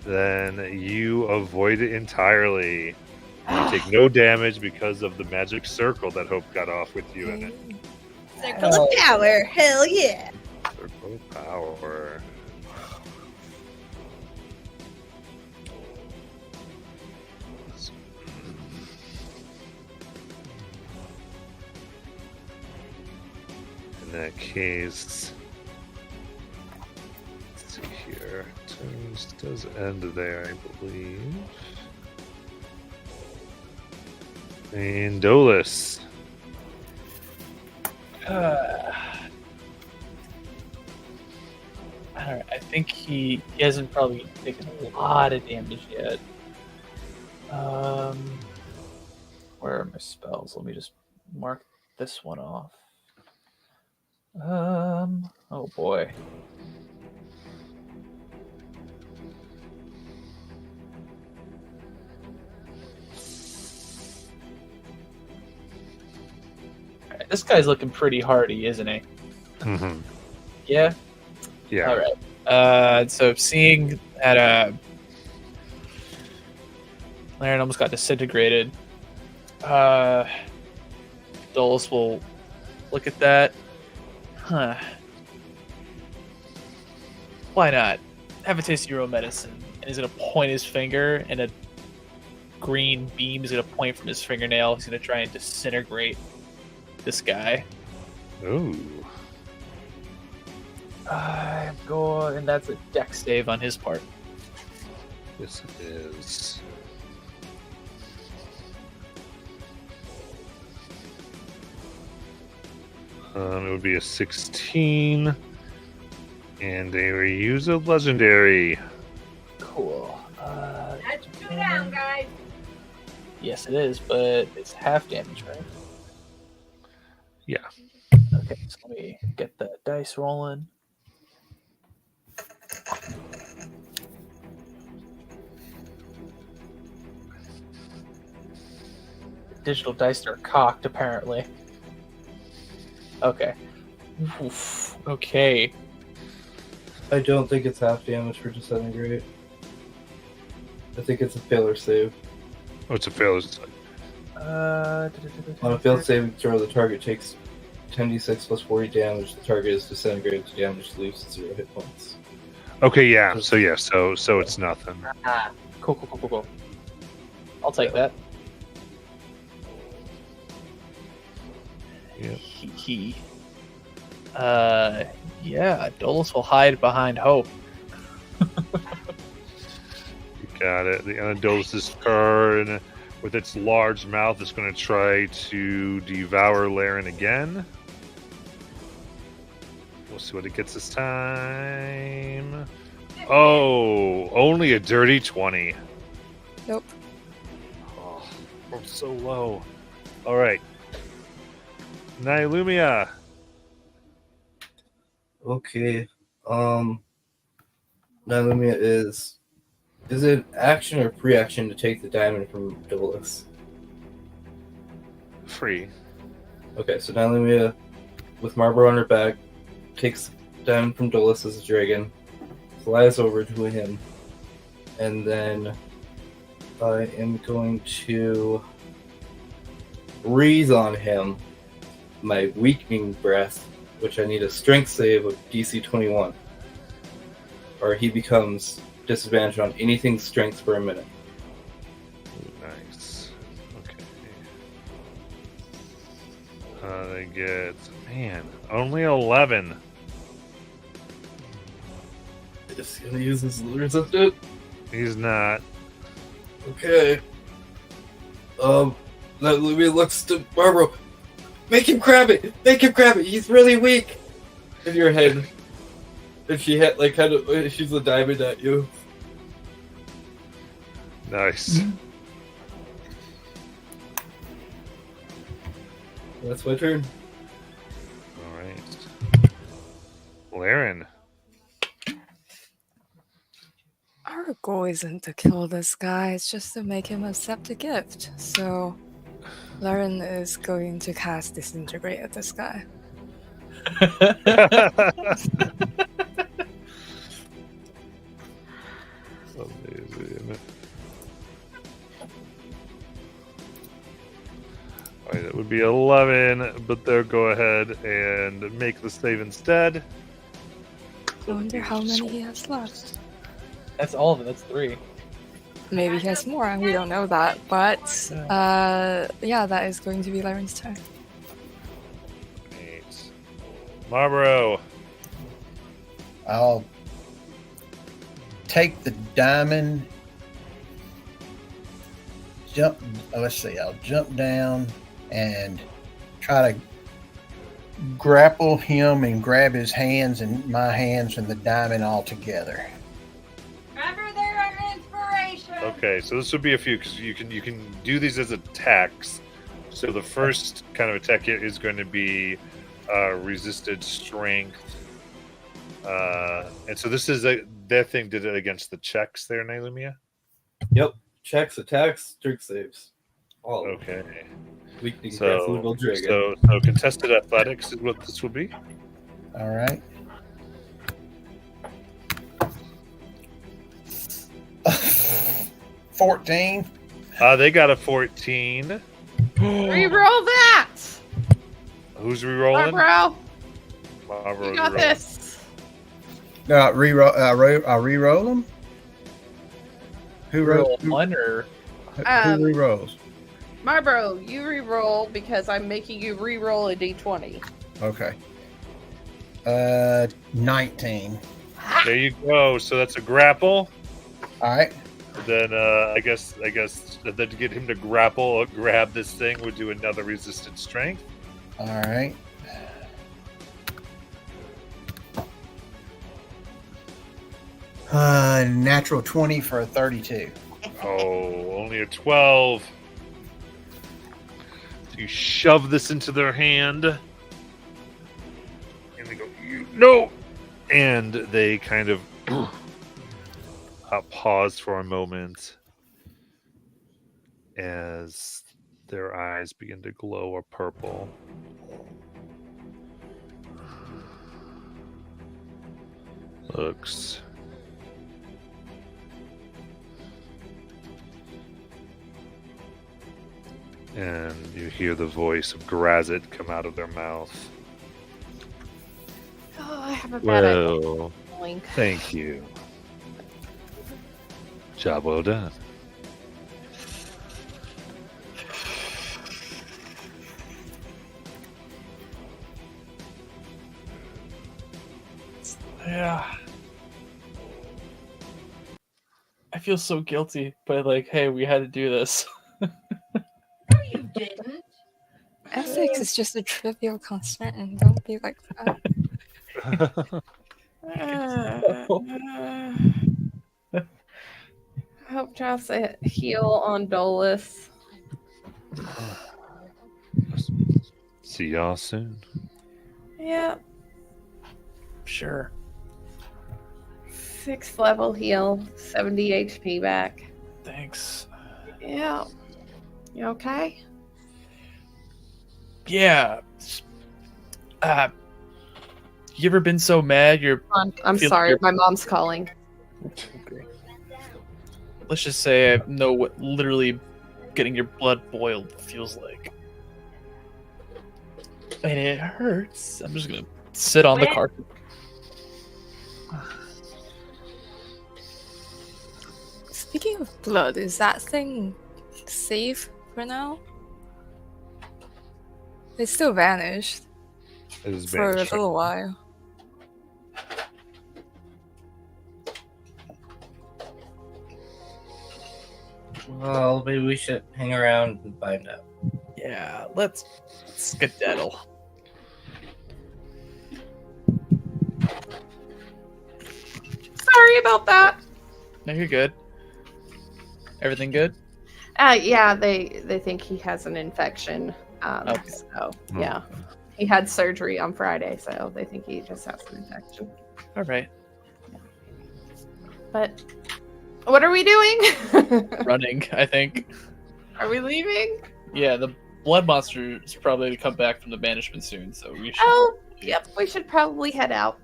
Speaker 1: Then you avoid it entirely. You take no damage because of the magic circle that Hope got off with you in it.
Speaker 6: Circle of power. Hell yeah.
Speaker 1: Circle of power. In that case, let's see here. Turns does end there, I believe. And Dolus.
Speaker 2: Alright, I think he hasn't probably taken a lot of damage yet. Where are my spells? Let me just mark this one off. Oh boy. Alright, this guy's looking pretty hardy, isn't he?
Speaker 1: Mm-hmm.
Speaker 2: Yeah?
Speaker 1: Yeah.
Speaker 2: Alright. So seeing that Laren almost got disintegrated, Dolus will look at that. Huh. Why not? Have a taste of your own medicine. And he's gonna point his finger, and a green beam is gonna point from his fingernail. He's gonna try and disintegrate this guy.
Speaker 1: Ooh.
Speaker 2: I'm going, and that's a deck save on his part.
Speaker 1: Yes, it is. It would be a 16. And they reuse a legendary.
Speaker 2: Cool.
Speaker 8: That's 2 down, guys.
Speaker 2: Yes, it is, but it's half damage, right?
Speaker 1: Yeah.
Speaker 2: Okay, so let me get that dice rolling. Digital dice are cocked, apparently. Okay. Oof. Okay.
Speaker 4: I don't think it's half damage for disintegrate. I think it's a failure save.
Speaker 1: Oh, it's a failure.
Speaker 4: On a failed saving throw, the target takes 10d6 plus 40 damage. The target is disintegrated to damage leaves 0 hit points.
Speaker 1: Okay, yeah. So it's nothing.
Speaker 2: Cool. I'll take that.
Speaker 1: Yep.
Speaker 2: Yeah, Dolus will hide behind Hope.
Speaker 1: You got it. The Anadolus card, with its large mouth, is going to try to devour Laren again. We'll see what it gets this time. Oh, only a dirty 20.
Speaker 9: Nope.
Speaker 1: Oh, we're so low. All right. Nylumia.
Speaker 4: Okay. Nylumia is it action or pre-action to take the diamond from Dolus?
Speaker 1: Free.
Speaker 4: Okay, so Nylumia, with Marlborough on her back, takes the diamond from Dolus as a dragon, flies over to him, and then I am going to breathe on him my weakening breath, which I need a strength save of DC 21, or he becomes disadvantaged on anything strength for a minute.
Speaker 1: Nice. Okay. They get, only 11.
Speaker 4: Just gonna use his resistant.
Speaker 1: He's not.
Speaker 4: Okay. Nylumia looks to Marlborough. Make him grab it! Make him grab it! He's really weak! In your head. If she had, if she's a diamond at you.
Speaker 1: Nice.
Speaker 4: That's my turn.
Speaker 1: All right. Laren.
Speaker 9: Our goal isn't to kill this guy, it's just to make him accept the gift. So, Laren is going to cast Disintegrate at this guy.
Speaker 1: Amazing. Alright, that would be 11, but they'll go ahead and make the save instead.
Speaker 9: I wonder how many he has left.
Speaker 2: That's all of it. That's 3.
Speaker 9: Maybe he has more, and we don't know that. But, yeah, that is going to be Laren's turn.
Speaker 1: Eight. Marlborough.
Speaker 3: I'll take the diamond. I'll jump down and try to grapple him and grab his hands and my hands and the diamond all together.
Speaker 8: Remember, they're an inspiration.
Speaker 1: Okay, so this would be a few because you can do these as attacks. So the first kind of attack is going to be resisted strength, and so this is that thing did it against the checks there, Nylumia.
Speaker 4: Yep. Checks, attacks, strength saves. All of them.
Speaker 1: Okay.
Speaker 4: Weakening breath,
Speaker 1: So
Speaker 4: Little Dragon.
Speaker 1: contested athletics is what this will be.
Speaker 3: All right. 14.
Speaker 1: They got a 14.
Speaker 6: Reroll that!
Speaker 1: Who's re-rolling?
Speaker 6: Marlborough,
Speaker 1: Marlboro's
Speaker 6: you got
Speaker 1: re-rolling.
Speaker 6: this.
Speaker 3: I'll re-roll them. Who
Speaker 2: Roll
Speaker 3: who
Speaker 2: 1 or
Speaker 3: re-rolls?
Speaker 6: Marlborough, you reroll because I'm making you reroll a d20.
Speaker 3: Okay. 19.
Speaker 1: There you go. So that's a grapple.
Speaker 3: All right.
Speaker 1: Then I guess then to get him to grapple or grab this thing would do another resisted strength.
Speaker 3: All right. Natural 20 for a 32.
Speaker 1: Oh, only a 12. You shove this into their hand, and they go, "No!" And they kind of pause for a moment as their eyes begin to glow a purple. Looks. And you hear the voice of Grazit come out of their mouth.
Speaker 6: Oh, I have a bad idea.
Speaker 1: Well, thank you. Job well done.
Speaker 2: Yeah. I feel so guilty, but like, hey, we had to do this.
Speaker 8: No, you didn't.
Speaker 9: Ethics is just a trivial concern. Don't be like that.
Speaker 6: I hope drops a heal on Dolus.
Speaker 1: See y'all soon.
Speaker 6: Yeah,
Speaker 2: Sure.
Speaker 6: 6th level heal, 70 HP back.
Speaker 2: Thanks.
Speaker 6: Yeah. You okay?
Speaker 2: Yeah. You ever been so mad you're
Speaker 6: I'm
Speaker 2: Feel-
Speaker 6: sorry,
Speaker 2: you're-
Speaker 6: my mom's calling.
Speaker 2: let's just say I know what literally getting your blood boiled feels like. And it hurts. I'm just gonna sit on the
Speaker 8: Wait.
Speaker 2: carpet.
Speaker 9: Speaking of blood, is that thing safe for now? It still vanished
Speaker 1: It is
Speaker 9: for a
Speaker 1: vanishing.
Speaker 9: little while.
Speaker 4: Well, maybe we should hang around and find out.
Speaker 2: Yeah, let's skedaddle.
Speaker 6: Sorry about that.
Speaker 2: No, you're good. Everything good?
Speaker 6: Yeah, they think he has an infection.
Speaker 2: Okay.
Speaker 6: So yeah, he had surgery on Friday, so they think he just has an infection.
Speaker 2: All right.
Speaker 6: But what are we doing?
Speaker 2: Running, I think.
Speaker 6: Are we leaving?
Speaker 2: Yeah, the blood monster is probably to come back from the banishment soon, so we should.
Speaker 6: Oh, yep. We should probably head out.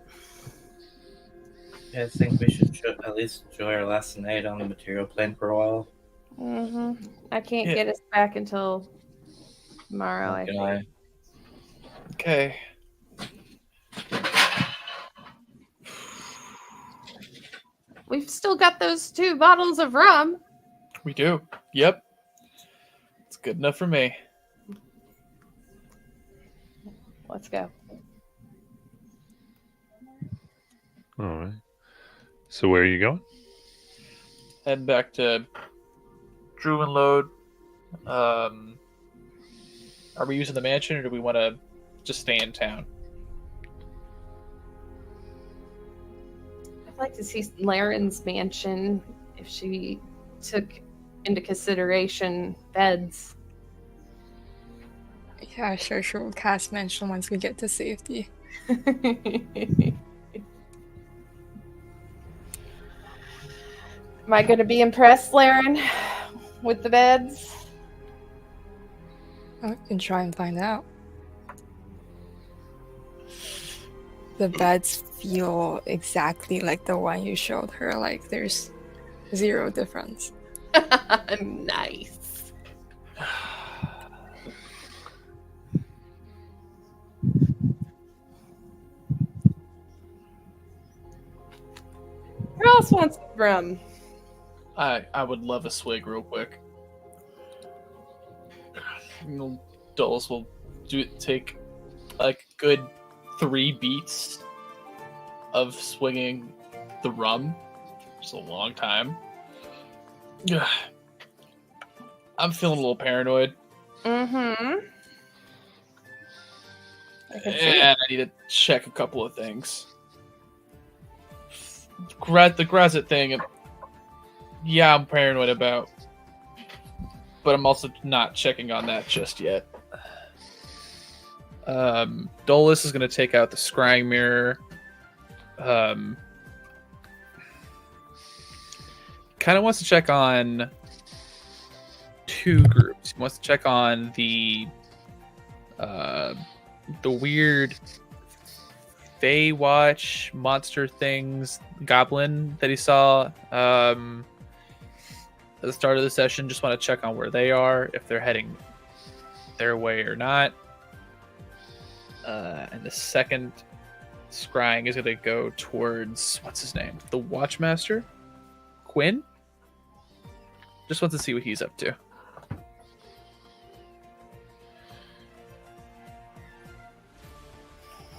Speaker 4: I think we should at least enjoy our last night on the material plane for a while.
Speaker 6: I can't
Speaker 2: Yeah.
Speaker 6: get us back until tomorrow. I
Speaker 4: Can
Speaker 6: think.
Speaker 2: Okay.
Speaker 6: We've still got those 2 bottles of rum.
Speaker 2: We do. Yep. It's good enough for me.
Speaker 6: Let's go.
Speaker 1: All right. So where are you going?
Speaker 2: Head back to Drew and Load. Are we using the mansion, or do we want to just stay in town?
Speaker 6: I'd like to see Laren's mansion if she took into consideration beds.
Speaker 9: Yeah, sure, we'll cast mention once we get to safety.
Speaker 6: Am I going to be impressed, Laren, with the beds?
Speaker 9: I can try and find out. The beds feel exactly like the one you showed her. Like there's 0 difference.
Speaker 6: Nice. Who else wants rum?
Speaker 2: I would love a swig real quick. Dulles will take like good 3 beats of swinging the rum. It's a long time. Yeah. I'm feeling a little paranoid.
Speaker 6: Mm-hmm. I can see it.
Speaker 2: And I need to check a couple of things. The Grazit thing, I'm paranoid about. But I'm also not checking on that just yet. Dolus is going to take out the scrying mirror. Kind of wants to check on two groups. He wants to check on the weird Feywatch monster things goblin that he saw at the start of the session. Just want to check on where they are, if they're heading their way or not. And the second scrying is going to go towards, what's his name? The Watchmaster? Quinn? Just wants to see what he's up to.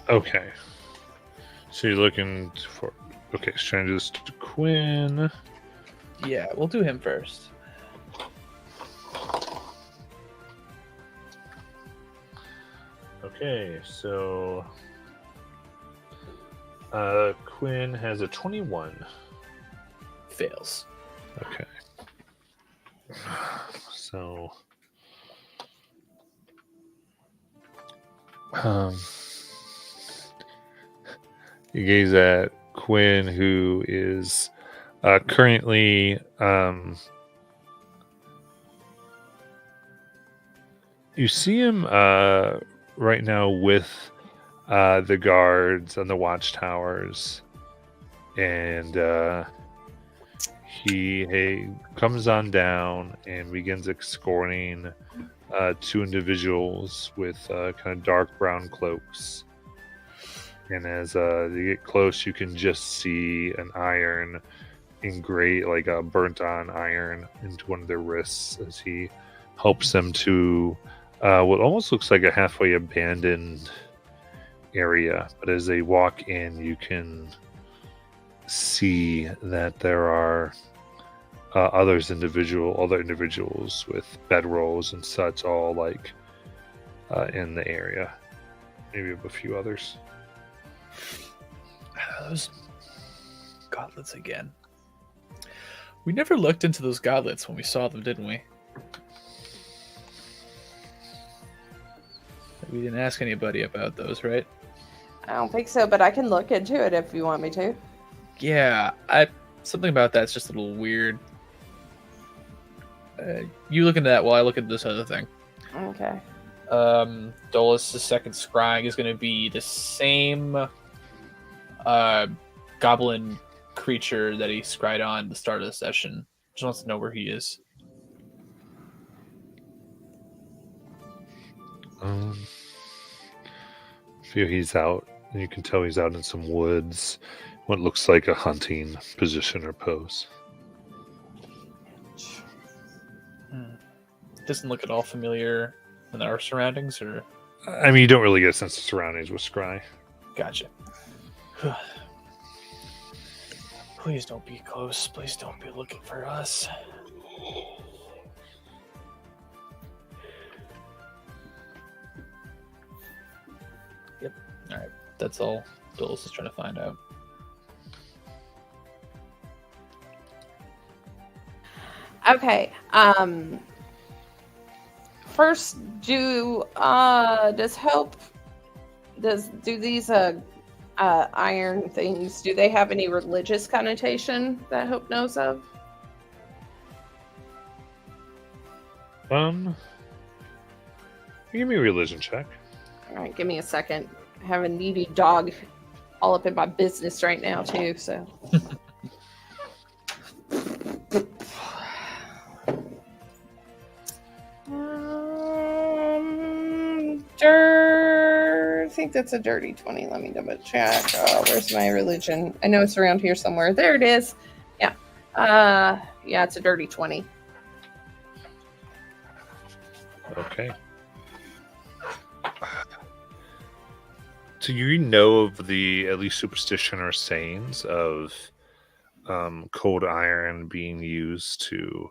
Speaker 1: Okay. So you're looking for... Okay, so trying to do this to Quinn.
Speaker 2: Yeah, we'll do him first.
Speaker 1: Okay, so... Quinn has a 21.
Speaker 2: Fails.
Speaker 1: Okay. So... You gaze at Quinn, who is currently you see him right now with the guards on the watchtowers, and he comes on down and begins escorting two individuals with kind of dark brown cloaks. And as they get close, you can just see an iron engraved, like a burnt-on iron, into one of their wrists as he helps them to what almost looks like a halfway abandoned area. But as they walk in, you can see that there are other individuals with bedrolls and such, all like in the area. Maybe a few others.
Speaker 2: Those gauntlets again. We never looked into those gauntlets when we saw them, didn't we? We didn't ask anybody about those, right?
Speaker 6: I don't think so, but I can look into it if you want me to.
Speaker 2: Yeah, something about that's just a little weird. You look into that while I look at this other thing.
Speaker 6: Okay.
Speaker 2: Dolus' second scrying is going to be the same goblin creature that he scryed on at the start of the session. Just wants to know where he is.
Speaker 1: Feel he's out. And you can tell he's out in some woods. What looks like a hunting position or pose.
Speaker 2: Doesn't look at all familiar in our surroundings, or?
Speaker 1: I mean, you don't really get a sense of surroundings with Scry.
Speaker 2: Gotcha. Please don't be close. Please don't be looking for us. Yep. All right. That's all Dolus is trying to find out.
Speaker 6: Okay. First, do these iron things, do they have any religious connotation that Hope knows of?
Speaker 1: Give me a religion check.
Speaker 6: All right, give me a second. I have a needy dog all up in my business right now too, so. I think that's a dirty 20. Let me double check. Oh, where's my religion? I know it's around here somewhere. There it is. Yeah. Yeah, it's a dirty 20.
Speaker 1: Okay. So you know of the at least superstition or sayings of cold iron being used to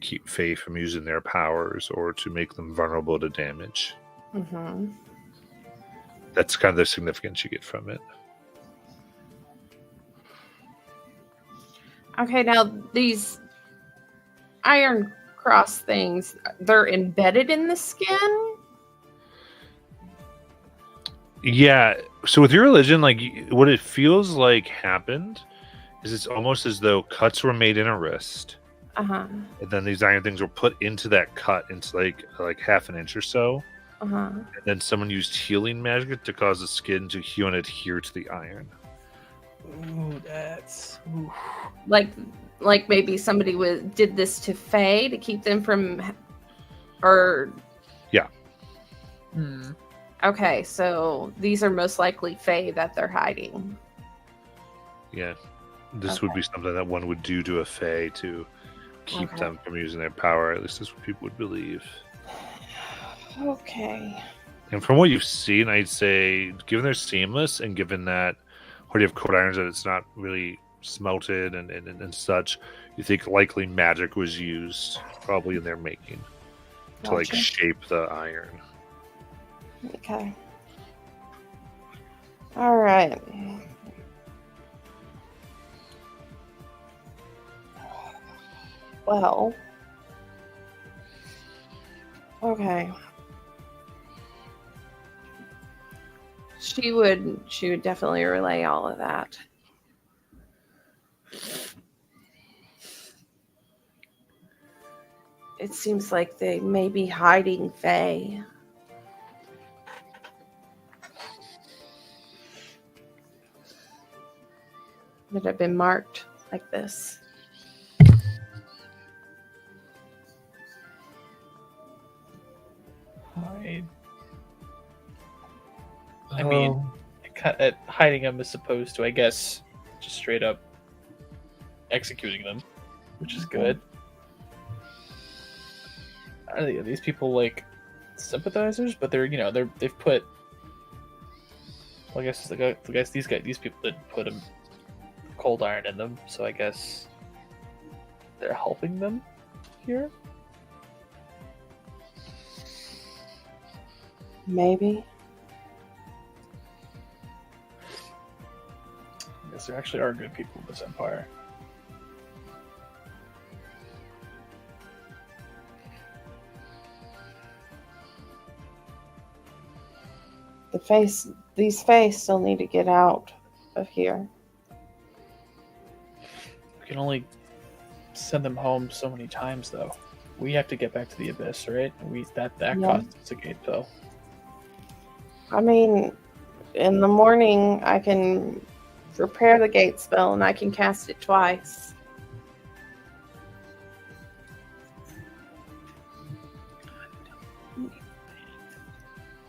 Speaker 1: keep Fae from using their powers or to make them vulnerable to damage.
Speaker 6: Mm-hmm.
Speaker 1: That's kind of the significance you get from it.
Speaker 6: Okay, now these iron cross things, they're embedded in the skin?
Speaker 1: Yeah. So with your religion, like what it feels like happened is it's almost as though cuts were made in a wrist,
Speaker 6: Uh-huh.
Speaker 1: and then these iron things were put into that cut into like half an inch or so,
Speaker 6: Uh-huh.
Speaker 1: and then someone used healing magic to cause the skin to heal and adhere to the iron.
Speaker 2: Ooh, that's. Ooh.
Speaker 6: Like maybe somebody did this to Faye to keep them from, or
Speaker 2: Hmm.
Speaker 6: okay, so these are most likely Faye that they're hiding.
Speaker 1: Yeah. This would be something that one would do to a fae to keep
Speaker 6: Okay.
Speaker 1: them from using their power. At least that's what people would believe.
Speaker 6: Okay.
Speaker 1: And from what you've seen, I'd say, given they're seamless and given that already have coat irons that it's not really smelted and such, you think likely magic was used probably in their making to like
Speaker 6: Gotcha.
Speaker 1: shape the iron.
Speaker 6: Okay. All right. Well. Okay. She would definitely relay all of that. It seems like they may be hiding Faye. That have been marked like this.
Speaker 2: I mean, hiding them as opposed to, I guess, just straight up executing them, which is good. Are these people like sympathizers? But they're they've put. Well, I guess these people did put a cold iron in them, so I guess they're helping them here.
Speaker 6: Maybe.
Speaker 2: I guess there actually are good people in this empire.
Speaker 6: These Fae still need to get out of here.
Speaker 2: We can only send them home so many times, though. We have to get back to the Abyss, right? That
Speaker 6: Yeah.
Speaker 2: costs us a gate bill.
Speaker 6: I mean, in the morning I can repair the gate spell and I can cast it twice.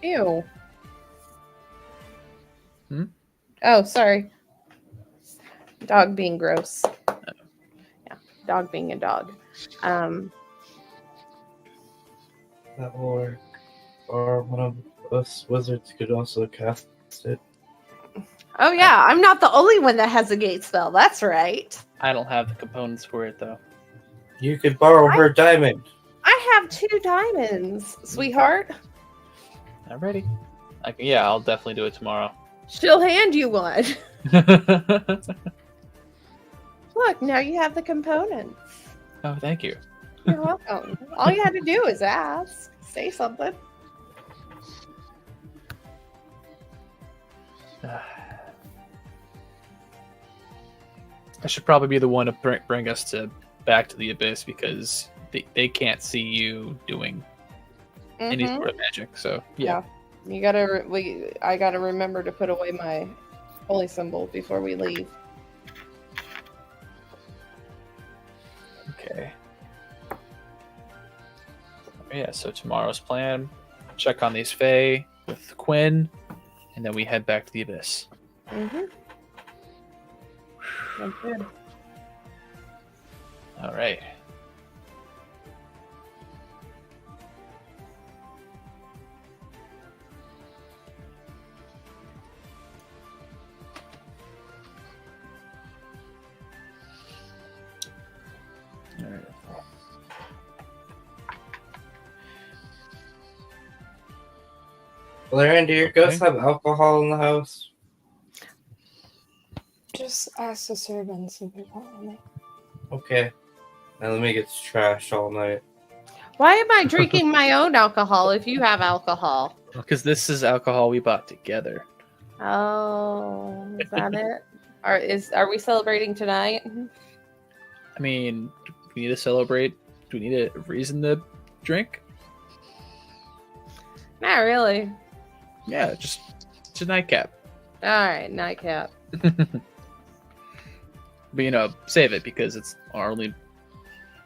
Speaker 6: Ew.
Speaker 2: Hmm?
Speaker 6: Oh, sorry. Dog being gross. Yeah, dog being a dog.
Speaker 4: Or one of us wizards could also cast it.
Speaker 6: Oh yeah, I'm not the only one that has a gate spell. That's right.
Speaker 2: I don't have the components for it, though.
Speaker 4: You could borrow her diamond.
Speaker 6: I have 2 diamonds, sweetheart.
Speaker 2: I'm ready. I'll definitely do it tomorrow.
Speaker 6: She'll hand you one. Look, now you have the components.
Speaker 2: Oh, thank you.
Speaker 6: You're welcome. All you had to do is ask. Say something.
Speaker 2: I should probably be the one to bring us back to the Abyss because they can't see you doing any
Speaker 6: Mhm.
Speaker 2: sort of magic. So yeah.
Speaker 6: You gotta. I gotta remember to put away my holy symbol before we leave.
Speaker 2: Okay. Yeah. So tomorrow's plan: check on these Fae with Quinn, and then we head back to the Abyss.
Speaker 6: Mhm. Sounds good.
Speaker 2: All right. All right.
Speaker 4: Larry, do your ghosts have alcohol in the house?
Speaker 9: Just ask the servants if you want me.
Speaker 4: Okay. Now let me get trashed all night.
Speaker 6: Why am I drinking my own alcohol if you have alcohol?
Speaker 2: Because this is alcohol we bought together.
Speaker 6: Oh, is that it? Are we celebrating tonight?
Speaker 2: I mean, do we need to celebrate? Do we need a reason to drink?
Speaker 6: Not really.
Speaker 2: Yeah, just it's a nightcap.
Speaker 6: All right, nightcap.
Speaker 2: But save it because it's our only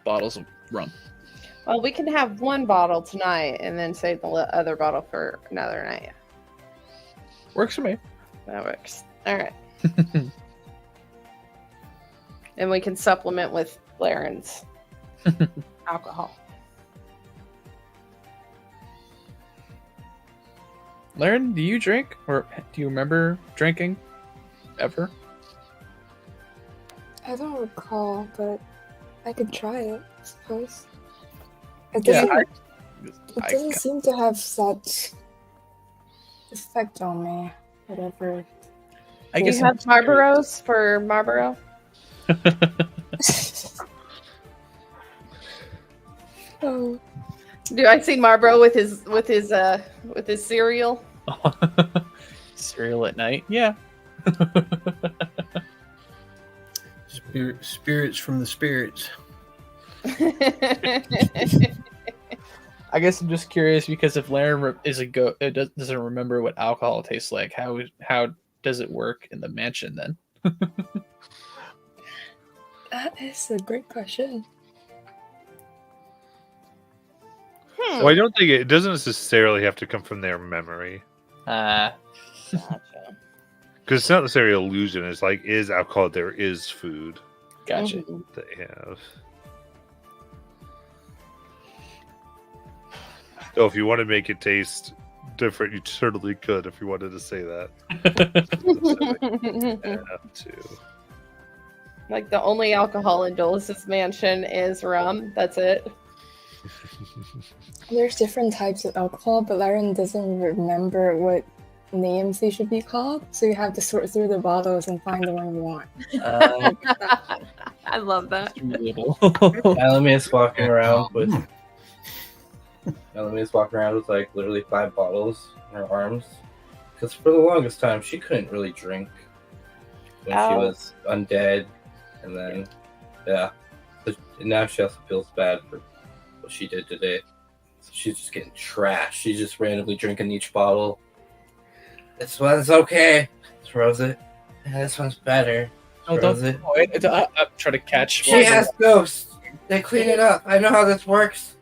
Speaker 2: bottles of rum.
Speaker 6: Well, we can have one bottle tonight and then save the other bottle for another night.
Speaker 2: Works for me.
Speaker 6: That works. All right. And we can supplement with Laren's alcohol.
Speaker 2: Laren, do you drink? Or do you remember drinking? Ever?
Speaker 9: I don't recall, but I could try it, I suppose. It
Speaker 2: Yeah,
Speaker 9: doesn't seem to have such effect on me. Whatever.
Speaker 2: I
Speaker 6: Do
Speaker 2: guess
Speaker 6: you have Marlboros for Marlboro?
Speaker 9: Oh,
Speaker 6: Do I see Marlboro with his cereal?
Speaker 2: Cereal at night? Yeah.
Speaker 3: Spirits from the spirits.
Speaker 2: I guess I'm just curious because if Laren doesn't remember what alcohol tastes like, how does it work in the mansion then?
Speaker 9: that is a great question.
Speaker 1: Well, I don't think it doesn't necessarily have to come from their memory.
Speaker 6: Gotcha.
Speaker 1: Because it's not necessarily an illusion. It's like, is alcohol, there is food
Speaker 2: Gotcha.
Speaker 6: Mhm.
Speaker 1: they have. So if you want to make it taste different, you certainly could if you wanted to say that. You have to.
Speaker 6: Like the only alcohol in Dolus's mansion is rum. That's it.
Speaker 9: There's different types of alcohol, but Laren doesn't remember what names they should be called, so you have to sort through the bottles and find the one you want.
Speaker 6: I love that.
Speaker 4: Alamia's walking around with like literally 5 bottles in her arms. Because for the longest time she couldn't really drink when she was undead, and then and now she also feels bad for what she did today. So she's just getting trashed. She's just randomly drinking each bottle. This one's okay. Throws it. Yeah, this one's better.
Speaker 2: Oh,
Speaker 4: Throws it.
Speaker 2: I'm trying to catch.
Speaker 4: She has ghosts. They clean it up. I know how this works.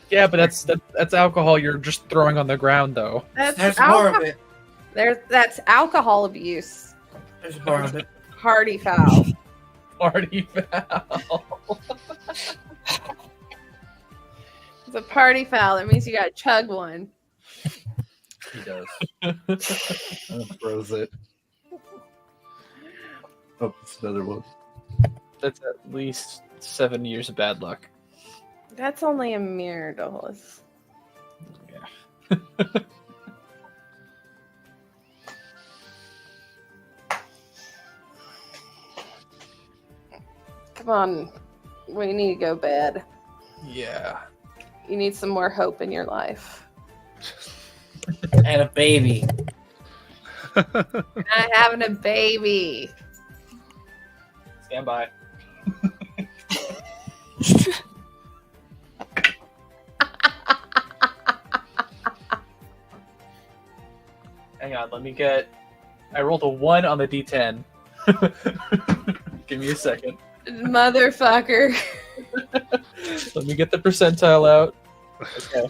Speaker 2: Yeah, but that's alcohol you're just throwing on the ground, though.
Speaker 4: There's more of it.
Speaker 6: That's alcohol abuse.
Speaker 4: There's more of it.
Speaker 6: Hardy foul.
Speaker 2: Party foul.
Speaker 6: It's a party foul. That means you gotta chug one.
Speaker 4: He does. Throws it. Oh, it's another one.
Speaker 2: That's at least 7 years of bad luck.
Speaker 6: That's only a mirror, Dolus.
Speaker 2: Yeah.
Speaker 6: Come on. We need to go bed.
Speaker 2: Yeah.
Speaker 6: You need some more hope in your life.
Speaker 4: And a baby.
Speaker 6: Not having a baby.
Speaker 2: Stand by. Hang on, let me get. I rolled a 1 on the D10. Give me a second.
Speaker 6: Motherfucker.
Speaker 2: Let me get the percentile out. Okay.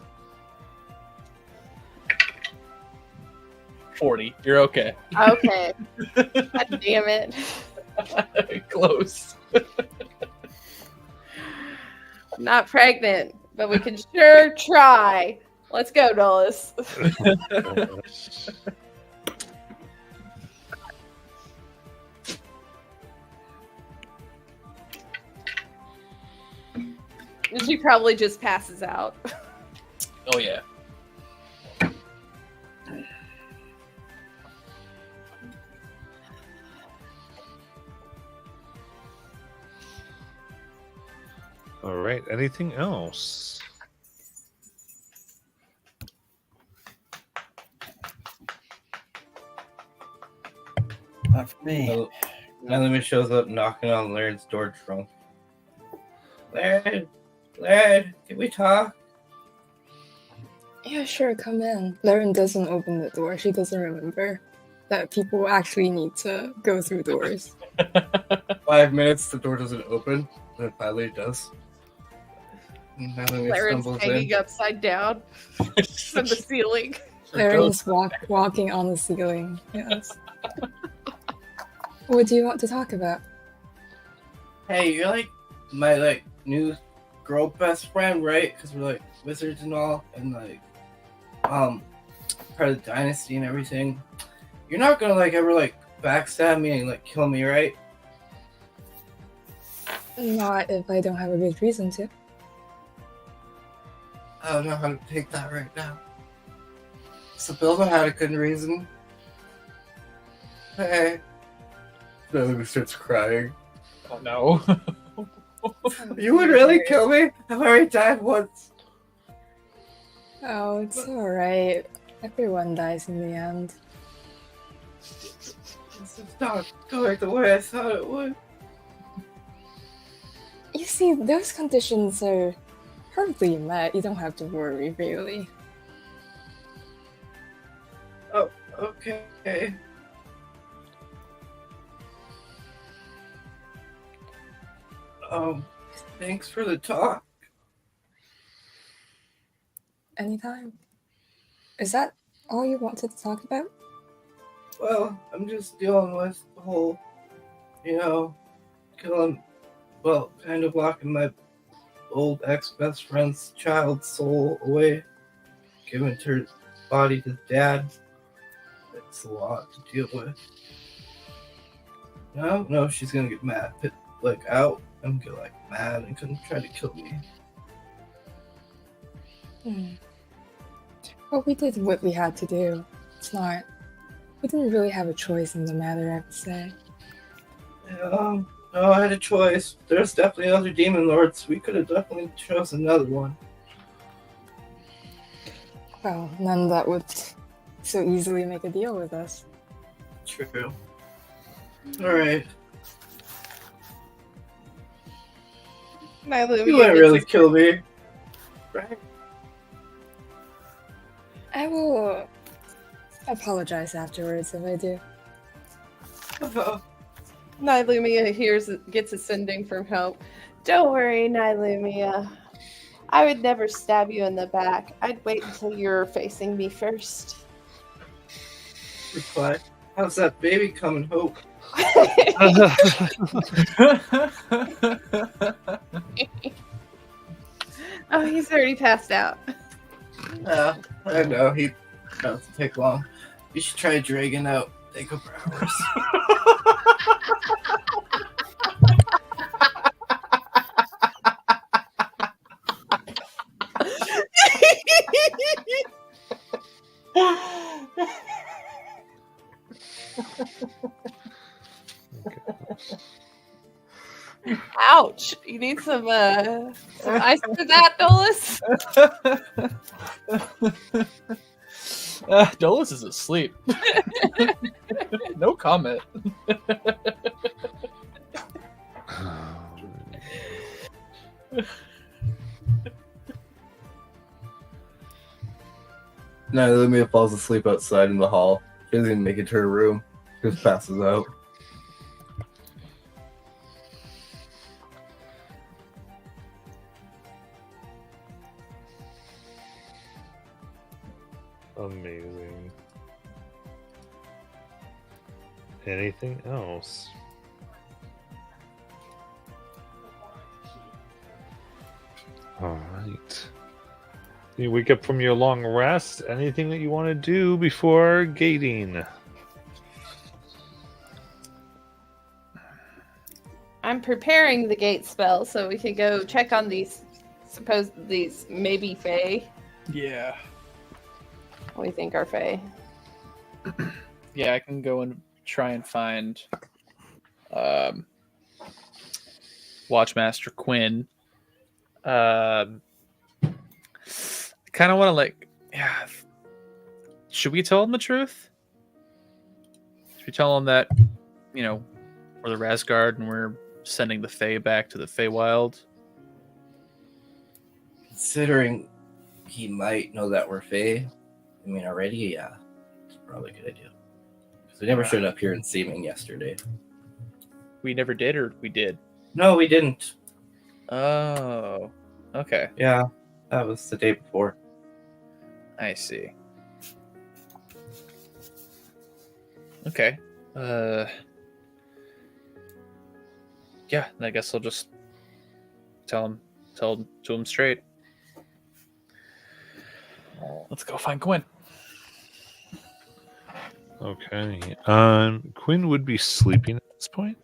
Speaker 2: 40. You're okay.
Speaker 6: Okay. God damn it.
Speaker 2: Close.
Speaker 6: I'm not pregnant, but we can sure try. Let's go, Dolus. She probably just passes out.
Speaker 2: Oh, yeah.
Speaker 1: All right. Anything else?
Speaker 3: Not for me.
Speaker 4: So, Nailumi shows up knocking on Laird's door drunk. Laird, can we talk?
Speaker 9: Yeah, sure, come in. Lauren doesn't open the door. She doesn't remember that people actually need to go through doors.
Speaker 4: 5 minutes, the door doesn't open, then finally it does. Nailumi
Speaker 6: Lauren's
Speaker 4: stumbles
Speaker 6: hanging
Speaker 4: in.
Speaker 6: upside down from the ceiling.
Speaker 9: Lauren's walking on the ceiling. Yes. What do you want to talk about?
Speaker 4: Hey, you're like my like new girl best friend, right? Because we're like wizards and all, and like part of the dynasty and everything. You're not gonna like ever like backstab me and like kill me, right?
Speaker 9: Not if I don't have a good reason to.
Speaker 4: I don't know how to take that right now. Sibylla had a good reason. Hey. Nailumi starts crying.
Speaker 2: Oh no.
Speaker 4: You would really kill me? I've already died once.
Speaker 9: Oh, it's alright. Everyone dies in the end.
Speaker 4: This is not going the way I thought it would.
Speaker 9: You see, those conditions are hardly met. You don't have to worry, really.
Speaker 4: Oh, okay. Thanks for the talk.
Speaker 9: Anytime. Is that all you wanted to talk about?
Speaker 4: Well, I'm just dealing with the whole, killing, well, kind of locking my old ex-best friend's child's soul away, giving her body to dad. It's a lot to deal with. I don't know if she's gonna get mad, out and get mad and couldn't try to kill me.
Speaker 9: Well, we did what we had to do. It's not... We didn't really have a choice in the matter, I would say.
Speaker 4: Yeah, no, I had a choice. There's definitely other demon lords. We could have definitely chosen another one.
Speaker 9: Well, none that would so easily make a deal with us.
Speaker 4: True. Alright.
Speaker 6: Nailumi
Speaker 4: You wouldn't really kill me. Right?
Speaker 9: I will apologize afterwards if I do.
Speaker 6: Nylumia gets a sending from help. Don't worry, Nylumia. I would never stab you in the back. I'd wait until you're facing me first.
Speaker 4: Reply. How's that baby coming, Hope?
Speaker 6: Oh, he's already passed out.
Speaker 4: Yeah, I know. He doesn't take long. You should try dragging out. They go for hours.
Speaker 6: Ouch! You need some ice for that, Dolus?
Speaker 2: Dolus is asleep. No comment.
Speaker 4: No, Lumia falls asleep outside in the hall. She doesn't even make it to her room. Just passes out.
Speaker 1: Amazing. Anything else? All right. You wake up from your long rest. Anything that you want to do before gating?
Speaker 6: I'm preparing the gate spell so we can go check on these maybe Fae.
Speaker 2: Yeah.
Speaker 6: What do you think are Fae?
Speaker 2: Yeah, I can go and try and find Watchmaster Quinn. Kind of want to yeah. Should we tell him the truth? Should we tell him that we're the Razgard and we're sending the Fae back to the Feywild.
Speaker 4: Considering he might know that we're Fae, already, yeah, it's probably a good idea. Because we never showed up here in Seeming yesterday.
Speaker 2: We never did, or we did?
Speaker 4: No, we didn't.
Speaker 2: Oh, okay.
Speaker 4: Yeah, that was the day before.
Speaker 2: I see. Okay. Yeah, I guess I'll just tell to him straight. Let's go find Quinn.
Speaker 1: Okay. Quinn would be sleeping at this point.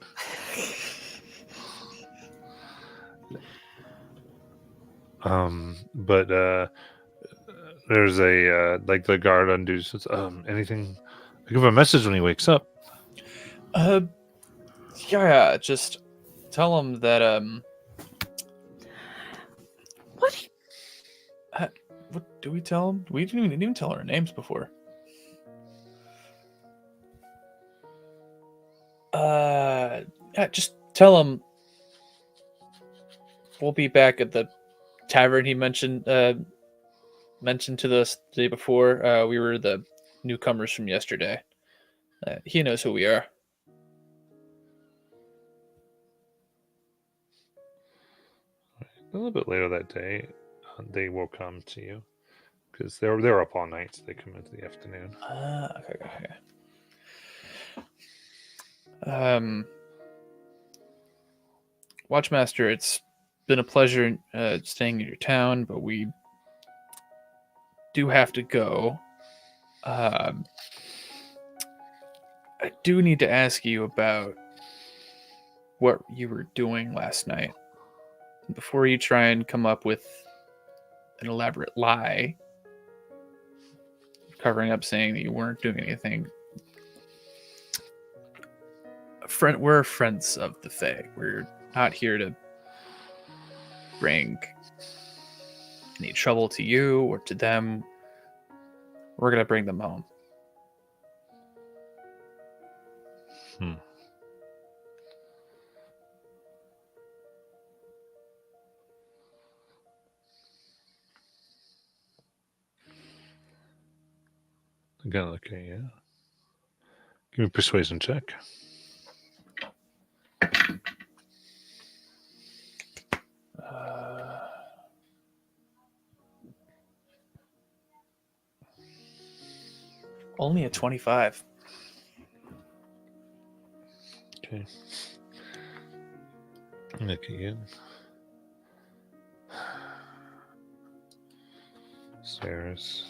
Speaker 1: But there's a like the guard undoes. Anything? I give him a message when he wakes up.
Speaker 2: Yeah, just tell him that
Speaker 6: What?
Speaker 2: What do we tell him? We didn't even tell our names before. Yeah, just tell him we'll be back at the tavern he mentioned to us the day before. We were the newcomers from yesterday. He knows who we are.
Speaker 1: A little bit later that day, they will come to you because they're up all night, so they come into the afternoon.
Speaker 2: Okay. Watchmaster, it's been a pleasure staying in your town, but we do have to go. I do need to ask you about what you were doing last night. Before you try and come up with an elaborate lie, covering up saying that you weren't doing anything. We're friends of the Fae. We're not here to bring any trouble to you or to them. We're going to bring them home.
Speaker 1: Again, okay, yeah. Give me a persuasion check.
Speaker 2: Only a 25.
Speaker 1: Okay. Look again. Saris.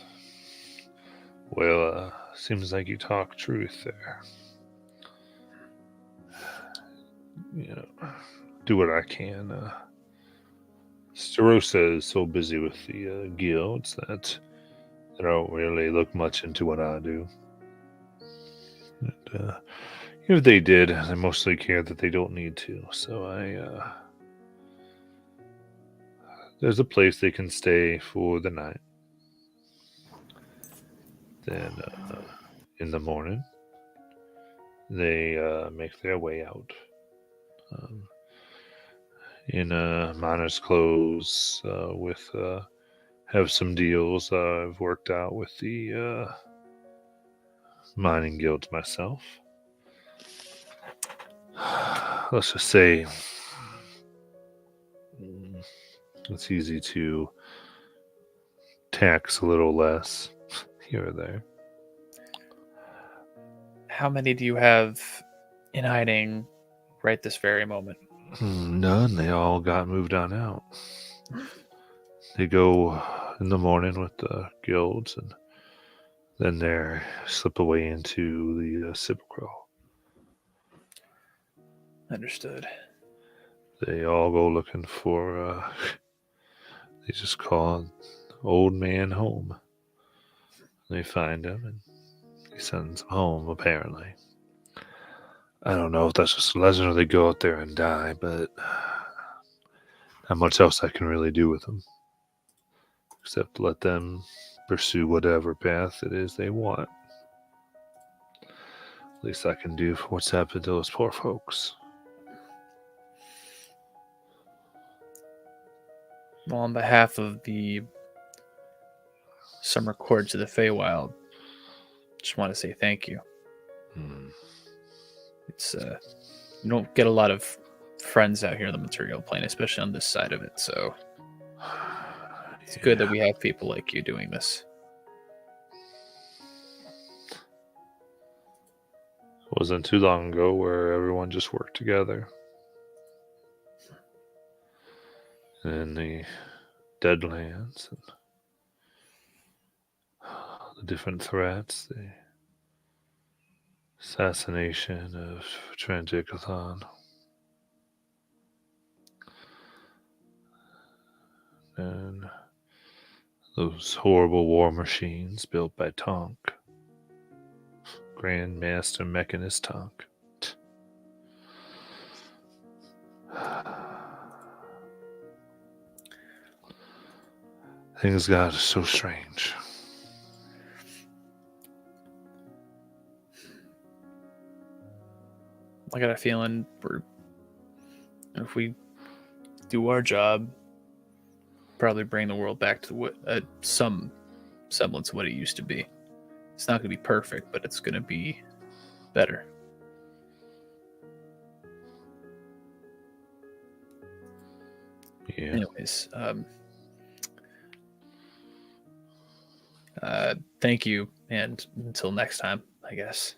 Speaker 1: Well, seems like you talk truth there. Do what I can. Starosta is so busy with the guilds that they don't really look much into what I do. And, if they did, they mostly care that they don't need to. So there's a place they can stay for the night. Then in the morning, they make their way out in miner's clothes with have some deals I've worked out with the mining guilds myself. Let's just say it's easy to tax a little less here or there.
Speaker 2: How many do you have in hiding right this very moment?
Speaker 1: None. They all got moved on out. They go in the morning with the guilds, and then they slip away into the Sepulchral.
Speaker 2: Understood.
Speaker 1: They all go looking for, they just call it Old Man Home. They find him, and he sends them home, apparently. I don't know if that's just a legend or they go out there and die, but not much else I can really do with them. Except let them pursue whatever path it is they want. At Least I can do for what's happened to those poor folks.
Speaker 2: Well, on behalf of the Summer Courts of the Feywild, just want to say thank you. It's you don't get a lot of friends out here on the material plane, especially on this side of it. So it's good that we have people like you doing this.
Speaker 1: It wasn't too long ago where everyone just worked together. And the Deadlands and the different threats, the assassination of Transicathon, and those horrible war machines built by Tonk, Grandmaster Mechanist Tonk. Things got so strange.
Speaker 2: I got a feeling if we do our job, probably bring the world back to what some semblance of what it used to be. It's not going to be perfect, but it's going to be better.
Speaker 1: Yeah.
Speaker 2: Anyways, thank you, and until next time, I guess.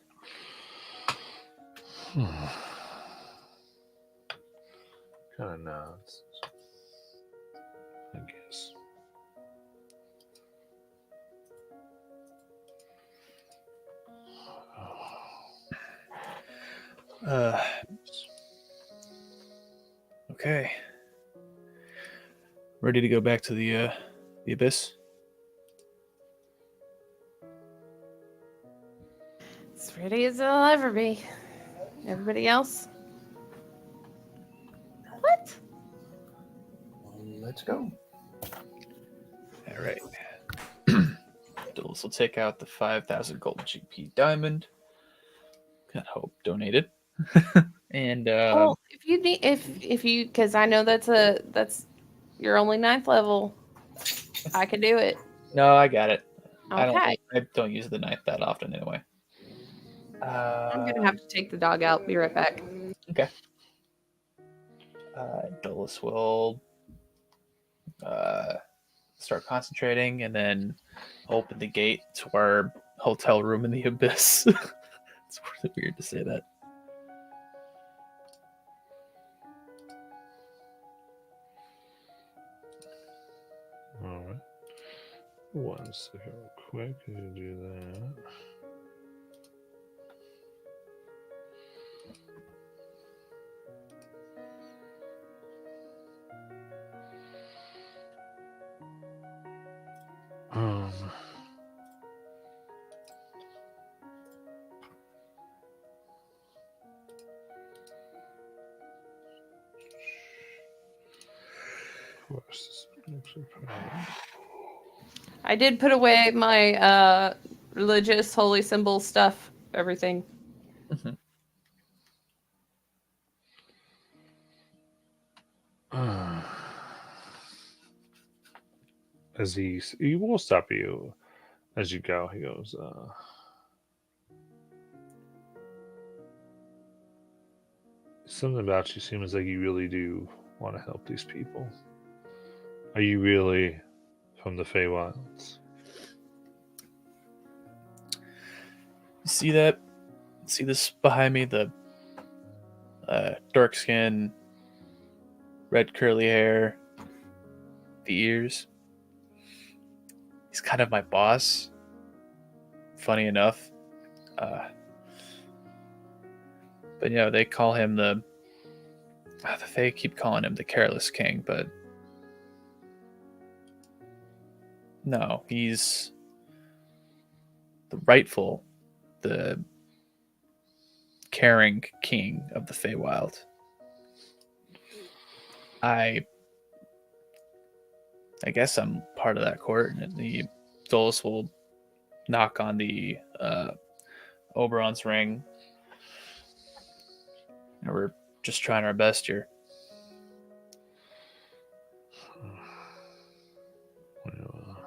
Speaker 1: Kind of nods, I guess.
Speaker 2: Okay. Ready to go back to the abyss?
Speaker 6: As ready as I'll ever be. Everybody else? What?
Speaker 3: Let's go.
Speaker 2: All right. Dulles will take out the 5,000 gold GP diamond. God, hope donated. And
Speaker 6: Well, if you need, if you, because I know that's your only 9th level. I can do it.
Speaker 2: no, I got it.
Speaker 6: Okay.
Speaker 2: I don't use the knife that often anyway.
Speaker 6: I'm gonna have to take the dog out. Be right back.
Speaker 2: Okay. Dulles will start concentrating and then open the gate to our hotel room in the abyss. It's really weird to say that.
Speaker 1: All right. One second, real quick. You do that. Of course,
Speaker 6: I did put away my religious holy symbol stuff, everything.
Speaker 1: As he will stop you as you go. He goes, something about you seems like you really do want to help these people. Are you really from the Feywilds?
Speaker 2: See that? See this behind me? The dark skin, red curly hair, the ears. He's kind of my boss. Funny enough. But they call him the Fae keep calling him the Careless King, but no, he's the caring king of the Feywild. I guess I'm part of that court, and the Dulles will knock on the Oberon's ring We're just trying our best here.
Speaker 1: Well,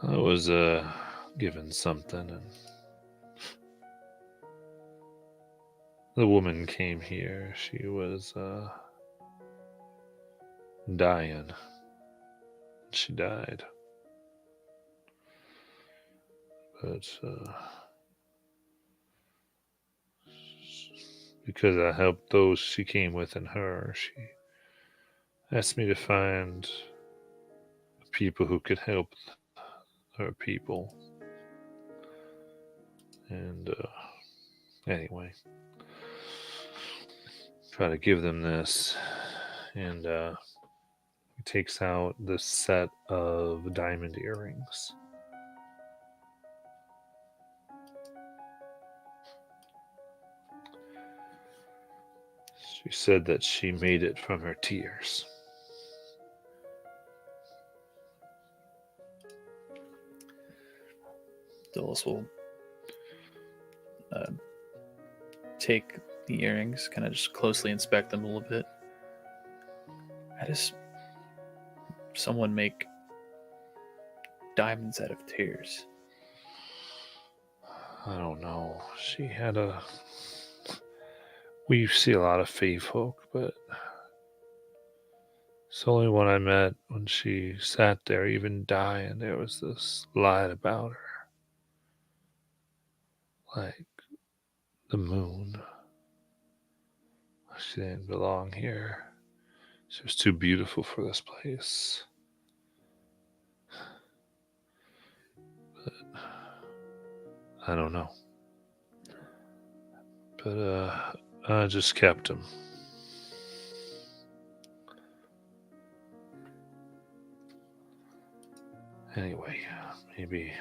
Speaker 1: I was given something, and the woman came here. She was dying. She died. But because I helped those she came with and her, she asked me to find people who could help her people. And anyway, try to give them this. And he takes out this set of diamond earrings. She said that she made it from her tears.
Speaker 2: Dolus will take the earrings, kind of just closely inspect them a little bit. How does someone make diamonds out of tears?
Speaker 1: I don't know. She had a... We see a lot of fae folk, but it's the only one I met when she sat there even dying. There was this light about her. Like the moon. She didn't belong here. She was too beautiful for this place. But I don't know. But I just kept him. Anyway, maybe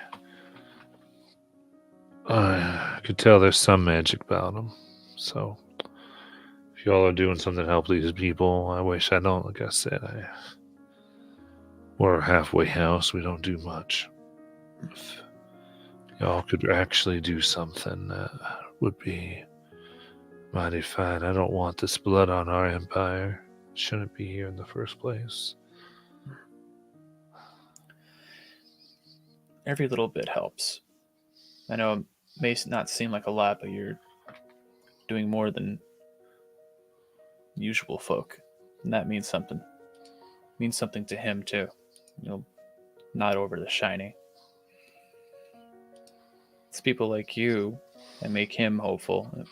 Speaker 1: I could tell there's some magic about them. So if y'all are doing something to help these people, I wish I don't. Like I said, we're a halfway house. We don't do much. If y'all could actually do something, that would be mighty fine. I don't want this blood on our empire. It shouldn't be here in the first place.
Speaker 2: Every little bit helps. I know it may not seem like a lot, but you're doing more than usual folk. And that means something. It means something to him, too. You'll nod over to Shiny. It's people like you that make him hopeful, and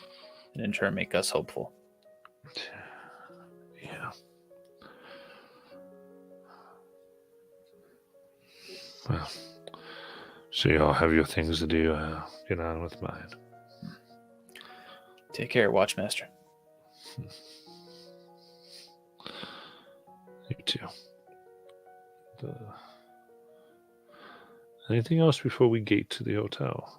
Speaker 2: in turn make us hopeful.
Speaker 1: Yeah. Well, so you all have your things to do. I'll get on with mine.
Speaker 2: Take care, Watchmaster.
Speaker 1: You too. Anything else before we gate to the hotel?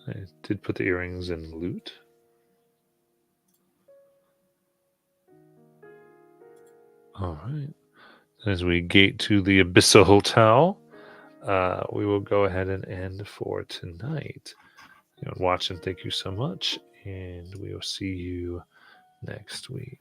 Speaker 1: I did put the earrings in loot. All right. As we gate to the Abyssa Hotel, we will go ahead and end for tonight. Watching, thank you so much, and we will see you next week.